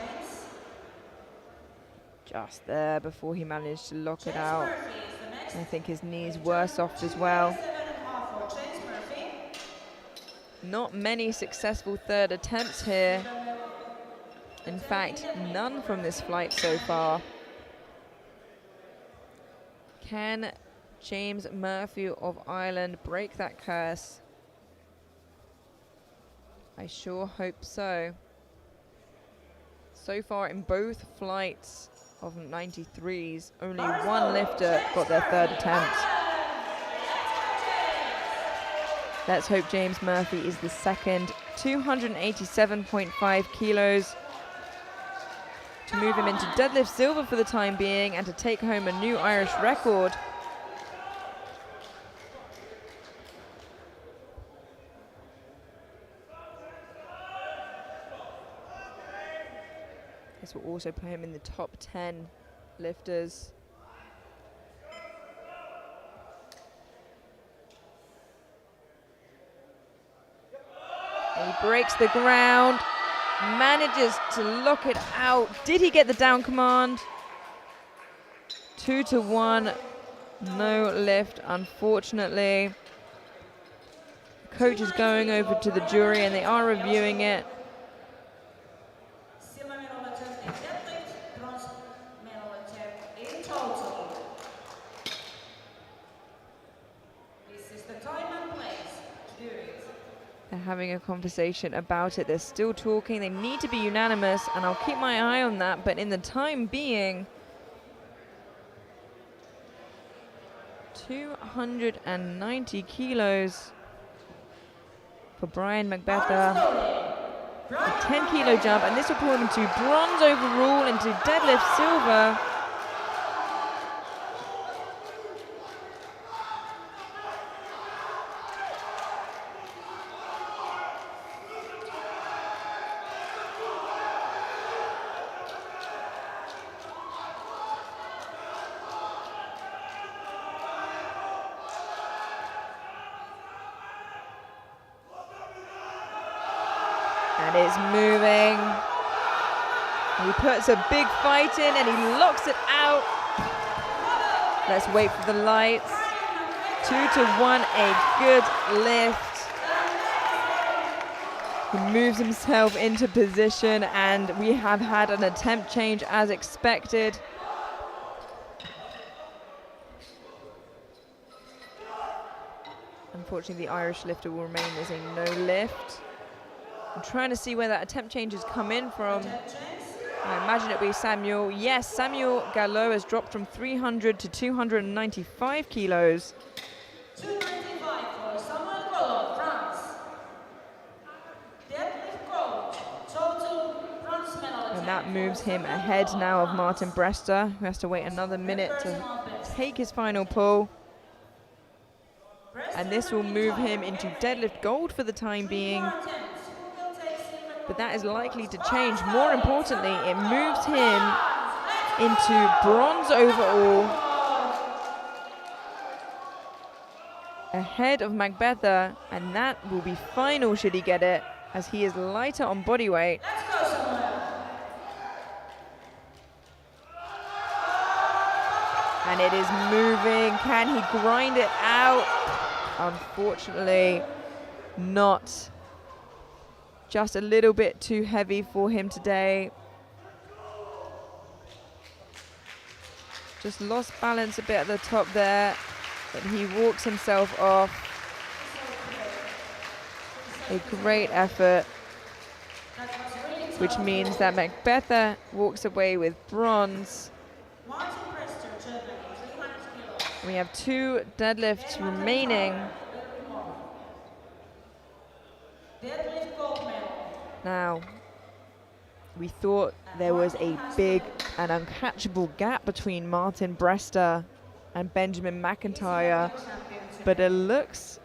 Just there before he managed to lock it out. I think his knees were soft as well. Not many successful 3rd attempts here. In fact, none from this flight so far. Can James Murphy of Ireland break that curse? I sure hope so. So far in both flights of 93s, only one lifter got their 3rd attempt. Let's hope James Murphy is the second. 287.5 kilos to move him into deadlift silver for the time being and to take home a new Irish record. This will also put him in the top 10 lifters. And he breaks the ground, manages to lock it out. Did he get the down command? 2-1, no lift, unfortunately. The coach is going over to the jury and they are reviewing it. They're having a conversation about it. They're still talking. They need to be unanimous, and I'll keep my eye on that. But in the time being, 290 kilos for Brian Macbetha. A 10-kilo jump, and this will pull him into bronze overall, into deadlift silver. And it's moving. He puts a big fight in and he locks it out. Let's wait for the lights. 2-1, a good lift. He moves himself into position and we have had an attempt change as expected. Unfortunately, the Irish lifter will remain as a no lift. I'm trying to see where that attempt change has come in from. I imagine it'll be Samuel. Yes, Samuel Gallo has dropped from 300 to 295 kilos. 295 for Samuel Gallo, France. Deadlift gold, total bronze medal attempt. And that moves him ahead now of Martin Brester, who has to wait another minute to take his final pull. And this will move him into deadlift gold for the time being. But that is likely to change. More importantly, it moves him into bronze overall, ahead of Macbetha, and that will be final should he get it, as he is lighter on body weight. And it is moving. Can he grind it out? Unfortunately, not. Just a little bit too heavy for him today. Just lost balance a bit at the top there, but he walks himself off. A great effort, which means that Macbetha walks away with bronze. We have 2 deadlifts remaining. Now, we thought there was a big and uncatchable gap between Martin Brester and Benjamin McIntyre, but it looks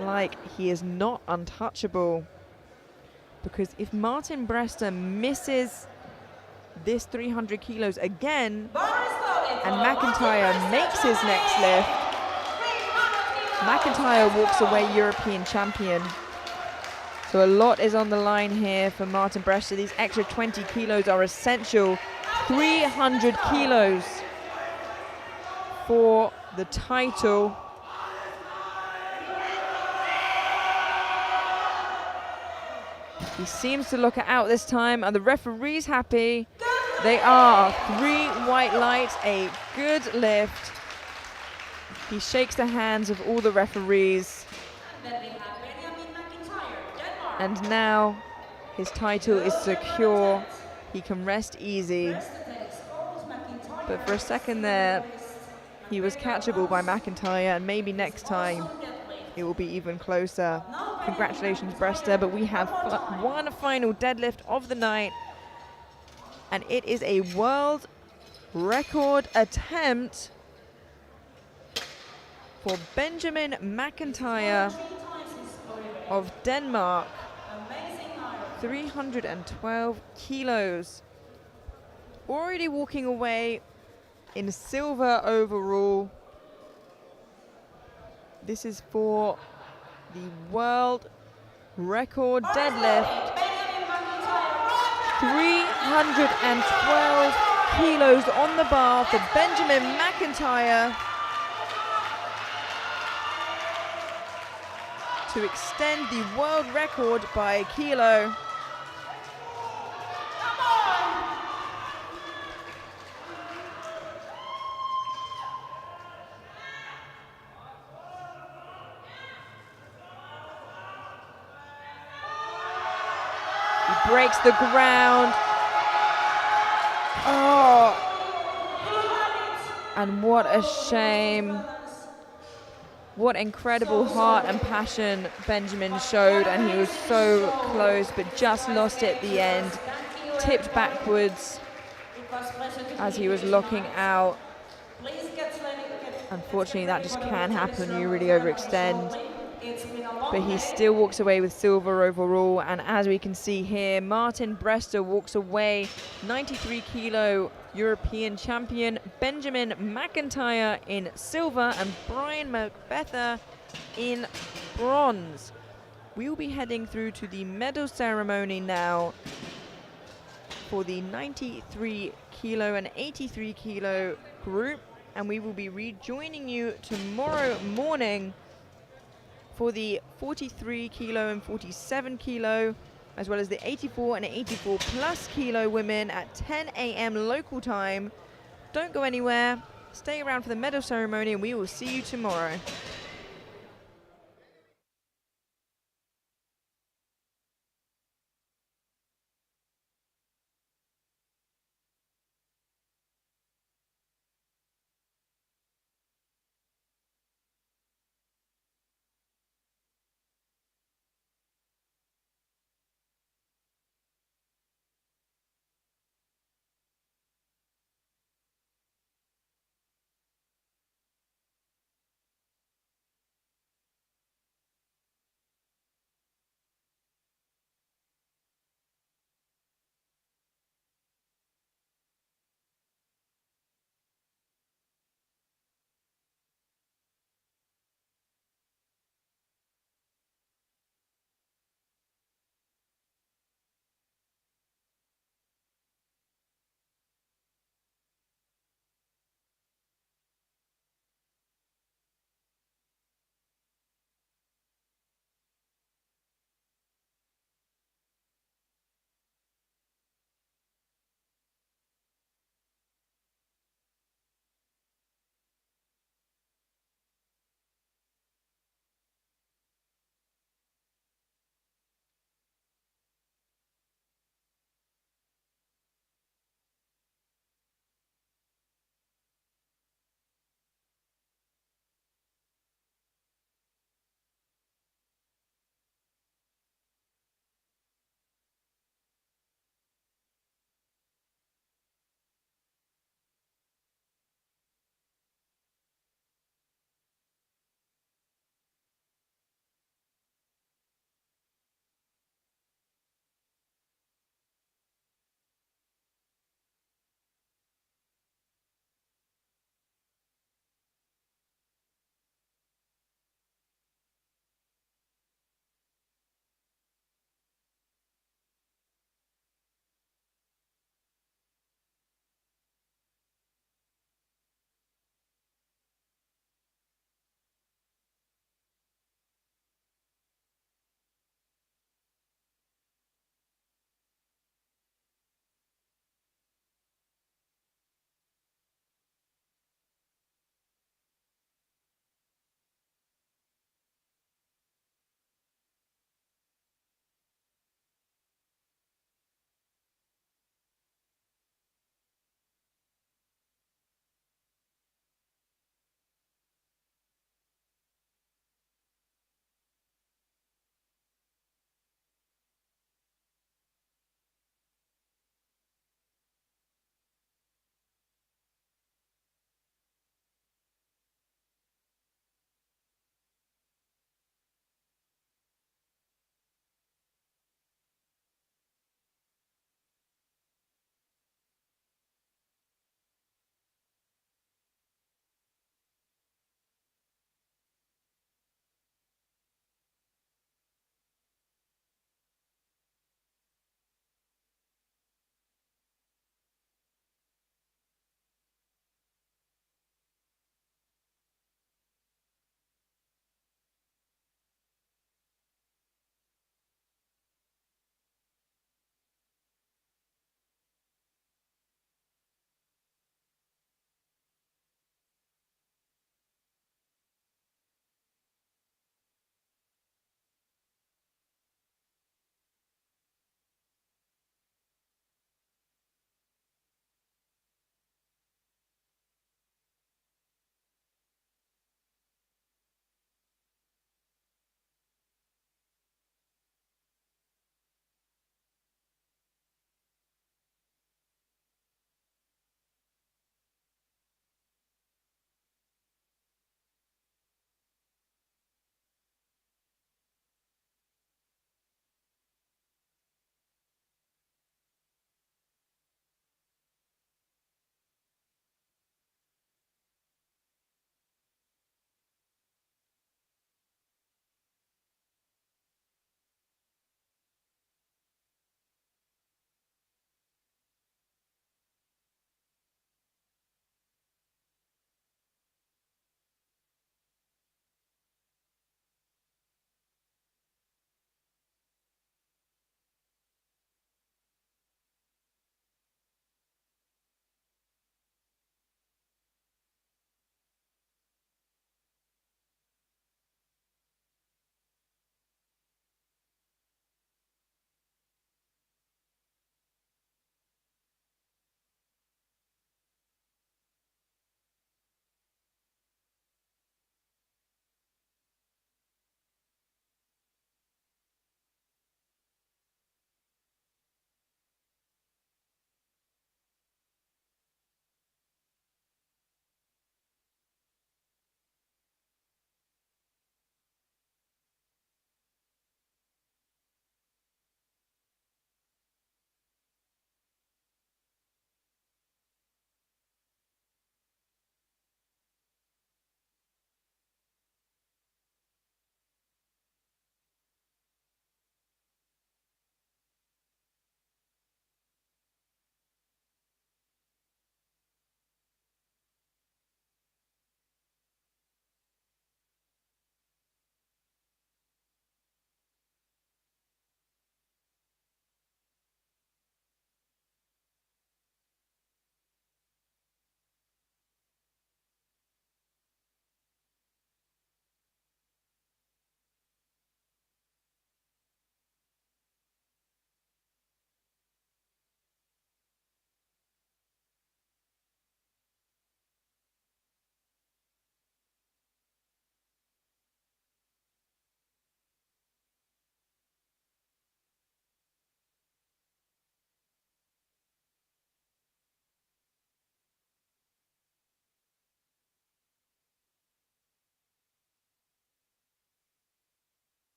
like he is not untouchable, because if Martin Brester misses this 300 kilos again and McIntyre makes his next lift, McIntyre walks away European champion. So a lot is on the line here for Martin Brester. These extra 20 kilos are essential. 300 kilos for the title. He seems to look it out this time. Are the referees happy? They are. 3 white lights, a good lift. He shakes the hands of all the referees. And now his title is secure. He can rest easy. But for a second there, he was catchable by McIntyre, and maybe next time it will be even closer. Congratulations, Brester, but we have one final deadlift of the night, and it is a world record attempt for Benjamin McIntyre of Denmark. 312 kilos. Already walking away in silver overall. This is for the world record deadlift. 312 kilos on the bar for Benjamin McIntyre to extend the world record by a kilo. Breaks the ground. Oh, and what a shame. What incredible heart and passion Benjamin showed, and he was so close, but just lost it at the end. Tipped backwards as he was locking out. Unfortunately, that just can happen when you really overextend. But he still walks away with silver overall, and as we can see here, Martin Brester walks away 93 kilo European champion, Benjamin McIntyre in silver and Brian Macbetha in bronze. We will be heading through to the medal ceremony now for the 93 kilo and 83 kilo group, and we will be rejoining you tomorrow morning for the 43 kilo and 47 kilo, as well as the 84 and 84 plus kilo women at 10 a.m. local time. Don't go anywhere. Stay around for the medal ceremony, and we will see you tomorrow.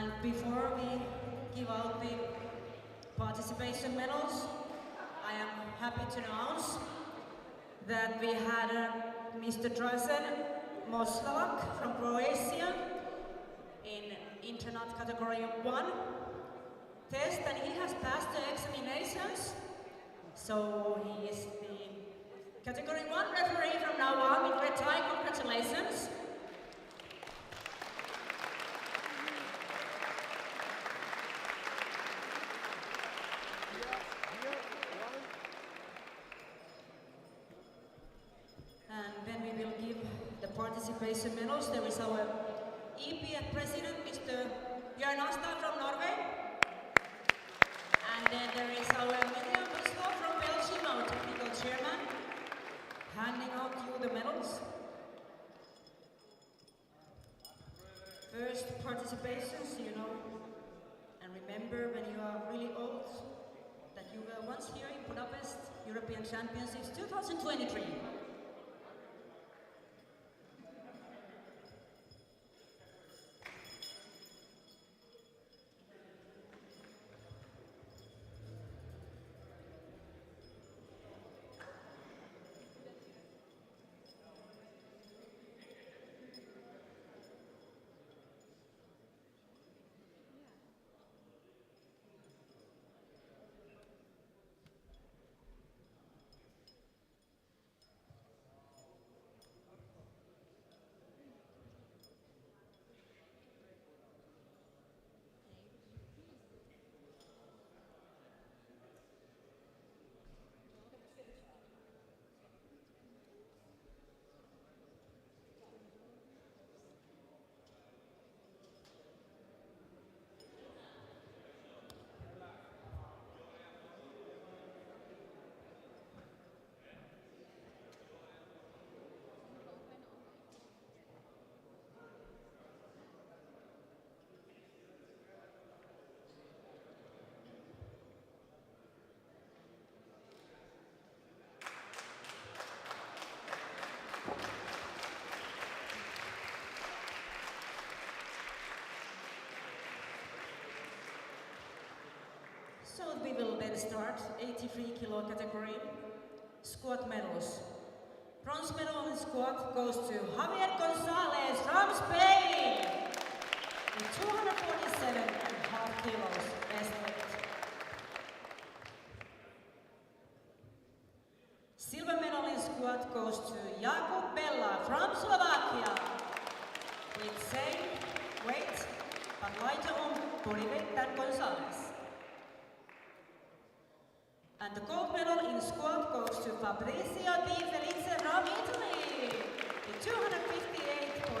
And before we give out the participation medals, I am happy to announce that we had Mr. Drazen Moslavak from Croatia in internet category 1 test, and he has passed the examinations. So he is the category 1 referee from now on in red tie. Congratulations. And then we will give the participation medals. There is our EPF president, Mr. Björn Asta from Norway. And then there is our William Buslow from Belgium, our technical chairman, handing out you the medals. First participations, you know, and remember when you are really old that you were once here in Budapest European Championships 2023. So we will then start 83 kilo category squat medals. Bronze medal in squat goes to Javier Gonzalez from Spain with 247.5 kilos best weight. Silver medal in squat goes to Jakub Bella from Slovakia with same weight but lighter on body weight than Gonzalez. And the gold medal in squat goes to Fabrizio Di Felice from Italy with 258.5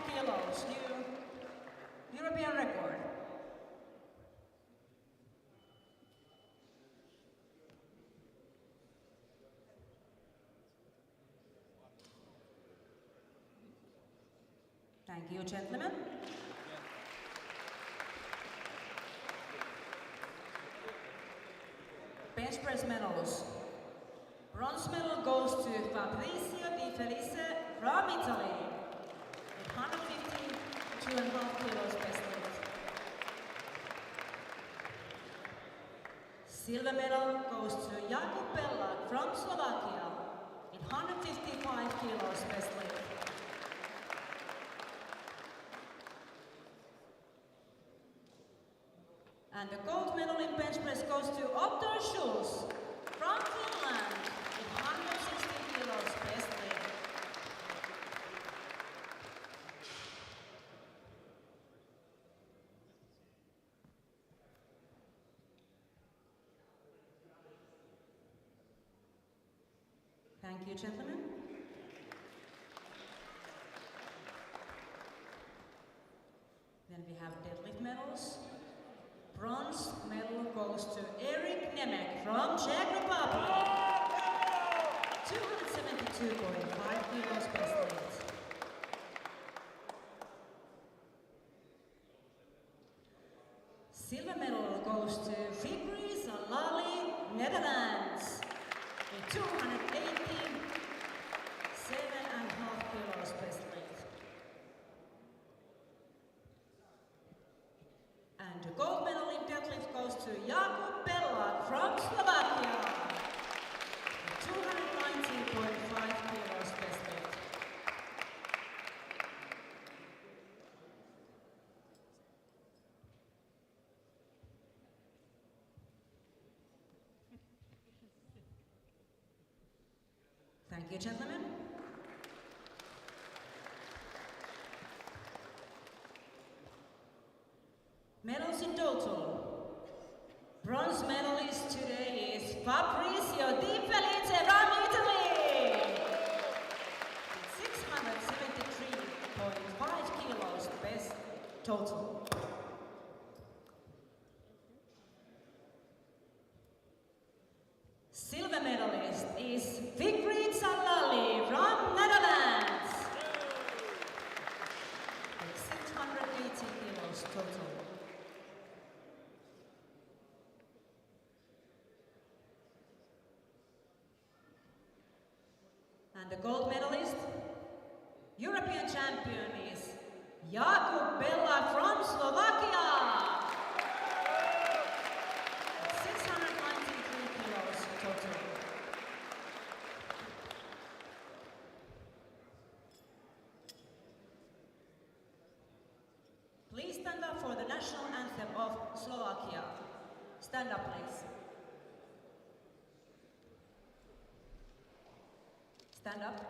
kilos, new European record. Thank you, gentlemen. Bench press medals. Bronze medal goes to Fabrizio Di Felice from Italy with 152.5 kilos best weight. Silver medal goes to Jakub Bella from Slovakia with 155 kilos best weight. And the gold medal in bench press goes to Otto Schulz from Finland with 160 kilos best weight. Thank you, gentlemen. Then we have deadlift medals. Bronze medal goes to Erik Nemek from Czech Republic. 272.5 kilos best weight. Silver medal goes to Fikri Salali, Netherlands with 287.5 kilos best weight. Thank you, gentlemen. Medals in total. Bronze medalist today is Fabrizio Di Felice from Italy. 673.5 kilos, best total. Silver medalist is Vigrid Salali from Netherlands. 680 kilos total. And the gold medalist, European champion is Jakub Bella from Slovakia. 693 kilos total. Please stand up for the national anthem of Slovakia. Stand up, please. Stand up.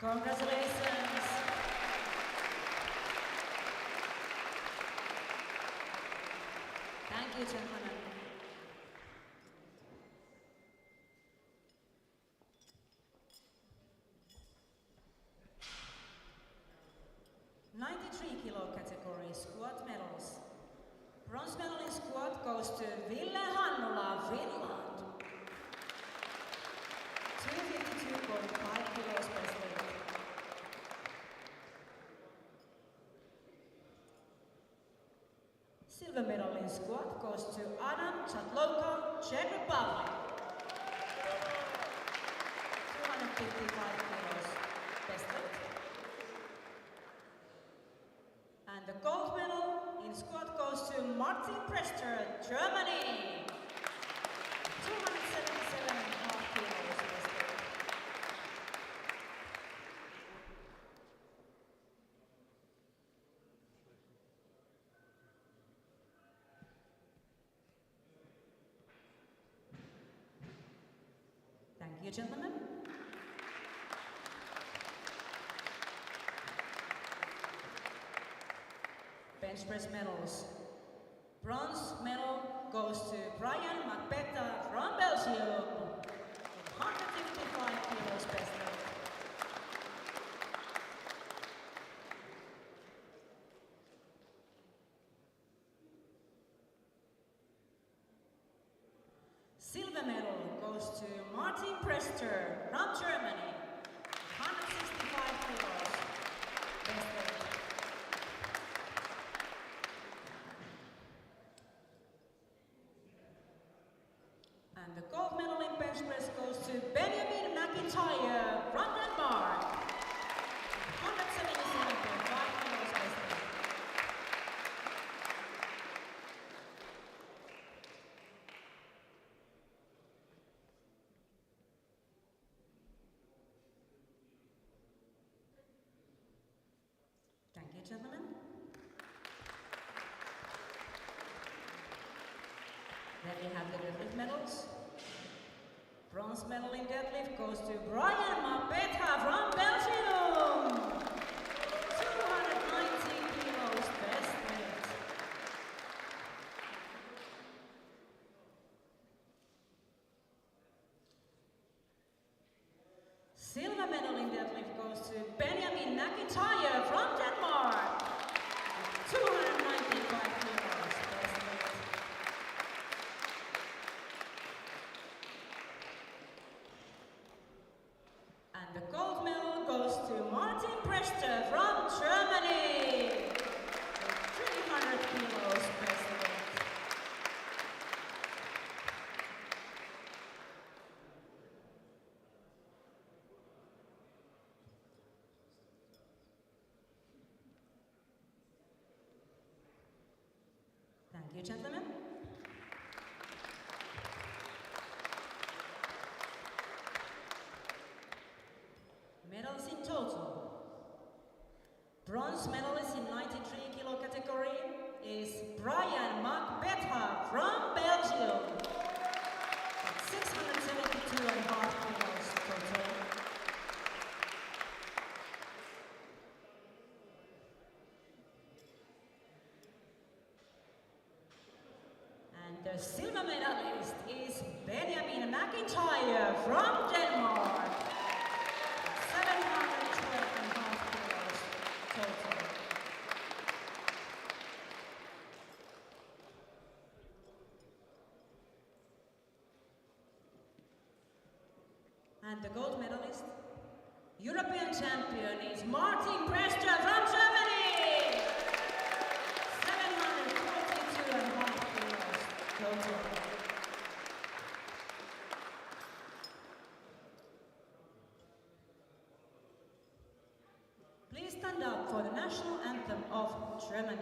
Congratulations. Thank you, gentlemen. Kilo category squat medals. Bronze medal in squat goes to Ville Hannula, Finland. 252.5 kilos best weight. Silver medal in squat goes to Adam Chatloka, Czech Republic. 255 kilos best weight. And the gold medal in squat goes to Martin Prester, Germany. 277.5 kilos best weight. Thank you, gentlemen. Bench press medals. Bronze medal goes to Brian Macbeta from Belgium. 155 kilos best weight. Silver medal goes to Martin Prester from Germany. 165 kilos best weight. And the gold medal in bench press goes to Benjamin McIntyre from Denmark. 177.5 kilos best weight. Thank you, gentlemen. we have the deadlift medals. Bronze medal in deadlift goes to Brian Mapeta from Belgium. 290 kilos best weight. Silver medal in deadlift goes to Benjamin McIntyre from Denmark. 295 kilos best weight. And the gold medal goes to Martin Prester from Germany. 300 kilos best weight. Thank you, gentlemen. Medals in total. Bronze medalist in 93 kilo category is Brian Macbetha from Belgium. 672.5 kilos total. And the silver medalist is Benjamin McIntyre from Denmark. 712.5 kilos total. And the gold medalist, European champion, is Martin Prester from Germany. 742.5 kilos total. Please stand up for the national anthem of Germany.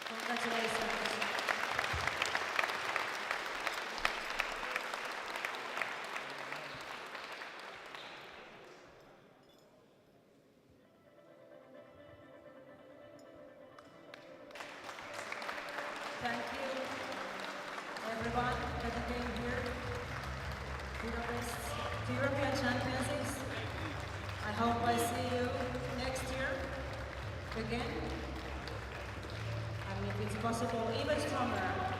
Congratulations. Thank you, everyone, that you came here to European Championships. I hope I see you next year again. And if it's possible, even stronger.